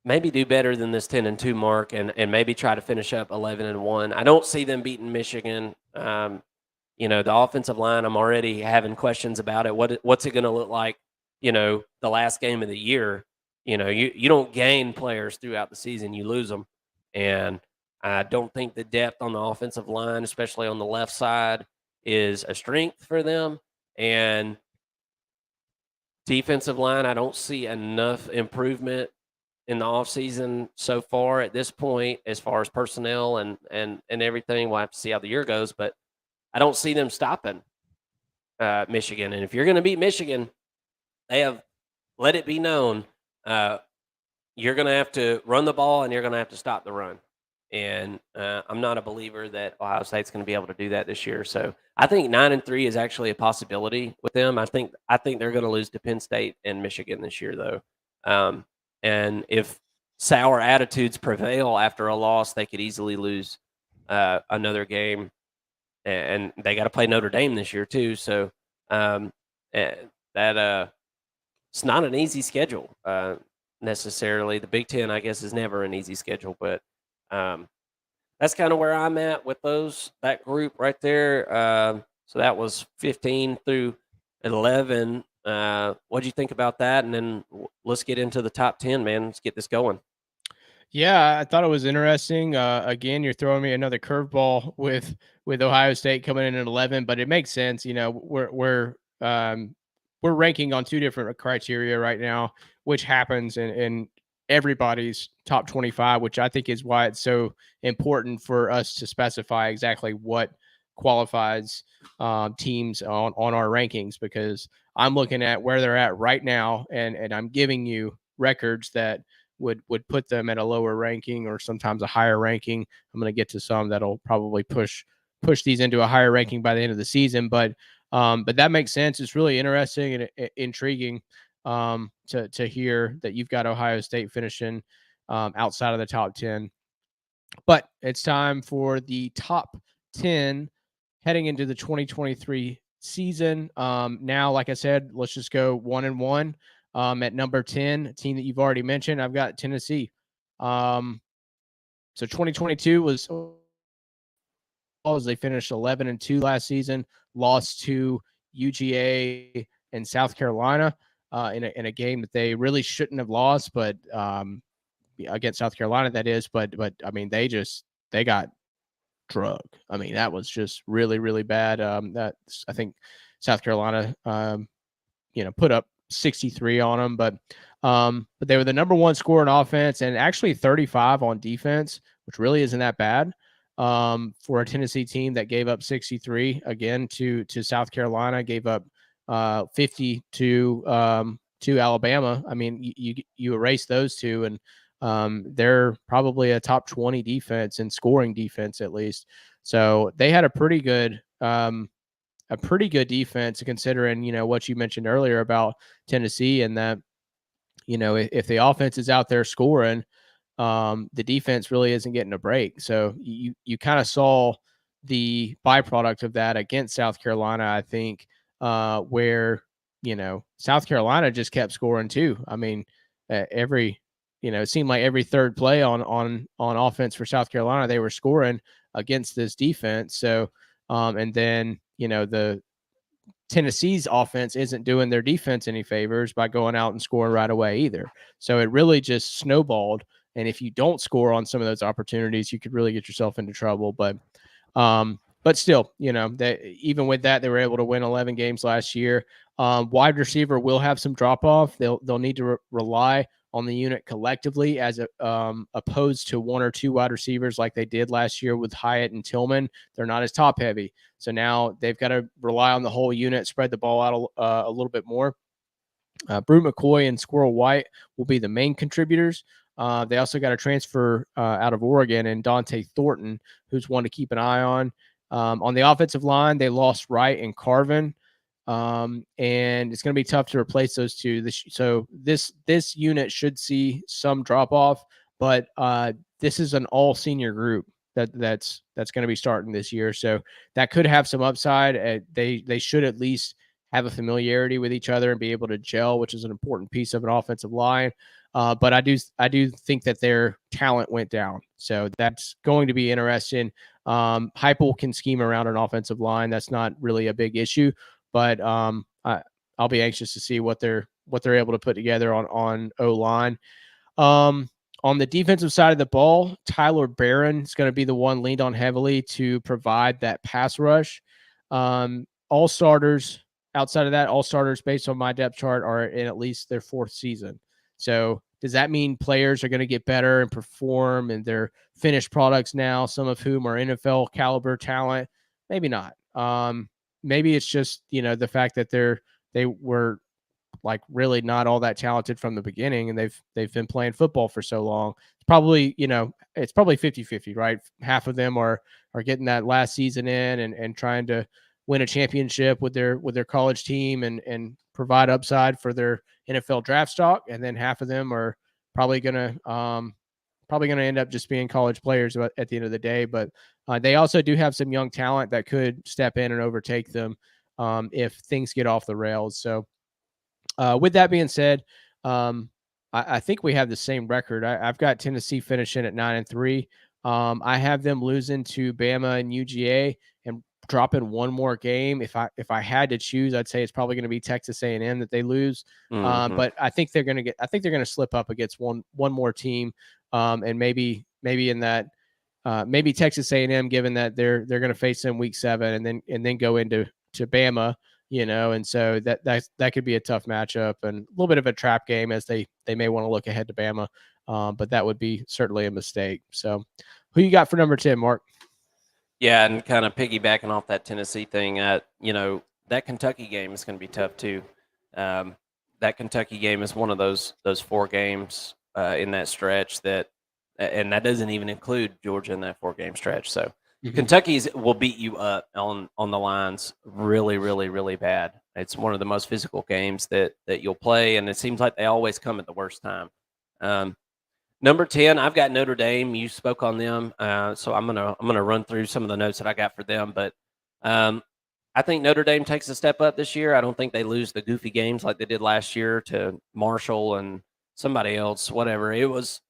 maybe do better than this 10-2 mark, and maybe try to finish up 11-1. I don't see them beating Michigan. The offensive line, I'm already having questions about it. What's it going to look like, the last game of the year? You don't gain players throughout the season, you lose them. And I don't think the depth on the offensive line, especially on the left side, is a strength for them. And defensive line, I don't see enough improvement in the offseason so far at this point as far as personnel and everything. We'll have to see how the year goes, but I don't see them stopping Michigan. And if you're going to beat Michigan, they have let it be known, you're going to have to run the ball and you're going to have to stop the run. And I'm not a believer that Ohio State's going to be able to do that this year. So I think 9-3 is actually a possibility with them. I think they're going to lose to Penn State and Michigan this year, though. And if sour attitudes prevail after a loss, they could easily lose another game. And they got to play Notre Dame this year too. So it's not an easy schedule necessarily. The Big Ten, I guess, is never an easy schedule, but that's kind of where I'm at with that group right there. So that was 15 through 11. What do you think about that? And then let's get into the top 10, man. Let's get this going. Yeah, I thought it was interesting. Again, you're throwing me another curveball with Ohio State coming in at 11, but it makes sense. You know, we're ranking on two different criteria right now, which happens in everybody's top 25, which I think is why it's so important for us to specify exactly what qualifies teams on our rankings, because I'm looking at where they're at right now, and I'm giving you records that would put them at a lower ranking or sometimes a higher ranking. I'm going to get to some that'll probably push these into a higher ranking by the end of the season, but that makes sense. It's really interesting and intriguing to hear that you've got Ohio State finishing outside of the top 10. But it's time for the top 10 heading into the 2023 season. Now, like I said, let's just go 1-1. At number 10, a team that you've already mentioned, I've got Tennessee. So 2022 was as they finished 11-2 last season, lost to UGA and South Carolina in a game that they really shouldn't have lost, but against South Carolina, that is. But I mean, they got drugged. I mean, that was just really, really bad. That I think South Carolina, put up 63 on them, but they were the number one scorer in offense and actually 35 on defense, which really isn't that bad for a Tennessee team that gave up 63 again to South Carolina, gave up 50 to Alabama. I mean, you erase those two, and they're probably a top 20 defense and scoring defense at least. So they had a pretty good defense, considering, what you mentioned earlier about Tennessee, and that, if the offense is out there scoring, the defense really isn't getting a break. So you kind of saw the byproduct of that against South Carolina, I think, where, South Carolina just kept scoring too. I mean, it seemed like every third play on offense for South Carolina, they were scoring against this defense. So, and then, the Tennessee's offense isn't doing their defense any favors by going out and scoring right away either. So it really just snowballed. And if you don't score on some of those opportunities, you could really get yourself into trouble. But still, even with that, they were able to win 11 games last year. Wide receiver will have some drop off. They'll need to rely on the unit collectively, as opposed to one or two wide receivers like they did last year with Hyatt and Tillman. They're not as top heavy. So now they've got to rely on the whole unit, spread the ball out a little bit more. Brew McCoy and Squirrel White will be the main contributors. They also got a transfer out of Oregon, and Dante Thornton, who's one to keep an eye on. On the offensive line, they lost Wright and Carvin. And it's going to be tough to replace those two. This unit should see some drop off, but this is an all senior group that's going to be starting this year. So that could have some upside. They should at least have a familiarity with each other and be able to gel, which is an important piece of an offensive line. But I do think that their talent went down. So that's going to be interesting. Heupel can scheme around an offensive line. That's not really a big issue. But I'll be anxious to see what they're able to put together on O-line. On the defensive side of the ball, Tyler Barron is going to be the one leaned on heavily to provide that pass rush. All starters outside of that, all starters based on my depth chart are in at least their fourth season. So does that mean players are going to get better and perform and they're finished products now, some of whom are NFL caliber talent? Maybe not. Maybe it's just, the fact that they were like really not all that talented from the beginning, and they've been playing football for so long. It's probably, it's probably 50-50, right? Half of them are getting that last season in and trying to win a championship with their college team and provide upside for their NFL draft stock, and then half of them are probably gonna end up just being college players at the end of the day. But they also do have some young talent that could step in and overtake them if things get off the rails. So with that being said, I think we have the same record. I've got Tennessee finishing at 9-3. I have them losing to Bama and UGA and dropping one more game. If I had to choose, I'd say it's probably going to be Texas A&M that they lose. But I think they're going to slip up against one more team, and maybe in that. Maybe Texas A&M, given that they're going to face them week 7 and then go into Bama, and so that could be a tough matchup and a little bit of a trap game as they may want to look ahead to Bama, but that would be certainly a mistake. So, who you got for number 10, Mark? Yeah, and kind of piggybacking off that Tennessee thing, that Kentucky game is going to be tough too. That Kentucky game is one of those 4 games in that stretch and that doesn't even include Georgia in that 4-game stretch. So Kentucky's will beat you up on the lines really, really, really bad. It's one of the most physical games that you'll play, and it seems like they always come at the worst time. Number 10, I've got Notre Dame. You spoke on them, so I'm gonna run through some of the notes that I got for them. But I think Notre Dame takes a step up this year. I don't think they lose the goofy games like they did last year to Marshall and somebody else. Whatever, it was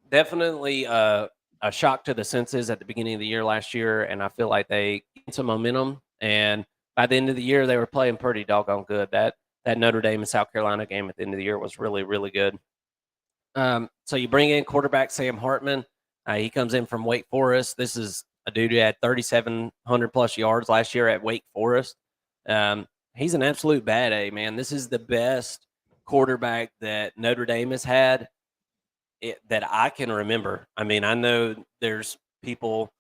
definitely a shock to the senses at the beginning of the year last year, and I feel like they gained some momentum. And by the end of the year, they were playing pretty doggone good. That Notre Dame and South Carolina game at the end of the year was really, really good. So you bring in quarterback Sam Hartman. He comes in from Wake Forest. This is a dude who had 3,700 plus yards last year at Wake Forest. He's an absolute bad A, man. This is the best quarterback that Notre Dame has had that I can remember. I mean, I know there's people,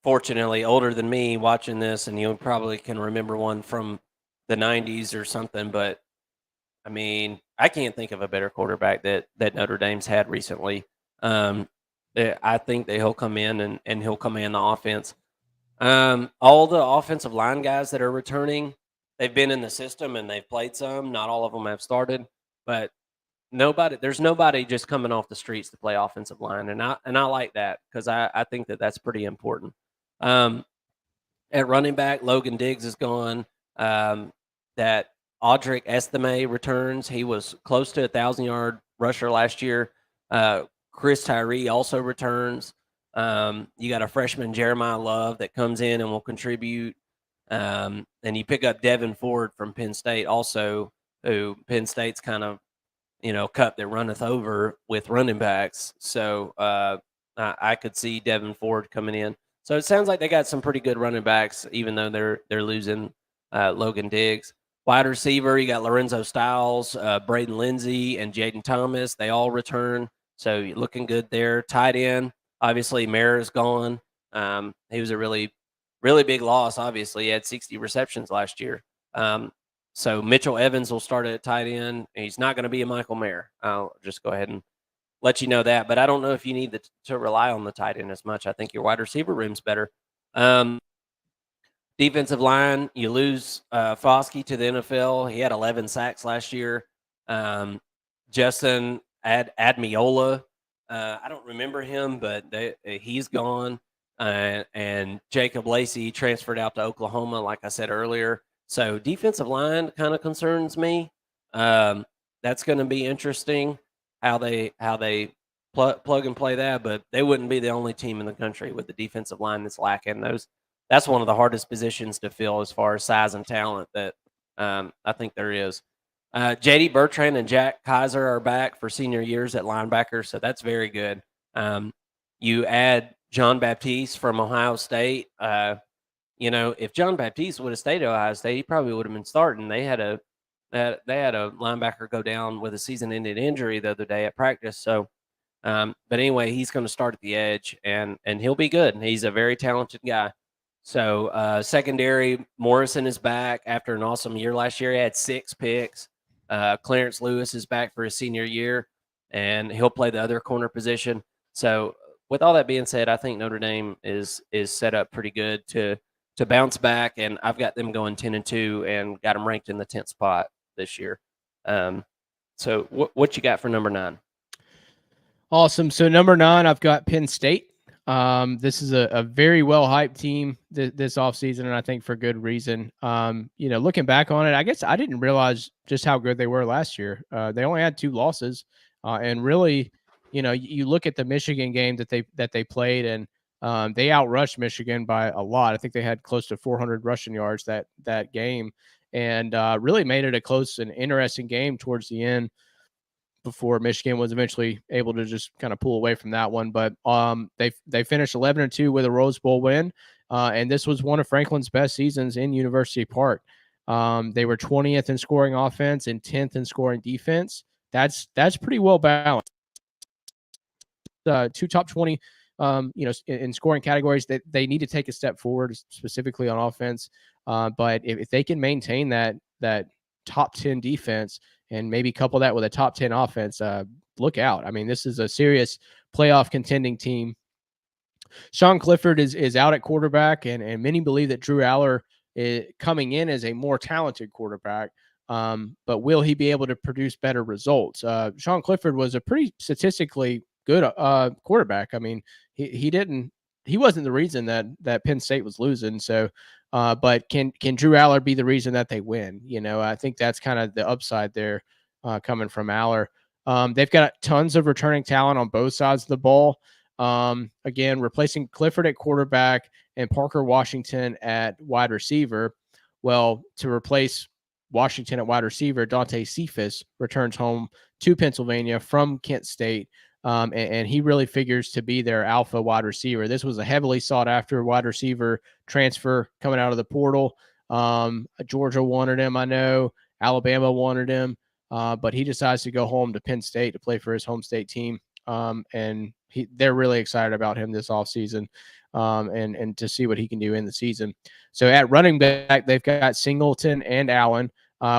fortunately, older than me watching this, and you probably can remember one from the 90s or something. But, I mean, I can't think of a better quarterback that Notre Dame's had recently. I think that he'll come in and he'll command the offense. All the offensive line guys that are returning, they've been in the system and they've played some. Not all of them have started, but there's nobody just coming off the streets to play offensive line, and I like that because I think that's pretty important. At running back, Logan Diggs is gone. That Audric Estime returns. He was close to 1,000-yard rusher last year. Chris Tyree also returns. You got a freshman, Jeremiah Love, that comes in and will contribute. And you pick up Devin Ford from Penn State also, who Penn State's kind of, cup that runneth over with running backs. So I could see Devin Ford coming in. So it sounds like they got some pretty good running backs, even though they're losing Logan Diggs. Wide receiver, you got Lorenzo Styles, Braden Lindsey, and Jaden Thomas. They all return, so you're looking good there. Tight end, obviously, Mayer is gone. He was a really, really big loss, obviously. He had 60 receptions last year. So Mitchell Evans will start at tight end. He's not going to be a Michael Mayer. I'll just go ahead and let you know that. But I don't know if you need to rely on the tight end as much. I think your wide receiver room's better. Defensive line, you lose Foskey to the NFL. He had 11 sacks last year. Justin Admiola, I don't remember him, but he's gone. And Jacob Lacey transferred out to Oklahoma, like I said earlier. So defensive line kind of concerns me. That's going to be interesting how they plug and play that, but they wouldn't be the only team in the country with the defensive line that's lacking. That's one of the hardest positions to fill as far as size and talent that I think there is. J.D. Bertrand and Jack Kaiser are back for senior years at linebacker, so that's very good. You add John Baptiste from Ohio State. If John Baptiste would have stayed at Ohio State, he probably would have been starting. They had a linebacker go down with a season-ending injury the other day at practice. So, but anyway, he's going to start at the edge, and he'll be good. He's a very talented guy. So secondary, Morrison is back after an awesome year last year. He had 6 picks. Clarence Lewis is back for his senior year, and he'll play the other corner position. So with all that being said, I think Notre Dame is set up pretty good to bounce back, and I've got them going 10-2 and got them ranked in the 10th spot this year. So what you got for number 9? Awesome. So number 9, I've got Penn State. This is a very well hyped team this offseason, and I think for good reason. Looking back on it, I guess I didn't realize just how good they were last year. They only had 2 losses, and really, you look at the Michigan game that they played, and they outrushed Michigan by a lot. I think they had close to 400 rushing yards that game, and really made it a close and interesting game towards the end, before Michigan was eventually able to just kind of pull away from that one. But they finished 11-2 with a Rose Bowl win, and this was one of Franklin's best seasons in University Park. They were 20th in scoring offense and 10th in scoring defense. That's pretty well balanced. 2 top 20, in scoring categories. That they need to take a step forward, specifically on offense. But if they can maintain that top 10 defense and maybe couple that with a top 10 offense, look out. I mean, this is a serious playoff contending team. Sean Clifford is out at quarterback, and many believe that Drew Aller is coming in as a more talented quarterback. But will he be able to produce better results? Sean Clifford was a pretty statistically good quarterback. I mean, he wasn't the reason that Penn State was losing. So, but can Drew Aller be the reason that they win? I think that's kind of the upside there, coming from Aller. They've got tons of returning talent on both sides of the ball. Again, replacing Clifford at quarterback and Parker Washington at wide receiver. Well, to replace Washington at wide receiver, Dante Cephas returns home to Pennsylvania from Kent State. And he really figures to be their alpha wide receiver. This was a heavily sought after wide receiver transfer coming out of the portal. Georgia wanted him, I know. Alabama wanted him, but he decides to go home to Penn State to play for his home state team. And they're really excited about him this offseason, and to see what he can do in the season. So at running back, they've got Singleton and Allen,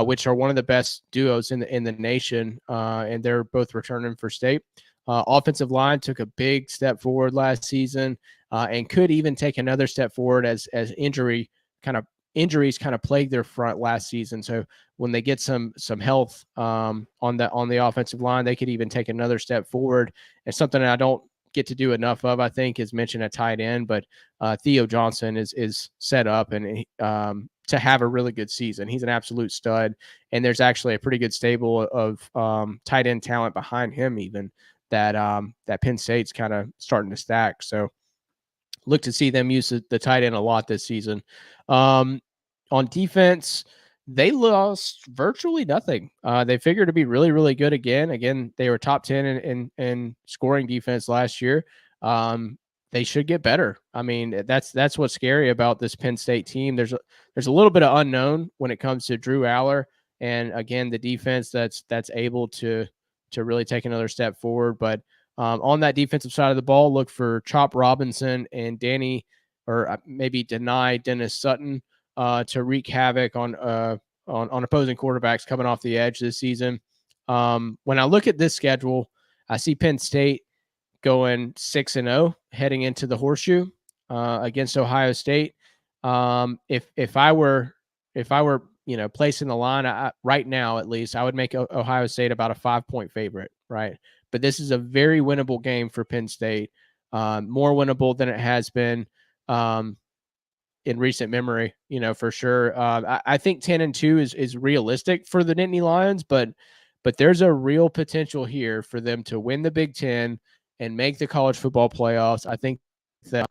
which are one of the best duos in the nation, and they're both returning for state. Offensive line took a big step forward last season, and could even take another step forward as injuries kind of plagued their front last season. So when they get some health on the offensive line, they could even take another step forward. And something that I don't get to do enough of, I think, is mention at tight end. But Theo Johnson is set up and to have a really good season. He's an absolute stud, and there's actually a pretty good stable of tight end talent behind him even. That Penn State's kind of starting to stack. So look to see them use the tight end a lot this season. On defense, they lost virtually nothing. They figured to be really, really good again. Again, they were top 10 in scoring defense last year. They should get better. I mean, that's what's scary about this Penn State team. There's a little bit of unknown when it comes to Drew Aller, and again, the defense that's able to really take another step forward. But on that defensive side of the ball, look for Chop Robinson and Dennis Sutton to wreak havoc on opposing quarterbacks coming off the edge this season. When I look at this schedule, I see Penn State going 6-0 heading into the Horseshoe against Ohio State. If I were placing the line right now, at least, I would make Ohio State about a 5-point favorite, right? But this is a very winnable game for Penn State, more winnable than it has been in recent memory, for sure. I think 10-2 is realistic for the Nittany Lions, but there's a real potential here for them to win the Big Ten and make the college football playoffs. I think that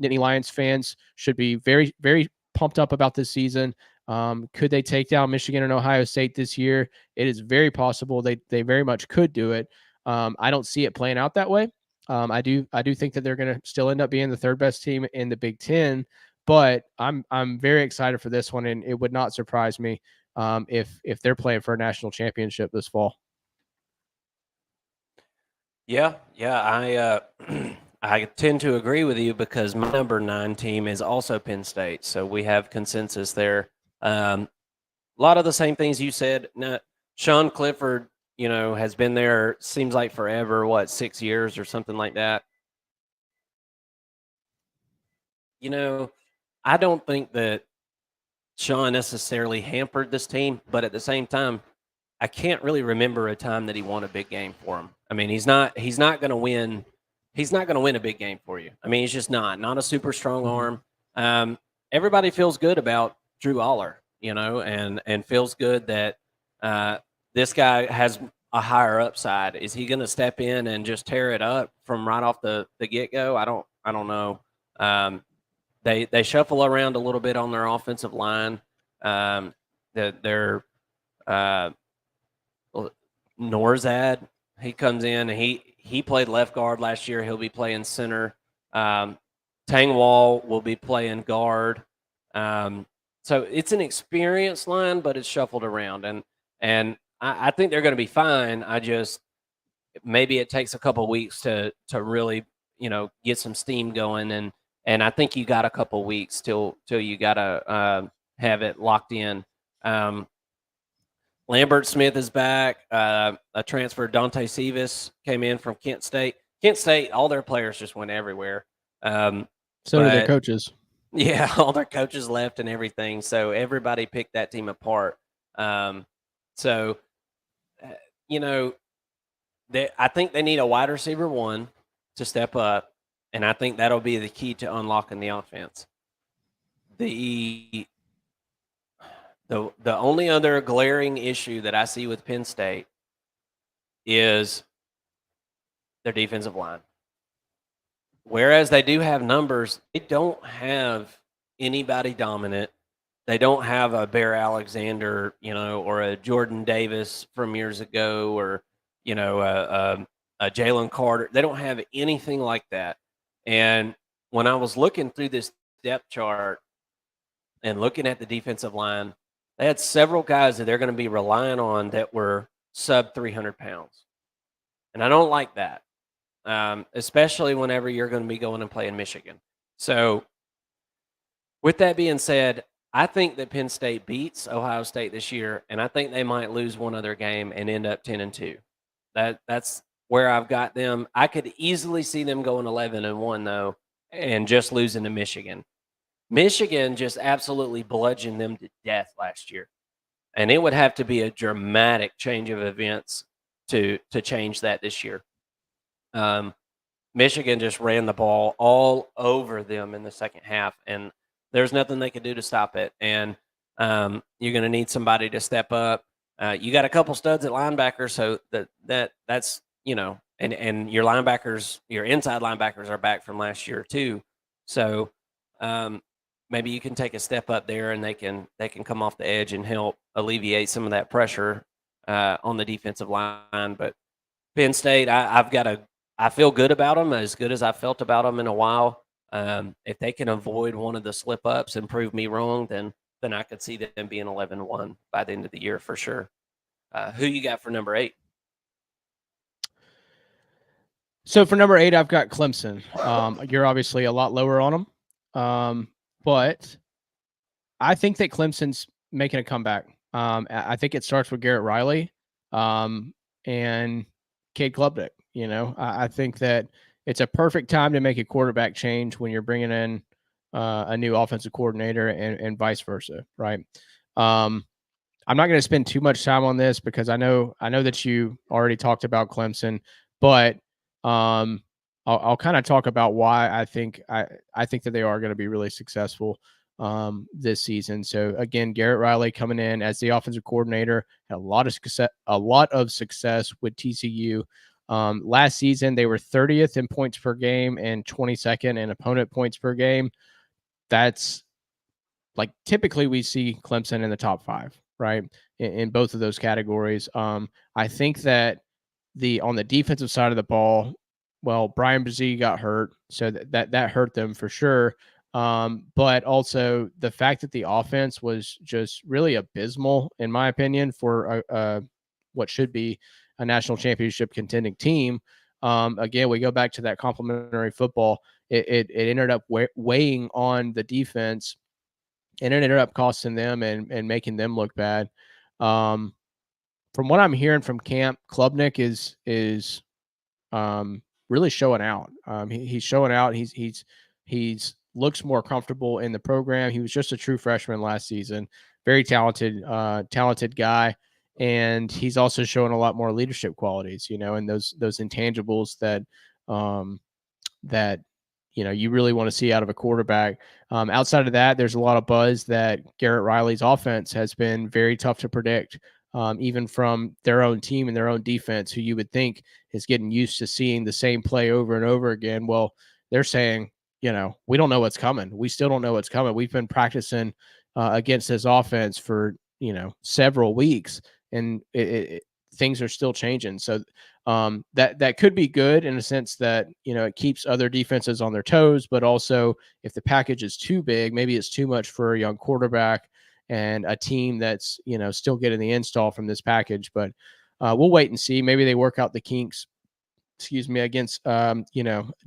Nittany Lions fans should be very, very pumped up about this season. Could they take down Michigan and Ohio State this year? It is very possible. They very much could do it. I don't see it playing out that way. I do think that they're going to still end up being the third best team in the Big Ten, but I'm very excited for this one, and it would not surprise me if they're playing for a national championship this fall. Yeah, I I tend to agree with you because my number 9 team is also Penn State, so we have consensus there. A lot of the same things you said. Now, Sean Clifford, has been there, seems like forever, 6 years or something like that. I don't think that Sean necessarily hampered this team, but at the same time, I can't really remember a time that he won a big game for him. I mean, he's not going to win. He's not going to win a big game for you. I mean, he's just not a super strong arm. Everybody feels good about Drew Aller, and feels good that this guy has a higher upside. Is he going to step in and just tear it up from right off the get go? I don't know. They shuffle around a little bit on their offensive line. They're Norzad, he comes in and he played left guard last year. He'll be playing center. Tangwall will be playing guard. So it's an experienced line, but it's shuffled around, and I think they're going to be fine. Maybe it takes a couple of weeks to really get some steam going, and I think you got a couple of weeks till you got to have it locked in. Lambert Smith is back. A transfer, Dante Sivas, came in from Kent State. Kent State, all their players just went everywhere. So did their coaches. Yeah, all their coaches left and everything. So everybody picked that team apart. I think they need a wide receiver 1 to step up, and I think that'll be the key to unlocking the offense. The only other glaring issue that I see with Penn State is their defensive line. Whereas they do have numbers, they don't have anybody dominant. They don't have a Bear Alexander, or a Jordan Davis from years ago, or, a Jalen Carter. They don't have anything like that. And when I was looking through this depth chart and looking at the defensive line, they had several guys that they're going to be relying on that were sub 300 pounds. And I don't like that, especially whenever you're going to be going and playing Michigan. So with that being said, I think that Penn State beats Ohio State this year, and I think they might lose one other game and end up 10-2. That's where I've got them. I could easily see them going 11-1, though, and just losing to Michigan. Michigan just absolutely bludgeoned them to death last year. And it would have to be a dramatic change of events to change that this year. Michigan just ran the ball all over them in the second half, and there's nothing they could do to stop it. And you're going to need somebody to step up. You got a couple studs at linebacker, so that's and your linebackers, your inside linebackers are back from last year too. So maybe you can take a step up there, and they can come off the edge and help alleviate some of that pressure on the defensive line. But Penn State, I feel good about them, as good as I felt about them in a while. If they can avoid one of the slip ups and prove me wrong, then I could see them being 11-1 by the end of the year for sure. Who you got for number 8? So for number 8, I've got Clemson. You're obviously a lot lower on them. But I think that Clemson's making a comeback. I think it starts with Garrett Riley and Cade Klubnik. I think that it's a perfect time to make a quarterback change when you're bringing in a new offensive coordinator and vice versa, right? I'm not going to spend too much time on this because I know that you already talked about Clemson, but I'll kind of talk about why I think that they are going to be really successful this season. So again, Garrett Riley coming in as the offensive coordinator had a lot of success with TCU. Last season, they were 30th in points per game and 22nd in opponent points per game. That's like typically we see Clemson in the top 5, right? In both of those categories. I think that on the defensive side of the ball, well, Brian Brzee got hurt, so that hurt them for sure. But also the fact that the offense was just really abysmal, in my opinion, for what should be a national championship contending team. again, we go back to that complementary football. It ended up weighing on the defense, and it ended up costing them and making them look bad. From what I'm hearing from camp, Klubnik is really showing out. He's showing out. He's looks more comfortable in the program. He was just a true freshman last season. Very talented guy, and he's also showing a lot more leadership qualities. And those intangibles that you really want to see out of a quarterback. Outside of that, there's a lot of buzz that Garrett Riley's offense has been very tough to predict. Even from their own team and their own defense, who you would think is getting used to seeing the same play over and over again. Well, they're saying, we don't know what's coming. We still don't know what's coming. We've been practicing against this offense for, several weeks, and things are still changing. So that could be good in a sense that, it keeps other defenses on their toes, but also if the package is too big, maybe it's too much for a young quarterback and a team that's, still getting the install from this package. But we'll wait and see. Maybe they work out the kinks, against,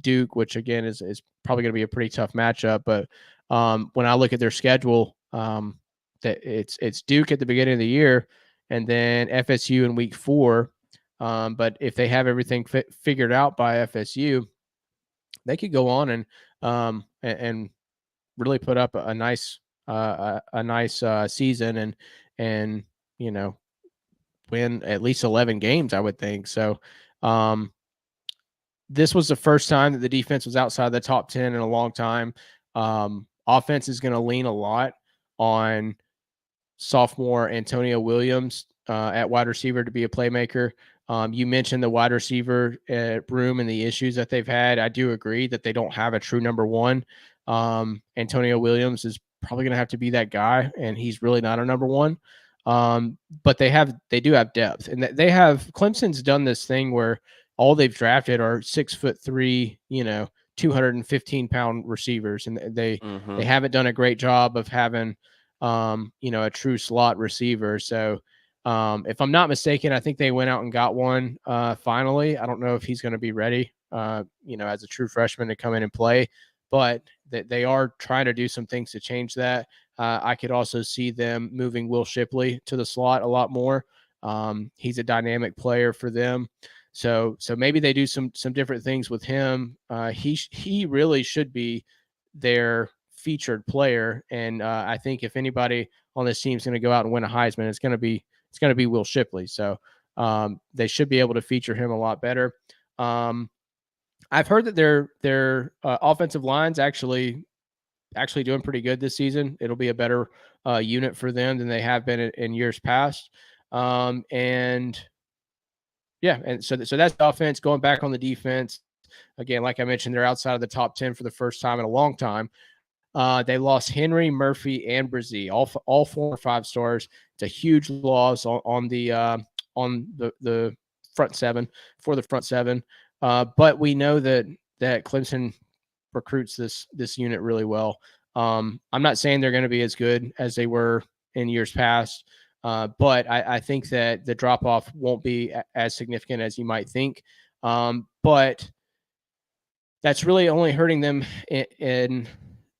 Duke, which again is probably going to be a pretty tough matchup. But when I look at their schedule, that it's Duke at the beginning of the year and then FSU in week 4. But if they have everything figured out by FSU, they could go on and really put up a nice season and win at least 11 games, I would think. So this was the first time that the defense was outside the top 10 in a long time. Offense is going to lean a lot on sophomore Antonio Williams at wide receiver to be a playmaker. You mentioned the wide receiver room and the issues that they've had. I do agree that they don't have a true number one. Antonio Williams is probably going to have to be that guy, and he's really not a number one. But they do have depth, and Clemson's done this thing where all they've drafted are 6'3", 215-pound receivers, and they haven't done a great job of having a true slot receiver. So if I'm not mistaken, I think they went out and got one finally. I don't know if he's going to be ready, as a true freshman to come in and play, but they are trying to do some things to change that. I could also see them moving Will Shipley to the slot a lot more. He's a dynamic player for them. So maybe they do some different things with him. He really should be their featured player. And I think if anybody on this team is going to go out and win a Heisman, it's going to be Will Shipley. So they should be able to feature him a lot better. I've heard that their offensive line's actually doing pretty good this season. It'll be a better unit for them than they have been in years past. And so that's the offense. Going back on the defense, again, like I mentioned, they're outside of the top 10 for the first time in a long time. They lost Henry, Murphy, and Brzee, all 4 or 5 stars. It's a huge loss on the front seven for the front seven. But we know that Clemson recruits this unit really well. I'm not saying they're going to be as good as they were in years past, but I think that the drop off won't be as significant as you might think. But that's really only hurting them in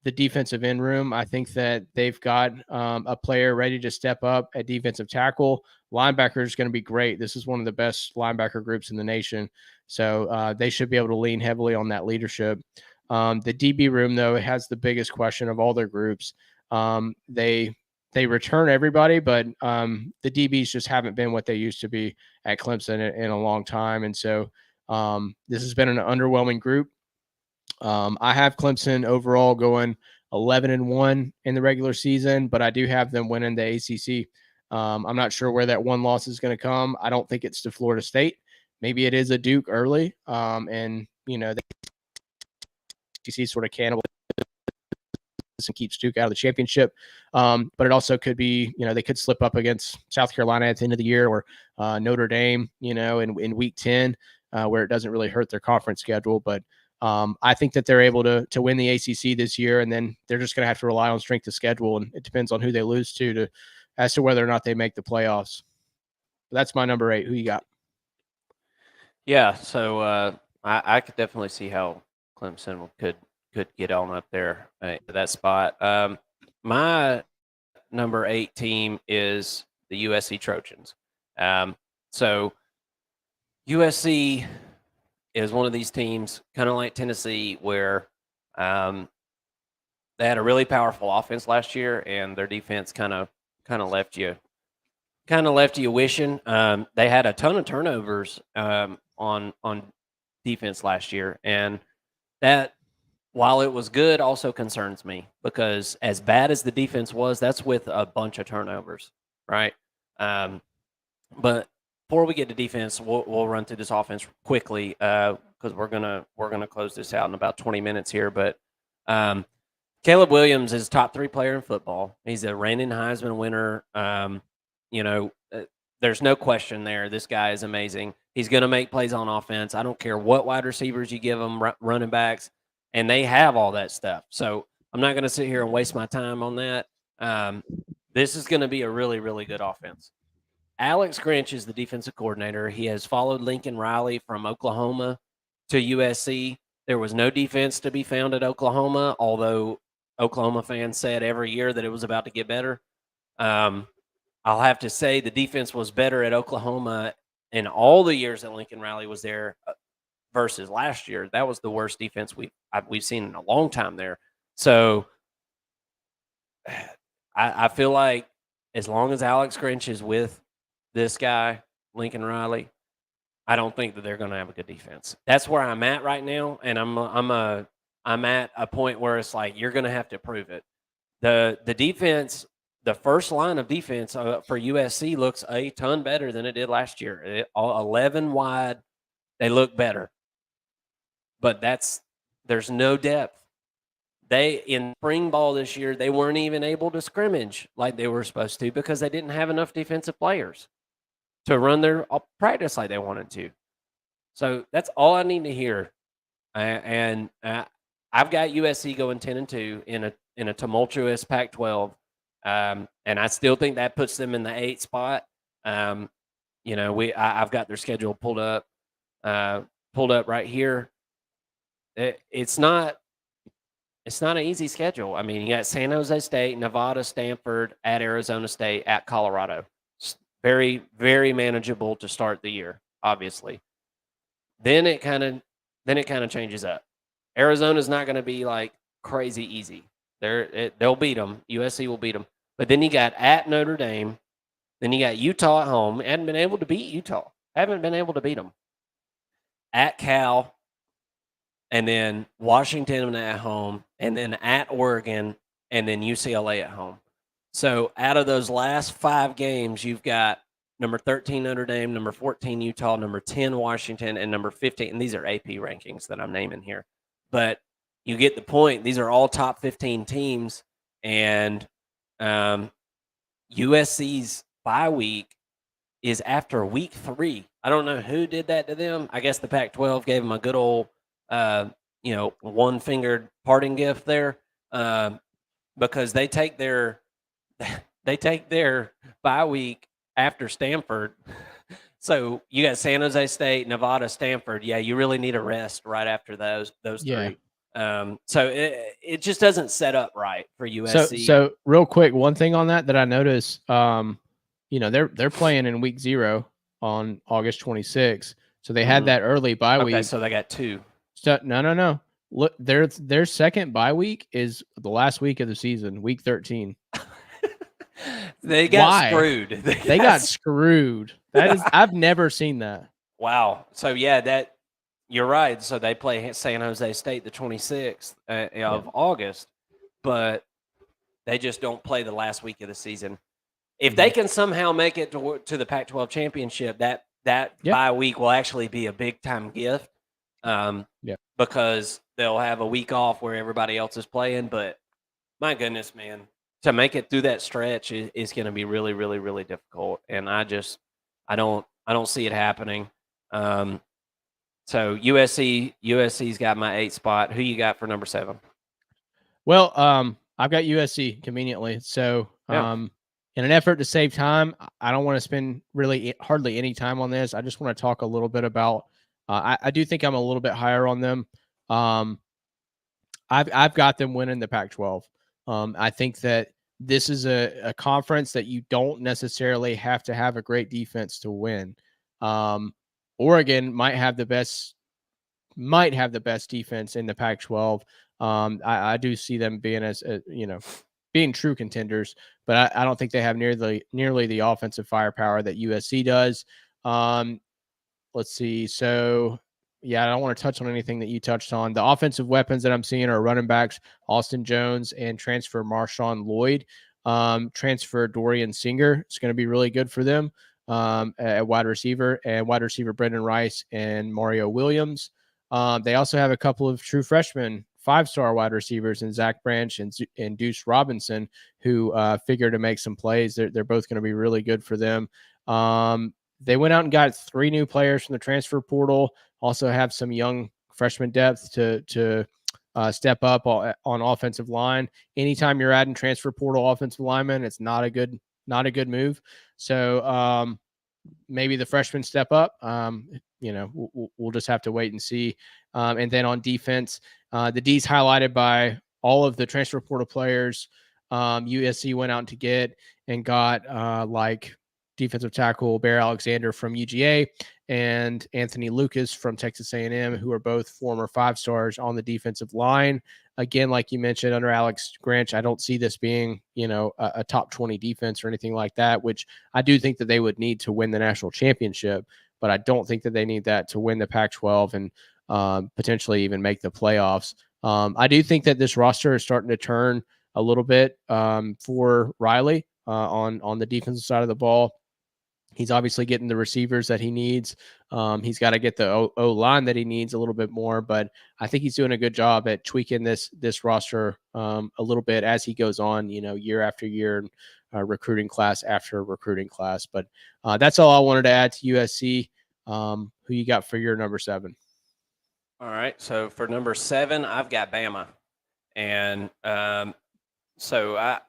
the defensive end room. I think that they've got a player ready to step up at defensive tackle. Linebacker is going to be great. This is one of the best linebacker groups in the nation. So they should be able to lean heavily on that leadership. The DB room, though, it has the biggest question of all their groups. They return everybody, but the DBs just haven't been what they used to be at Clemson in a long time. And so this has been an underwhelming group. I have Clemson overall going 11-1 in the regular season, but I do have them winning the ACC. I'm not sure where that one loss is going to come. I don't think it's to Florida State. Maybe it is a Duke early, and the ACC sort of cannibalizes and keeps Duke out of the championship. But it also could be, they could slip up against South Carolina at the end of the year, or Notre Dame, in week 10, where it doesn't really hurt their conference schedule. But I think that they're able to win the ACC this year, and then they're just going to have to rely on strength of schedule, and it depends on who they lose to as to whether or not they make the playoffs. But that's my number 8. Who you got? Yeah, so I could definitely see how Clemson could get on up there to that spot. My number 8 team is the USC Trojans. So USC is one of these teams, kind of like Tennessee, where they had a really powerful offense last year, and their defense kind of left you wishing. They had a ton of turnovers on defense last year, and that, while it was good, also concerns me because as bad as the defense was, that's with a bunch of turnovers, right? But before we get to defense, we'll run through this offense quickly because we're gonna close this out in about 20 minutes here. But Caleb Williams is top 3 player in football. He's a reigning Heisman winner. There's no question there. This guy is amazing. He's going to make plays on offense. I don't care what wide receivers you give him, running backs, and they have all that stuff. So I'm not going to sit here and waste my time on that. This is going to be a really, really good offense. Alex Grinch is the defensive coordinator. He has followed Lincoln Riley from Oklahoma to USC. There was no defense to be found at Oklahoma, although Oklahoma fans said every year that it was about to get better. I'll have to say the defense was better at Oklahoma in all the years that Lincoln Riley was there versus last year. That was the worst defense we've seen in a long time there. So I feel like as long as Alex Grinch is with this guy, Lincoln Riley, I don't think that they're going to have a good defense. That's where I'm at right now, and I'm at a point where it's like you're going to have to prove it. The defense, the first line of defense for USC looks a ton better than it did last year. 11 wide, they look better, but there's no depth. They, in spring ball this year, they weren't even able to scrimmage like they were supposed to because they didn't have enough defensive players to run their practice like they wanted to. So that's all I need to hear. And I've got USC going 10-2 in a tumultuous Pac-12, and I still think that puts them in the 8th spot. I've got their schedule pulled up right here. It's not an easy schedule. I mean, you got San Jose State, Nevada, Stanford, at Arizona State, at Colorado. Very, very manageable to start the year, obviously. Then it kind of changes up. Arizona's not going to be like crazy easy. They'll beat them. USC will beat them. But then you got at Notre Dame. Then you got Utah at home. Hadn't been able to beat Utah. Haven't been able to beat them. At Cal. And then Washington at home. And then at Oregon. And then UCLA at home. So out of those last 5 games, you've got number 13 Notre Dame, number 14 Utah, number 10 Washington, and number 15. And these are AP rankings that I'm naming here. But you get the point. These are all top 15 teams. And USC's bye week is after week 3. I don't know who did that to them. I guess the Pac-12 gave them a good old, one-fingered parting gift there because they take their bye week after Stanford. So you got San Jose State, Nevada, Stanford. Yeah, you really need a rest right after those 3. So it just doesn't set up right for USC. So real quick, one thing on that I noticed, they're playing in week 0 on August 26th. So they had that early bye week. Okay, so they got 2. So, no. Look, their second bye week is the last week of the season, week 13. They got screwed. They got screwed. I've never seen that. Wow. So yeah, you're right. So they play San Jose State the 26th of August, but they just don't play the last week of the season. If they can somehow make it to the Pac-12 championship, that bye week will actually be a big time gift. Because they'll have a week off where everybody else is playing. But my goodness, man, to make it through that stretch is going to be really, really, really difficult. And I don't see it happening. So USC's got my 8th spot. Who you got for number 7? Well, I've got USC conveniently. So, in an effort to save time, I don't want to spend hardly any time on this. I just want to talk a little bit about I do think I'm a little bit higher on them. I've got them winning the Pac-12. I think that this is a conference that you don't necessarily have to have a great defense to win. Oregon might have the best defense in the Pac-12. I do see them being being true contenders, but I don't think they have nearly the offensive firepower that USC does. Let's see. So, yeah, I don't want to touch on anything that you touched on. The offensive weapons that I'm seeing are running backs Austin Jones and transfer Marshawn Lloyd. Transfer Dorian Singer. It's going to be really good for them at wide receiver, and wide receiver Brendan Rice and Mario Williams. They also have a couple of true freshmen, 5-star wide receivers in Zach Branch and Deuce Robinson, who figure to make some plays. They're both going to be really good for them. They went out and got 3 new players from the transfer portal. Also have some young freshman depth to step up on offensive line. Anytime you're adding transfer portal offensive linemen, it's not a good move. So maybe the freshmen step up. We'll just have to wait and see. And then on defense, the D's highlighted by all of the transfer portal players USC went out to get and got like defensive tackle Bear Alexander from UGA and Anthony Lucas from Texas A&M, who are both former 5-stars on the defensive line. Again, like you mentioned, under Alex Grinch, I don't see this being, a top 20 defense or anything like that, which I do think that they would need to win the national championship, but I don't think that they need that to win the Pac-12 and potentially even make the playoffs. I do think that this roster is starting to turn a little bit for Riley on the defensive side of the ball. He's obviously getting the receivers that he needs. He's got to get the O-line that he needs a little bit more, but I think he's doing a good job at tweaking this roster a little bit as he goes on, year after year, recruiting class after recruiting class. But that's all I wanted to add to USC. Who you got for your number 7? All right. So for number 7, I've got Bama. And so I've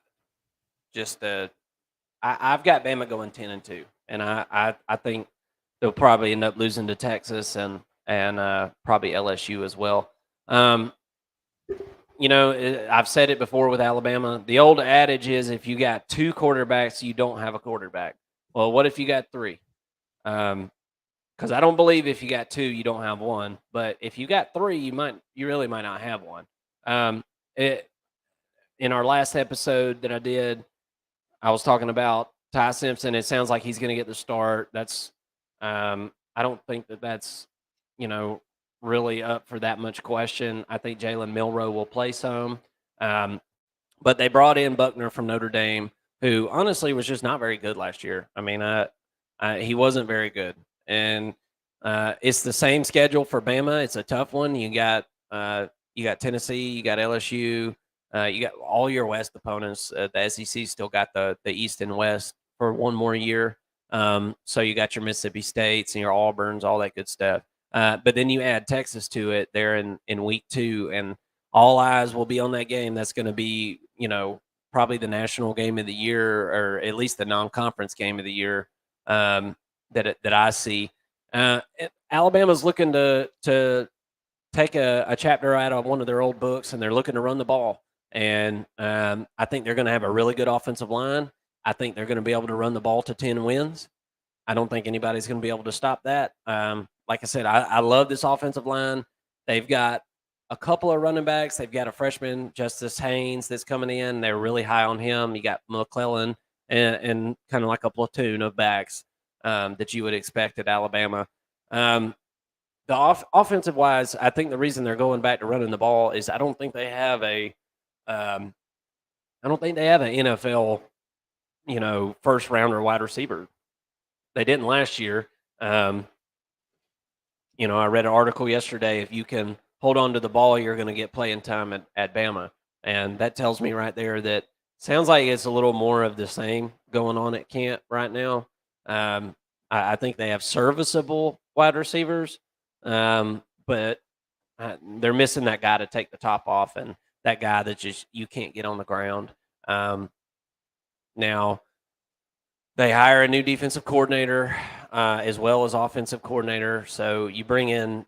got Bama going 10-2. And I think they'll probably end up losing to Texas and probably LSU as well. I've said it before with Alabama. The old adage is if you got 2 quarterbacks, you don't have a quarterback. Well, what if you got 3? Because I don't believe if you got 2, you don't have one. But if you got 3, you really might not have one. In our last episode that I did, I was talking about Ty Simpson. It sounds like he's going to get the start. That's I don't think that's really up for that much question. I think Jalen Milroe will play some, but they brought in Buckner from Notre Dame, who honestly was just not very good last year. I mean, he wasn't very good, and it's the same schedule for Bama. It's a tough one. You got Tennessee, you got LSU. You got all your West opponents. The SEC still got the East and West for one more year. So you got your Mississippi States and your Auburns, all that good stuff. But then you add Texas to it there in week 2, and all eyes will be on that game. That's going to be, probably the national game of the year, or at least the non-conference game of the year that I see. Alabama's looking to take a chapter out of one of their old books, and they're looking to run the ball. And I think they're going to have a really good offensive line. I think they're going to be able to run the ball to 10 wins. I don't think anybody's going to be able to stop that. Like I said, I love this offensive line. They've got a couple of running backs. They've got a freshman, Justice Haynes, that's coming in. They're really high on him. You got McClellan and kind of like a platoon of backs that you would expect at Alabama. The offensive wise, I think the reason they're going back to running the ball is I don't think they have an NFL, first rounder wide receiver. They didn't last year. I read an article yesterday. If you can hold on to the ball, you're going to get playing time at Bama. And that tells me right there that sounds like it's a little more of the same going on at Kent right now. I think they have serviceable wide receivers, but they're missing that guy to take the top off and that guy that just you can't get on the ground. Now, They hire a new defensive coordinator as well as offensive coordinator. So you bring in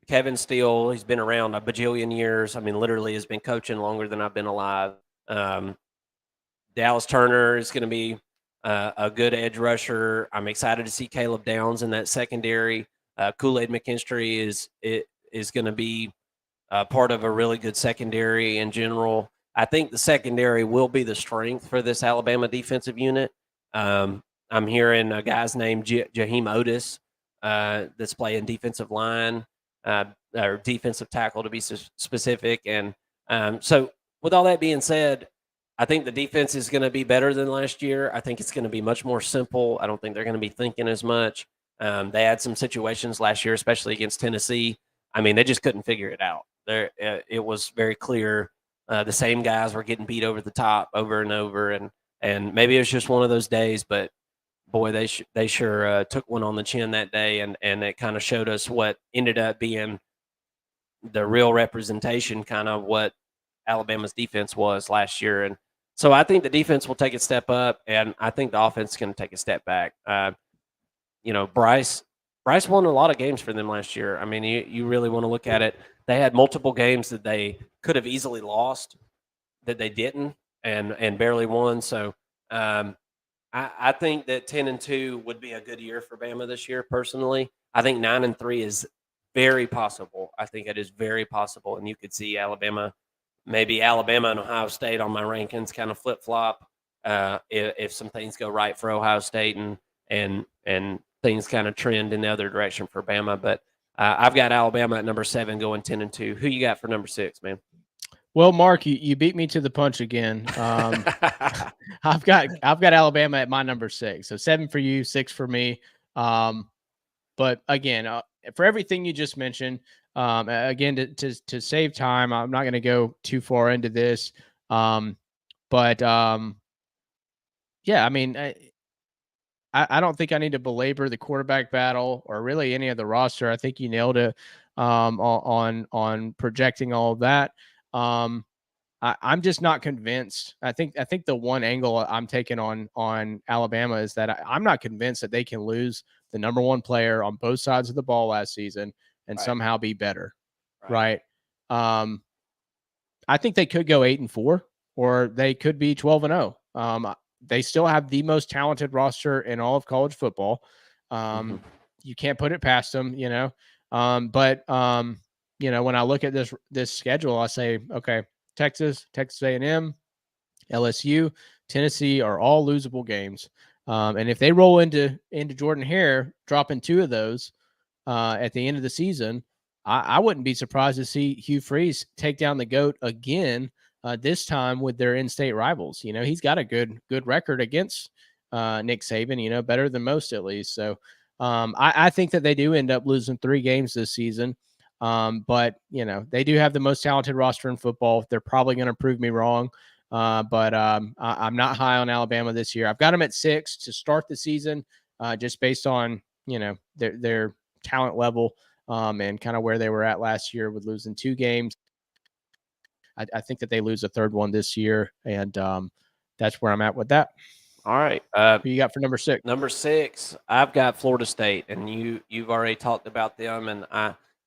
Kevin Steele. He's been around a bajillion years. I mean, literally has been coaching longer than I've been alive. Dallas Turner is going to be a good edge rusher. I'm excited to see Caleb Downs in that secondary. Kool-Aid McKinstry is going to be part of a really good secondary in general. I think the secondary will be the strength for this Alabama defensive unit. I'm hearing a guy's name, Jaheim Otis, that's playing defensive line or defensive tackle to be specific. And so with all that being said, I think the defense is going to be better than last year. I think it's going to be much more simple. I don't think they're going to be thinking as much. They had some situations last year, especially against Tennessee. I mean, they just couldn't figure it out. It was very clear the same guys were getting beat over the top over and over, and maybe it was just one of those days. But boy, they sure took one on the chin that day, and it kind of showed us what ended up being the real representation, kind of what Alabama's defense was last year. And so I think the defense will take a step up, and I think the offense is going to take a step back. Bryce won a lot of games for them last year. I mean, you really want to look at it. They had multiple games that they could have easily lost that they didn't and barely won. So I think that 10-2 would be a good year for Bama this year, personally. I think 9-3 is very possible. I think it is very possible, and you could see maybe Alabama and Ohio State on my rankings kind of flip-flop if some things go right for Ohio State and things kind of trend in the other direction for Bama. But I've got Alabama at number 7 going 10-2. Who you got for number 6, man? Well, Mark, you beat me to the punch again. I've got Alabama at my number 6. So 7 for you, 6 for me. But again, for everything you just mentioned, again, to save time, I'm not going to go too far into this. But yeah, I mean, I don't think I need to belabor the quarterback battle or really any of the roster. I think you nailed it on projecting all of that. I'm just not convinced. I think the one angle I'm taking on Alabama is that I'm not convinced that they can lose the number 1 player on both sides of the ball last season and somehow be better. Right. I think they could go 8-4 or they could be 12-0. They still have the most talented roster in all of college football. You can't put it past them, but when I look at this schedule, I say, okay, Texas A&M, LSU, Tennessee are all losable games. And if they roll into Jordan Hare, dropping 2 of those at the end of the season, I wouldn't be surprised to see Hugh Freeze take down the GOAT again, this time with their in-state rivals. He's got a good record against Nick Saban, better than most at least. So I think that they do end up losing 3 games this season. But they do have the most talented roster in football. They're probably going to prove me wrong. But I'm not high on Alabama this year. I've got them at 6 to start the season, just based on, their talent level, and kind of where they were at last year with losing 2 games. I think that they lose a 3rd one this year. And, that's where I'm at with that. All right. Who you got for number 6? Number 6, I've got Florida State, and you've already talked about them, and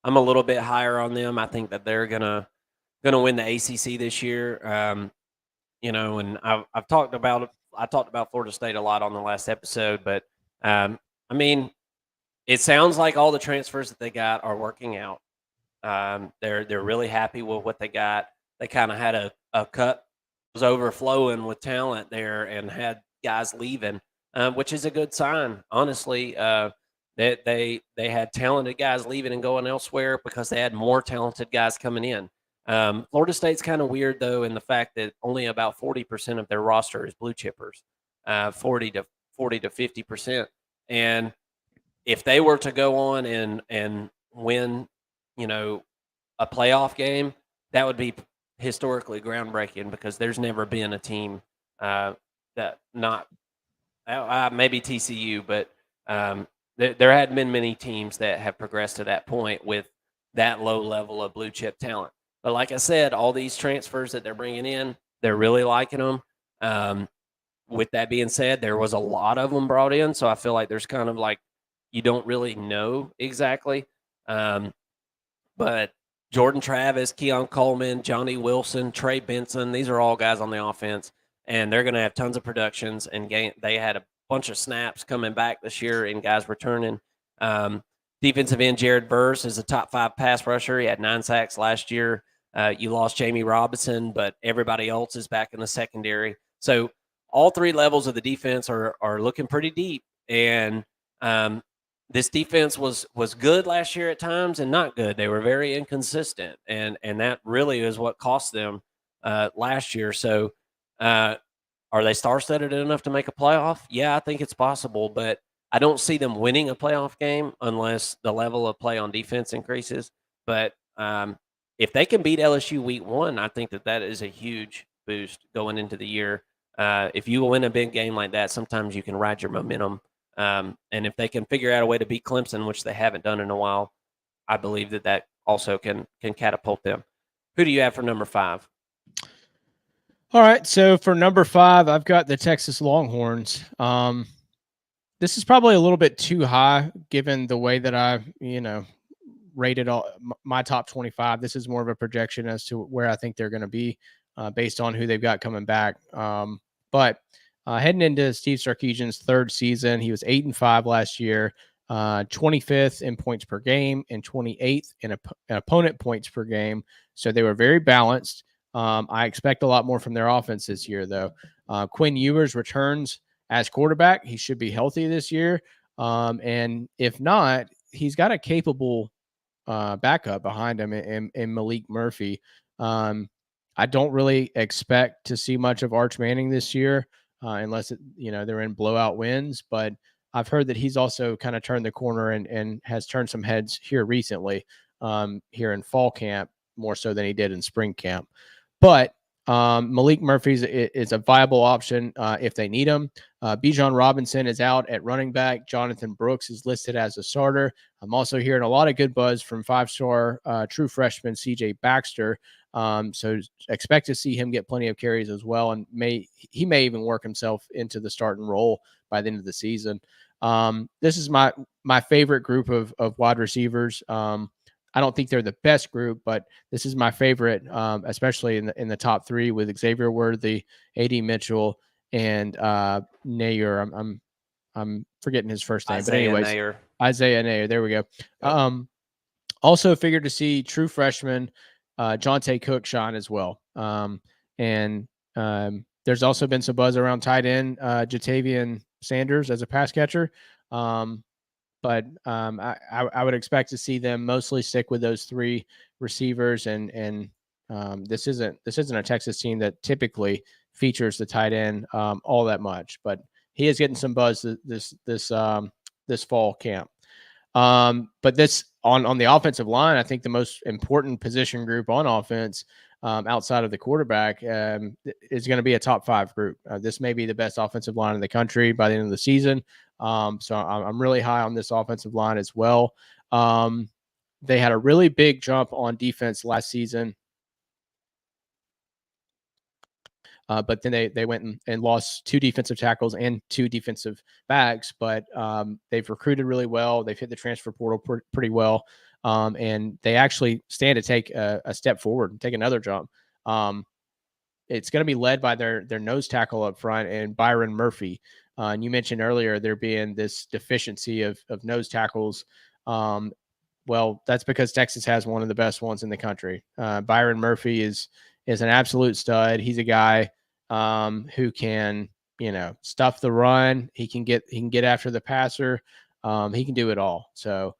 I'm a little bit higher on them. I think that they're gonna win the ACC this year. And I talked about Florida State a lot on the last episode, but I mean, it sounds like all the transfers that they got are working out. They're really happy with what they got. They kind of had a cup was overflowing with talent there and had guys leaving, which is a good sign, honestly. They had talented guys leaving and going elsewhere because they had more talented guys coming in. Florida State's kind of weird, though, in the fact that only about 40% of their roster is blue chippers, 40 to 50%. And if they were to go on and win, a playoff game, that would be historically groundbreaking because there's never been a team that not maybe TCU, but there hadn't been many teams that have progressed to that point with that low level of blue chip talent. But like I said, all these transfers that they're bringing in, they're really liking them. with that being said, there was a lot of them brought in, so I feel like there's kind of like you don't really know exactly. But Jordan Travis, Keon Coleman, Johnny Wilson, Trey Benson, these are all guys on the offense, and they're going to have tons of productions. And they had a bunch of snaps coming back this year and guys returning. Defensive end Jared Verse is a top 5 pass rusher. He had 9 sacks last year. You lost Jamie Robinson, but everybody else is back in the secondary. So all 3 levels of the defense are looking pretty deep. And this defense was good last year at times and not good. They were very inconsistent, and that really is what cost them last year. So are they star-studded enough to make a playoff? Yeah, I think it's possible, but I don't see them winning a playoff game unless the level of play on defense increases. But if they can beat LSU week 1, I think that is a huge boost going into the year. If you win a big game like that, sometimes you can ride your momentum. And if they can figure out a way to beat Clemson, which they haven't done in a while, I believe that also can catapult them. Who do you have for number 5? All right, so for number 5, I've got the Texas Longhorns. This is probably a little bit too high given the way that I, rated my top 25. This is more of a projection as to where I think they're going to be based on who they've got coming back. But heading into Steve Sarkisian's 3rd season, he was 8-5 last year, 25th in points per game and 28th in opponent points per game. So they were very balanced. I expect a lot more from their offense this year, though. Quinn Ewers returns as quarterback. He should be healthy this year. And if not, he's got a capable backup behind him in Malik Murphy. I don't really expect to see much of Arch Manning this year unless they're in blowout wins. But I've heard that he's also kind of turned the corner and has turned some heads here recently here in fall camp, more so than he did in spring camp. But Malik Murphy is a viable option if they need him. Bijan Robinson is out at running back. Jonathan Brooks is listed as a starter. I'm also hearing a lot of good buzz from 5-star true freshman CJ Baxter. So expect to see him get plenty of carries as well, and he may even work himself into the starting role by the end of the season. This is my favorite group of wide receivers. I don't think they're the best group, but this is my favorite, especially in the top 3 with Xavier Worthy, A.D. Mitchell, and Nayer. I'm forgetting his first name, but anyways, Isaiah Nayer. There we go. Yep. Also figured to see true freshman Jonte Cook shine as well. And there's also been some buzz around tight end Jatavian Sanders as a pass catcher. But I would expect to see them mostly stick with those 3 receivers, and this isn't a Texas team that typically features the tight end all that much, but he is getting some buzz this fall camp. But this on the offensive line, I think the most important position group on offense outside of the quarterback is going to be a top 5 group. This may be the best offensive line in the country by the end of the season. So I'm really high on this offensive line as well. They had a really big jump on defense last season. But then they went and lost 2 defensive tackles and 2 defensive backs. But they've recruited really well. They've hit the transfer portal pretty well. And they actually stand to take a step forward and take another jump. It's going to be led by their nose tackle up front and Byron Murphy. And you mentioned earlier there being this deficiency of nose tackles. Well, that's because Texas has one of the best ones in the country. Byron Murphy is an absolute stud. He's a guy who can, stuff the run. He can get after the passer. He can do it all. So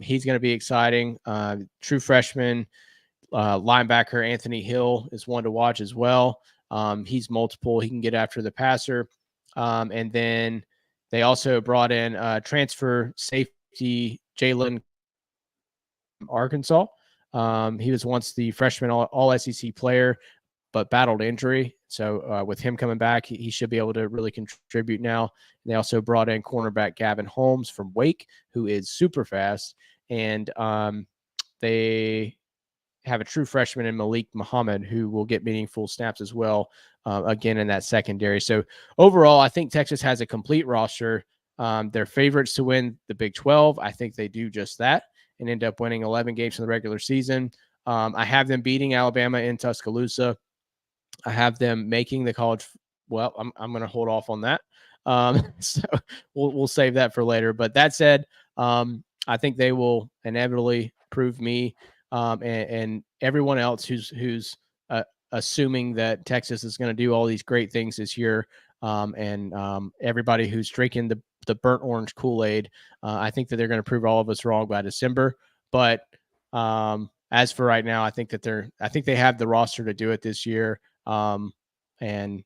he's going to be exciting. True freshman linebacker Anthony Hill is one to watch as well. He's multiple. He can get after the passer. And then they also brought in transfer safety Jalen Arkansas. He was once the freshman all SEC player, but battled injury. So with him coming back, he should be able to really contribute now. And they also brought in cornerback Gavin Holmes from Wake, who is super fast. And they have a true freshman in Malik Muhammad who will get meaningful snaps as well, again in that secondary. So overall, I think Texas has a complete roster. They're favorites to win the Big 12. I think they do just that and end up winning 11 games in the regular season. I have them beating Alabama in Tuscaloosa. I have them making the college. Well, I'm going to hold off on that. So we'll save that for later. But that said, I think they will inevitably prove me and everyone else who's assuming that Texas is going to do all these great things this year. And everybody who's drinking the burnt orange Kool-Aid, I think that they're going to prove all of us wrong by December. But as for right now, I think they have the roster to do it this year. And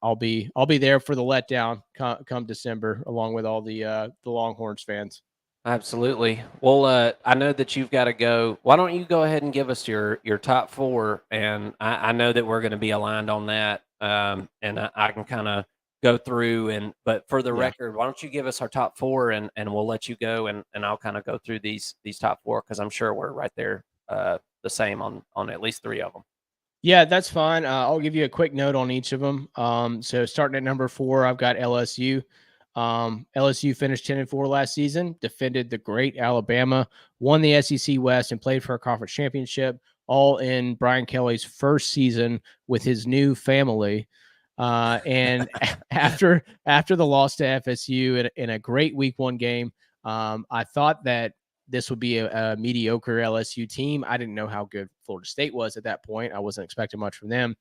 I'll be there for the letdown come December, along with all the Longhorns fans. Absolutely. Well, I know that you've got to go. Why don't you go ahead and give us your top four? And I know that we're going to be aligned on that. And I can kind of go through but for the record, why don't you give us our top four and we'll let you go and I'll kind of go through these top four because I'm sure we're right there the same on at least three of them. Yeah, that's fine. I'll give you a quick note on each of them. So starting at number 4, I've got LSU. LSU finished 10-4 last season, defended the great Alabama, won the SEC West, and played for a conference championship, all in Brian Kelly's first season with his new family. And after the loss to FSU in a great Week 1 game, I thought that this would be a mediocre LSU team. I didn't know how good Florida State was at that point. I wasn't expecting much from them.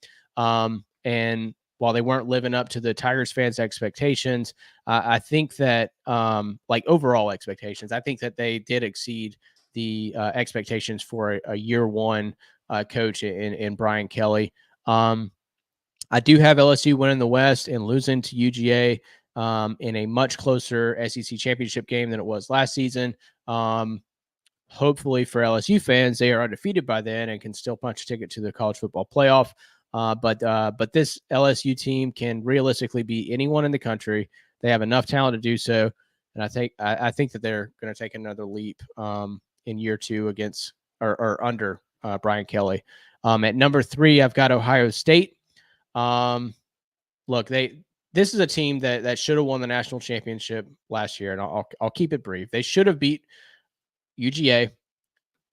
And while they weren't living up to the Tigers fans' expectations, I think that like overall expectations, I think that they did exceed the expectations for a year one coach in Brian Kelly. I do have LSU winning the West and losing to UGA in a much closer SEC championship game than it was last season. Hopefully for LSU fans, they are undefeated by then and can still punch a ticket to the college football playoff. But this LSU team can realistically beat anyone in the country. They have enough talent to do so, and I think that they're going to take another leap in year 2 against or under Brian Kelly. At number 3, I've got Ohio State. Look, this is a team that should have won the national championship last year, and I'll keep it brief. They should have beat UGA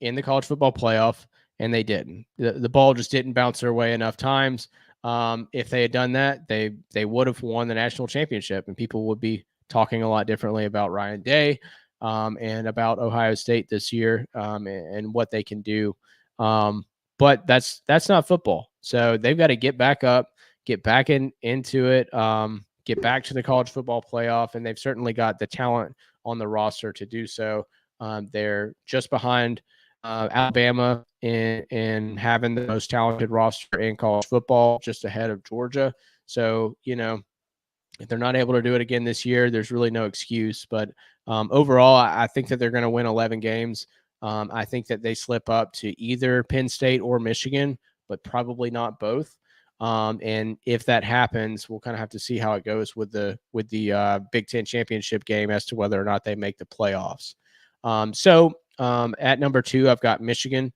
in the college football playoff, and they didn't. The ball just didn't bounce their way enough times. If they had done that, they would have won the national championship, and people would be talking a lot differently about Ryan Day and about Ohio State this year and what they can do. But that's not football. So they've got to get back up, get back into it, get back to the college football playoff, and they've certainly got the talent on the roster to do so. They're just behind Alabama in having the most talented roster in college football, just ahead of Georgia. So, if they're not able to do it again this year, there's really no excuse. But overall, I think that they're going to win 11 games. I think that they slip up to either Penn State or Michigan, but probably not both. And if that happens, we'll kind of have to see how it goes with the Big Ten championship game as to whether or not they make the playoffs. At number 2, I've got Michigan.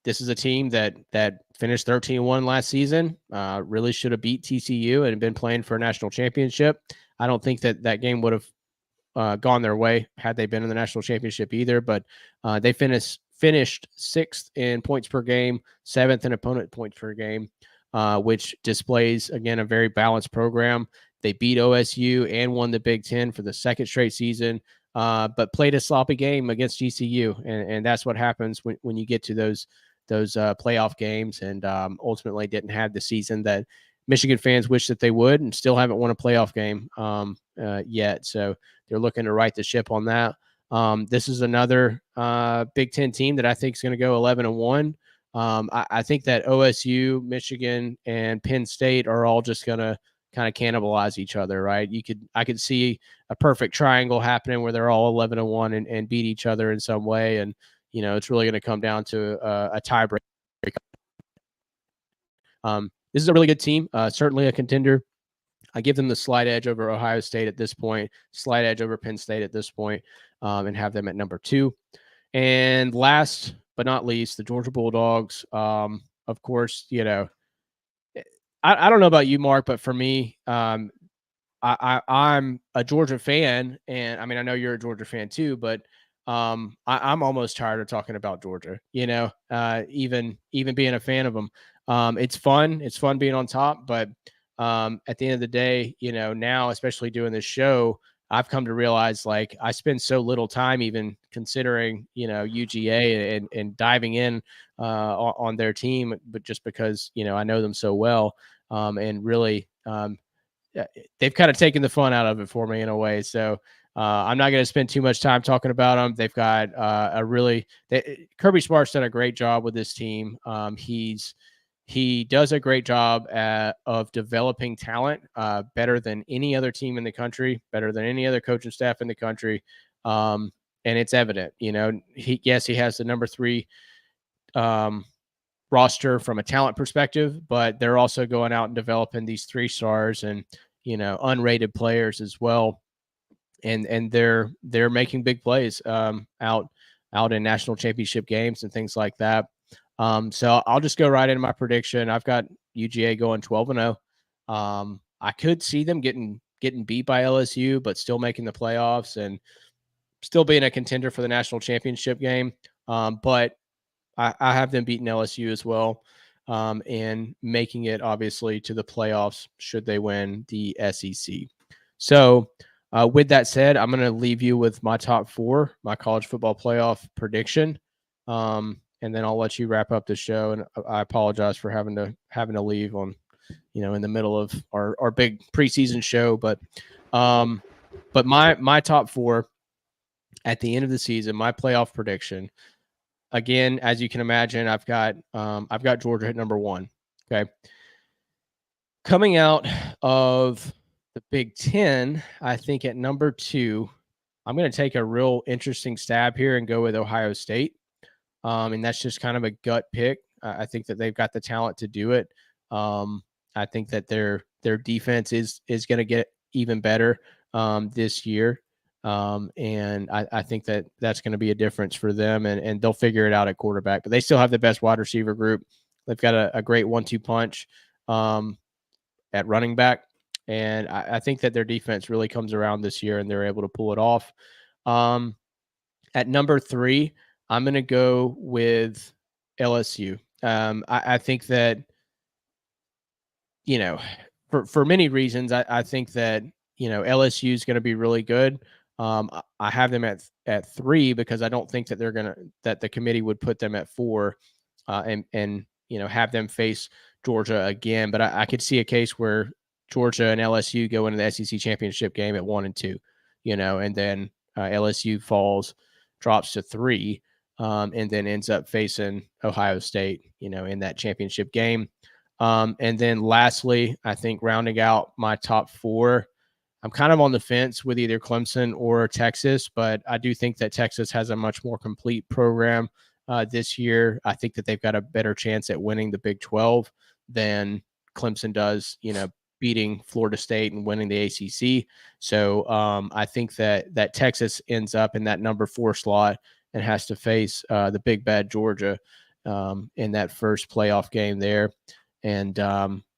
This is a team that finished 13-1 last season. Really should have beat TCU and been playing for a national championship. I don't think that game would have gone their way had they been in the national championship either. But they finished 6th in points per game, 7th in opponent points per game, which displays again a very balanced program. They beat OSU and won the Big Ten for the second straight season. But played a sloppy game against GCU, and that's what happens when you get to those playoff games, and ultimately didn't have the season that Michigan fans wish that they would, and still haven't won a playoff game yet. So they're looking to right the ship on that. This is another Big Ten team that I think is going to go 11-1. I think that OSU, Michigan, and Penn State are all just going to kind of cannibalize each other, right? I could see a perfect triangle happening where they're all 11-1 and beat each other in some way. And, it's really going to come down to a tiebreak. This is a really good team, certainly a contender. I give them the slight edge over Ohio State at this point, slight edge over Penn State at this point, and have them at number 2. And last but not least, the Georgia Bulldogs. Of course, I don't know about you, Mark, but for me, I'm a Georgia fan, and I mean I know you're a Georgia fan too, but I'm almost tired of talking about Georgia. Even being a fan of them, it's fun. It's fun being on top, but at the end of the day, now especially doing this show, I've come to realize like I spend so little time even considering UGA and diving in on their team, but just because I know them so well, and really. They've kind of taken the fun out of it for me in a way. So I'm not going to spend too much time talking about them. They've got Kirby Smart's done a great job with this team. He does a great job of developing talent better than any other team in the country, better than any other coaching staff in the country. And it's evident, he has the number 3 roster from a talent perspective, but they're also going out and developing these 3 stars and unrated players as well, and they're making big plays out in national championship games and things like that. So I'll just go right into my prediction. I've got UGA going 12-0. I could see them getting beat by LSU, but still making the playoffs and still being a contender for the national championship game. But I have them beating LSU as well, and making it obviously to the playoffs should they win the SEC. So with that said, I'm going to leave you with my top 4, my college football playoff prediction, and then I'll let you wrap up the show. And I apologize for having to leave on, in the middle of our big preseason show, but my top 4 at the end of the season, my playoff prediction. Again, as you can imagine, I've got Georgia at number 1. Okay. Coming out of the Big Ten, I think at number 2, I'm going to take a real interesting stab here and go with Ohio State. And that's just kind of a gut pick. I think that they've got the talent to do it. I think that their defense is going to get even better this year. And I think that that's going to be a difference for them, and they'll figure it out at quarterback, but they still have the best wide receiver group. They've got a great 1-2 punch at running back. And I think that their defense really comes around this year and they're able to pull it off. At number 3, I'm going to go with LSU. I think that, for many reasons, I think that, LSU is going to be really good. I have them at 3 because I don't think that that the committee would put them at 4 and have them face Georgia again. But I could see a case where Georgia and LSU go into the SEC championship game at 1 and 2, and then LSU drops to 3, and then ends up facing Ohio State, in that championship game. And then lastly, I think rounding out my top 4, I'm kind of on the fence with either Clemson or Texas, but I do think that Texas has a much more complete program this year. I think that they've got a better chance at winning the Big 12 than Clemson does, beating Florida State and winning the ACC. So I think that Texas ends up in that number 4 slot and has to face the big bad Georgia in that first playoff game there. And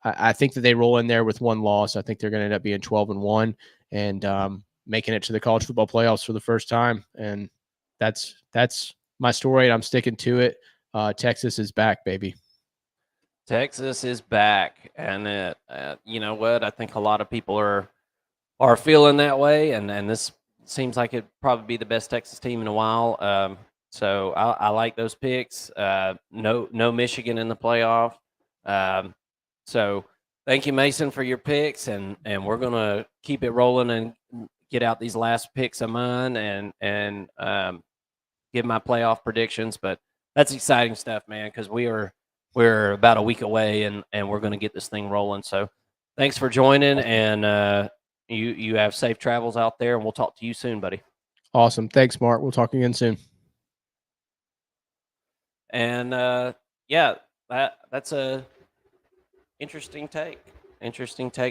I think that they roll in there with 1 loss. I think they're going to end up being 12-1 and making it to the college football playoffs for the first time. And that's my story, and I'm sticking to it. Texas is back, baby. Texas is back, and you know what? I think a lot of people are feeling that way, and this seems like it'd probably be the best Texas team in a while. So I like those picks. No Michigan in the playoff. So thank you, Mason, for your picks, and we're gonna keep it rolling and get out these last picks of mine and give my playoff predictions. But that's exciting stuff, man, because we're about a week away, and we're gonna get this thing rolling. So thanks for joining, and you have safe travels out there, and we'll talk to you soon, buddy. Awesome. Thanks, Mark. We'll talk again soon. And yeah, that's a interesting take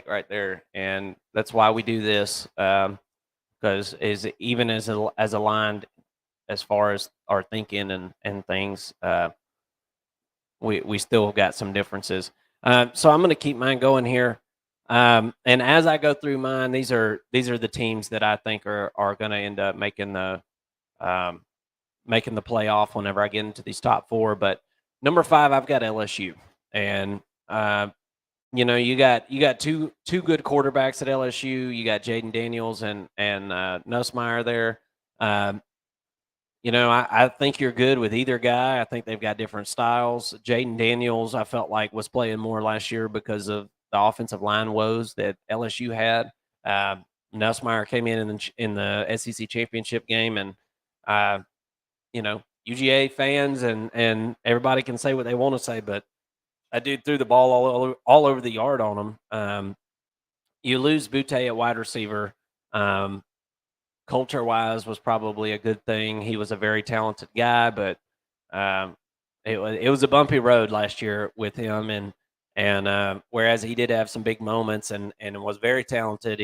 right there, and that's why we do this, because even as aligned as far as our thinking and things. We still got some differences. So I'm going to keep mine going here. And as I go through mine, these are the teams that I think are going to end up making the playoff whenever I get into these top four. But number 5, I've got LSU, and you got two good quarterbacks at LSU. You got Jaden Daniels and Nussmeier there. I think you're good with either guy. I think they've got different styles. Jaden Daniels, I felt like, was playing more last year because of the offensive line woes that LSU had. Nussmeier came in the SEC championship game, and UGA fans and everybody can say what they want to say, but that dude threw the ball all over the yard on him. You lose Butte at wide receiver. Culture-wise was probably a good thing. He was a very talented guy, but it was a bumpy road last year with him. And whereas he did have some big moments and was very talented,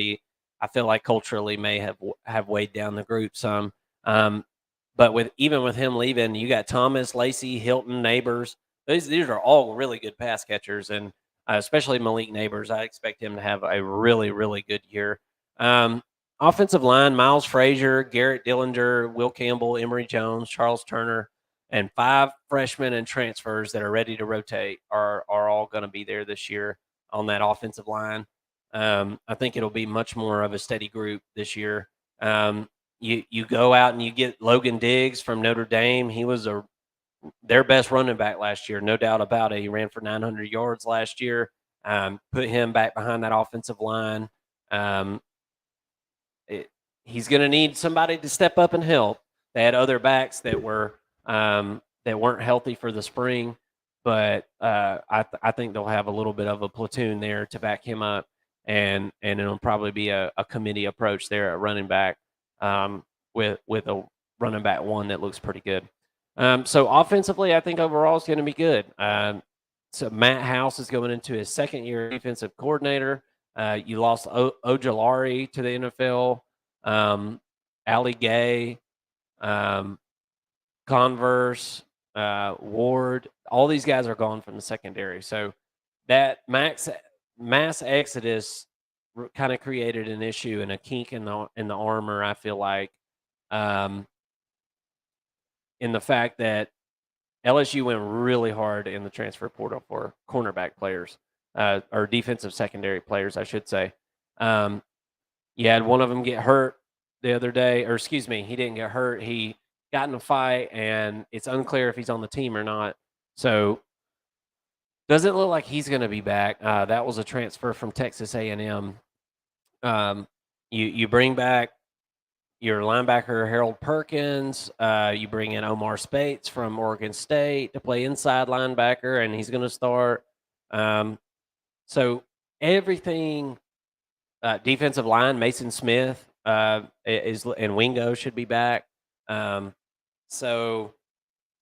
I feel like culturally may have weighed down the group some. But even with him leaving, you got Thomas, Lacey, Hilton, Neighbors. These are all really good pass catchers, and especially Malik Neighbors. I expect him to have a really, really good year. Offensive line, Miles Frazier, Garrett Dillinger, Will Campbell, Emory Jones, Charles Turner, and 5 freshmen and transfers that are ready to rotate are all going to be there this year on that offensive line. I think it'll be much more of a steady group this year. You go out and you get Logan Diggs from Notre Dame. He was their best running back last year, no doubt about it. He ran for 900 yards last year. Put him back behind that offensive line. He's going to need somebody to step up and help. They had other backs that weren't healthy for the spring, but I think they'll have a little bit of a platoon there to back him up, and it'll probably be a committee approach there at running back with a running back 1 that looks pretty good. So offensively, I think overall it's going to be good. So Matt House is going into his second year defensive coordinator. You lost Ojolari to the NFL. Ali Gay, Converse, Ward, all these guys are gone from the secondary. So that mass exodus kind of created an issue and a kink in the armor, I feel like, in the fact that LSU went really hard in the transfer portal for cornerback players, or defensive secondary players, I should say. You had one of them get hurt the other day, or excuse me, he didn't get hurt. He got in a fight, and it's unclear if he's on the team or not. So doesn't look like he's going to be back. That was a transfer from Texas A&M. You bring back your linebacker Harold Perkins. You bring in Omar Spates from Oregon State to play inside linebacker, and he's going to start. So everything. Defensive line, Mason Smith is, and Wingo should be back. So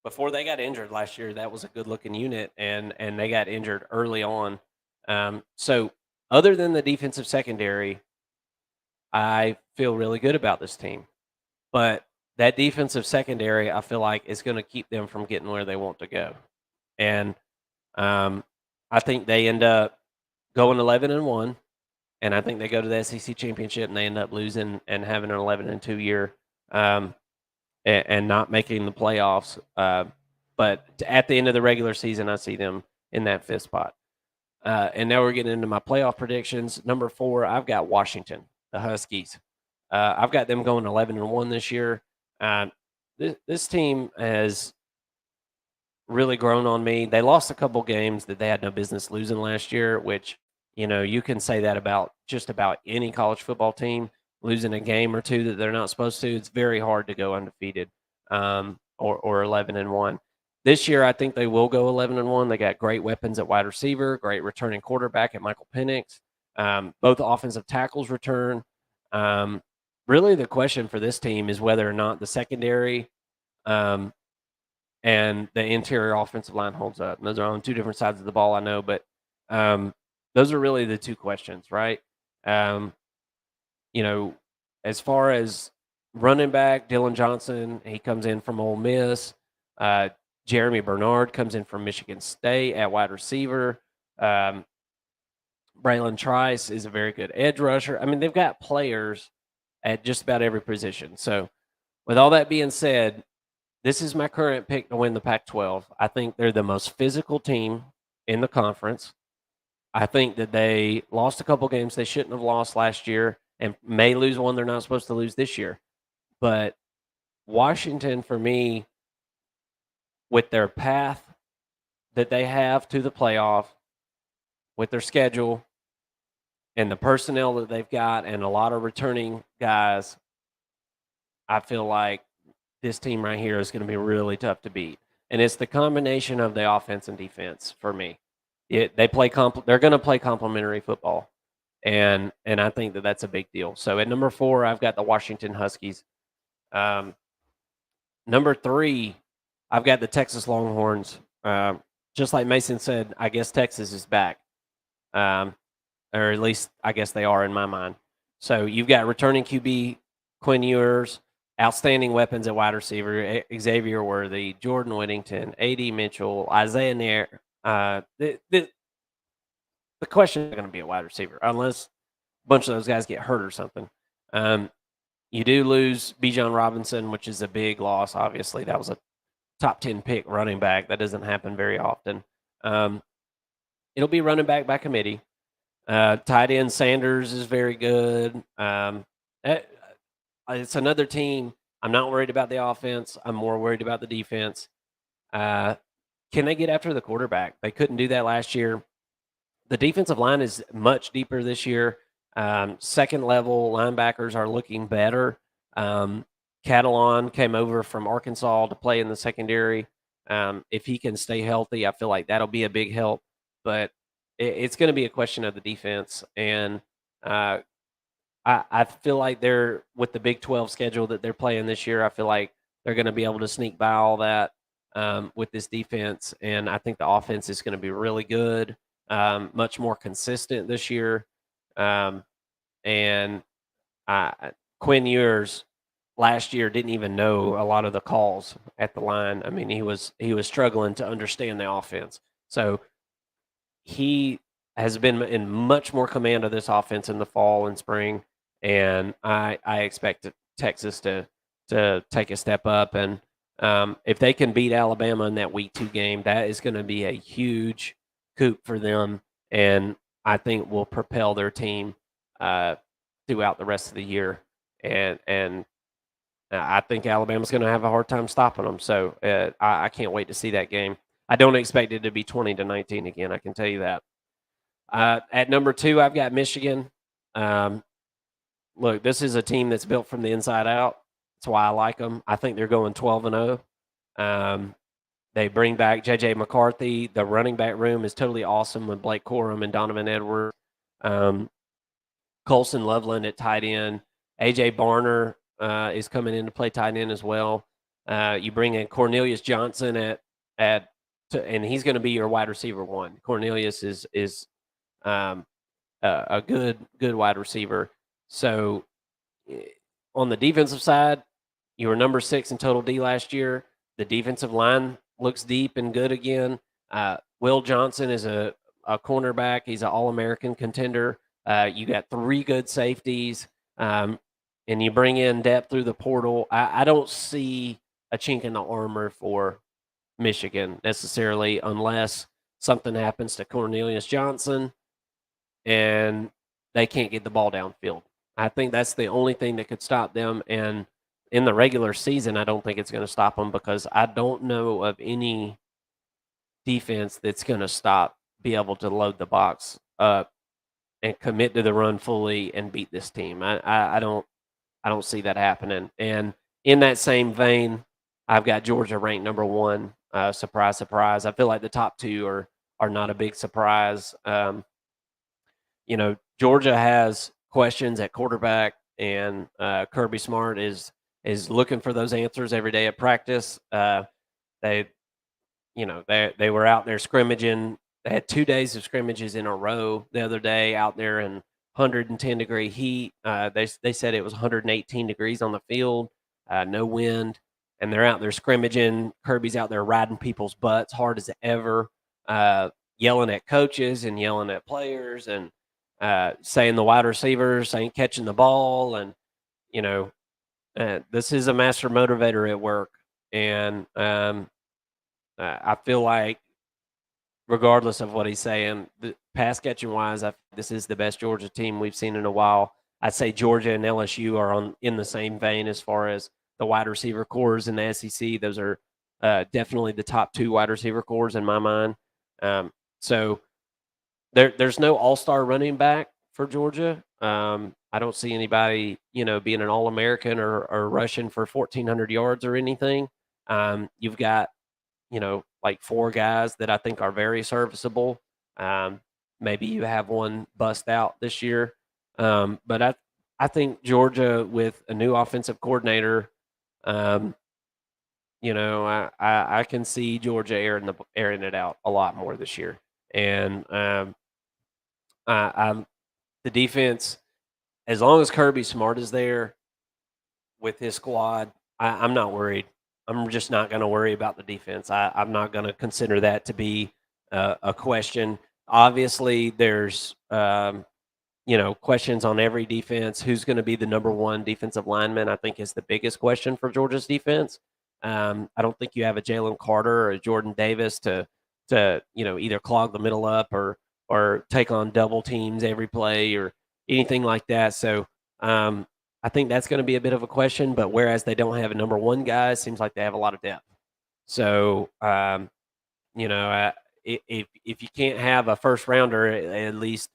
before they got injured last year, that was a good-looking unit, and they got injured early on. So other than the defensive secondary, I feel really good about this team. But that defensive secondary, I feel like, is going to keep them from getting where they want to go. And I think they end up going 11-1. And I think they go to the SEC championship and they end up losing and having an 11-2 year, and not making the playoffs. But at the end of the regular season, I see them in that 5th spot. And now we're getting into my playoff predictions. Number 4, I've got Washington, the Huskies. I've got them going 11-1 this year. This team has really grown on me. They lost a couple games that they had no business losing last year, which, you can say that about just about any college football team. Losing a game or 2 that they're not supposed to, it's very hard to go undefeated, or 11-1. This year, I think they will go 11-1. They got great weapons at wide receiver, great returning quarterback at Michael Penix. Both offensive tackles return. Really, the question for this team is whether or not the secondary and the interior offensive line holds up. And those are on 2 different sides of the ball, I know, but those are really the 2 questions, right? As far as running back, Dylan Johnson, he comes in from Ole Miss. Jeremy Bernard comes in from Michigan State at wide receiver. Braylon Trice is a very good edge rusher. I mean, they've got players at just about every position. So, with all that being said, this is my current pick to win the Pac-12. I think they're the most physical team in the conference. I think that they lost a couple games they shouldn't have lost last year and may lose one they're not supposed to lose this year. But Washington, for me, with their path that they have to the playoff, with their schedule and the personnel that they've got and a lot of returning guys, I feel like this team right here is going to be really tough to beat. And it's the combination of the offense and defense for me. They're going to play complementary football. And I think that that's a big deal. So at number 4, I've got the Washington Huskies. Number 3, I've got the Texas Longhorns. Just like Mason said, I guess Texas is back. Or at least I guess they are in my mind. So you've got returning QB Quinn Ewers, outstanding weapons at wide receiver, Xavier Worthy, Jordan Whittington, A.D. Mitchell, Isaiah Nair. The question is going to be a wide receiver unless a bunch of those guys get hurt or something. You do lose Bijan Robinson, which is a big loss. Obviously, that was a top 10 pick running back. That doesn't happen very often. It'll be running back by committee. Tight end Sanders is very good. It's another team. I'm not worried about the offense. I'm more worried about the defense. Can they get after the quarterback? They couldn't do that last year. The defensive line is much deeper this year. Second level linebackers are looking better. Catalon came over from Arkansas to play in the secondary. If he can stay healthy, I feel like that'll be a big help. But it's going to be a question of the defense. And I feel like they're, with the Big 12 schedule that they're playing this year, I feel like they're going to be able to sneak by all that with this defense. And I think the offense is going to be really good, much more consistent this year. And Quinn Ewers last year didn't even know a lot of the calls at the line. I mean, he was struggling to understand the offense. So he has been in much more command of this offense in the fall and spring, and I expect Texas to take a step up. And if they can beat Alabama in that Week 2 game, that is going to be a huge coup for them, and I think will propel their team throughout the rest of the year. And I think Alabama's going to have a hard time stopping them. So I can't wait to see that game. I don't expect it to be 20-19 again. I can tell you that. At number 2, I've got Michigan. Look, this is a team that's built from the inside out. That's why I like them. I think they're going 12-0. They bring back J.J. McCarthy. The running back room is totally awesome with Blake Corum and Donovan Edwards. Colson Loveland at tight end. A.J. Barner is coming in to play tight end as well. You bring in Cornelius Johnson and he's going to be your wide receiver 1. Cornelius is a good wide receiver. So on the defensive side, you were number 6 in total D last year. The defensive line looks deep and good again. Will Johnson is a cornerback. He's an All-American contender. You got 3 good safeties, and you bring in depth through the portal. I don't see a chink in the armor for Michigan necessarily unless something happens to Cornelius Johnson and they can't get the ball downfield. I think that's the only thing that could stop them. And in the regular season, I don't think it's going to stop them because I don't know of any defense that's going to be able to load the box up and commit to the run fully and beat this team. I don't see that happening. And in that same vein, I've got Georgia ranked number 1. Surprise, surprise. I feel like the top 2 are not a big surprise. Georgia has questions at quarterback, and Kirby Smart is looking for those answers every day at practice. They were out there scrimmaging. They had 2 days of scrimmages in a row the other day out there in 110-degree heat. They said it was 118 degrees on the field, no wind, and they're out there scrimmaging. Kirby's out there riding people's butts hard as ever, yelling at coaches and yelling at players and saying the wide receivers ain't catching the ball. And, this is a master motivator at work. And I feel like regardless of what he's saying, the pass catching wise, this is the best Georgia team we've seen in a while. I'd say Georgia and LSU are in the same vein as far as the wide receiver cores in the SEC. Those are definitely the top 2 wide receiver cores in my mind. So there's no all-star running back for Georgia. I don't see anybody, being an All-American or rushing for 1,400 yards or anything. You've got, like 4 guys that I think are very serviceable. Maybe you have one bust out this year. But I think Georgia with a new offensive coordinator, I can see Georgia airing it out a lot more this year. And the defense, as long as Kirby Smart is there with his squad, I'm not worried. I'm just not going to worry about the defense. I'm not going to consider that to be a question. Obviously, there's questions on every defense. Who's going to be the number 1 defensive lineman, I think, is the biggest question for Georgia's defense. I don't think you have a Jalen Carter or a Jordan Davis to either clog the middle up or take on double teams every play or anything like that. So I think that's going to be a bit of a question, but whereas they don't have a number 1 guy, it seems like they have a lot of depth. So, if you can't have a first rounder, at least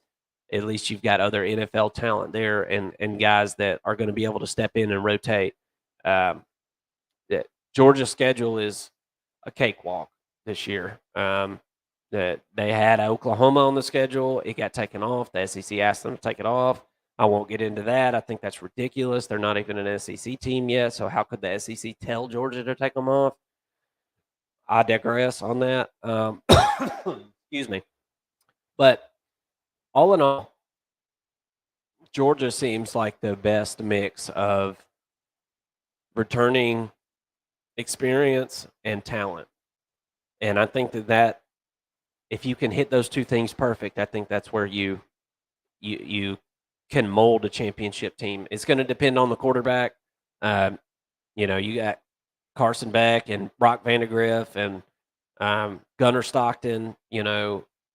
you've got other NFL talent there and guys that are going to be able to step in and rotate. Georgia's schedule is a cakewalk this year. They had Oklahoma on the schedule. It got taken off. The SEC asked them to take it off. I won't get into that. I think that's ridiculous. They're not even an SEC team yet, so how could the SEC tell Georgia to take them off? I digress on that. Excuse me. But all in all, Georgia seems like the best mix of returning experience and talent. And I think that if you can hit those 2 things perfect, I think that's where you can mold a championship team. It's going to depend on the quarterback. You got Carson Beck and Brock Vandagriff and Gunnar Stockton.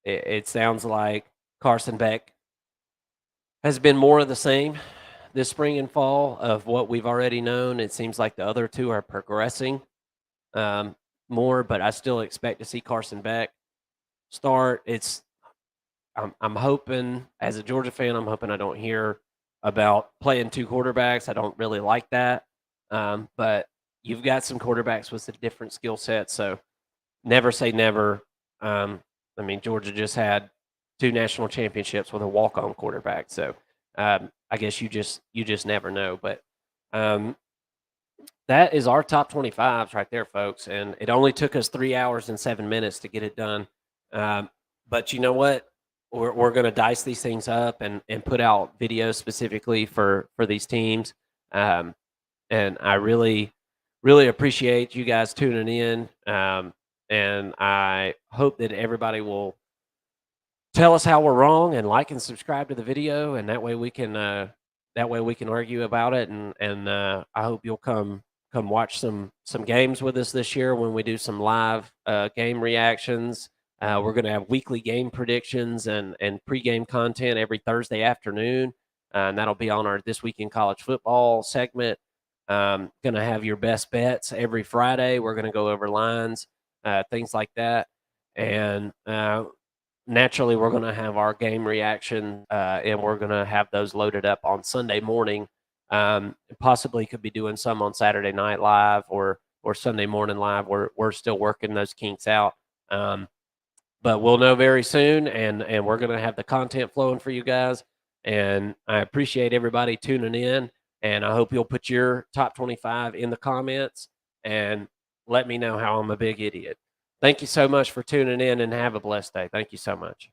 It sounds like Carson Beck has been more of the same this spring and fall of what we've already known. It seems like the other 2 are progressing more, but I still expect to see Carson Beck start. I'm hoping, as a Georgia fan, I'm hoping I don't hear about playing 2 quarterbacks. I don't really like that. But you've got some quarterbacks with a different skill set, so never say never. Georgia just had 2 national championships with a walk-on quarterback, so I guess you just never know. But that is our top 25s right there, folks, and it only took us 3 hours and 7 minutes to get it done. But you know what? We're going to dice these things up and put out videos specifically for these teams. And I really, really appreciate you guys tuning in. And I hope that everybody will tell us how we're wrong and like and subscribe to the video. And that way we can argue about it. And I hope you'll come watch some games with us this year when we do some live game reactions. We're going to have weekly game predictions and pregame content every Thursday afternoon, and that'll be on our This Week in College Football segment. Going to have your best bets every Friday. We're going to go over lines, things like that. And naturally, we're going to have our game reaction, and we're going to have those loaded up on Sunday morning. Possibly could be doing some on Saturday Night Live or Sunday morning live. We're still working those kinks out. But we'll know very soon, and we're going to have the content flowing for you guys. And I appreciate everybody tuning in, and I hope you'll put your top 25 in the comments and let me know how I'm a big idiot. Thank you so much for tuning in, and have a blessed day. Thank you so much.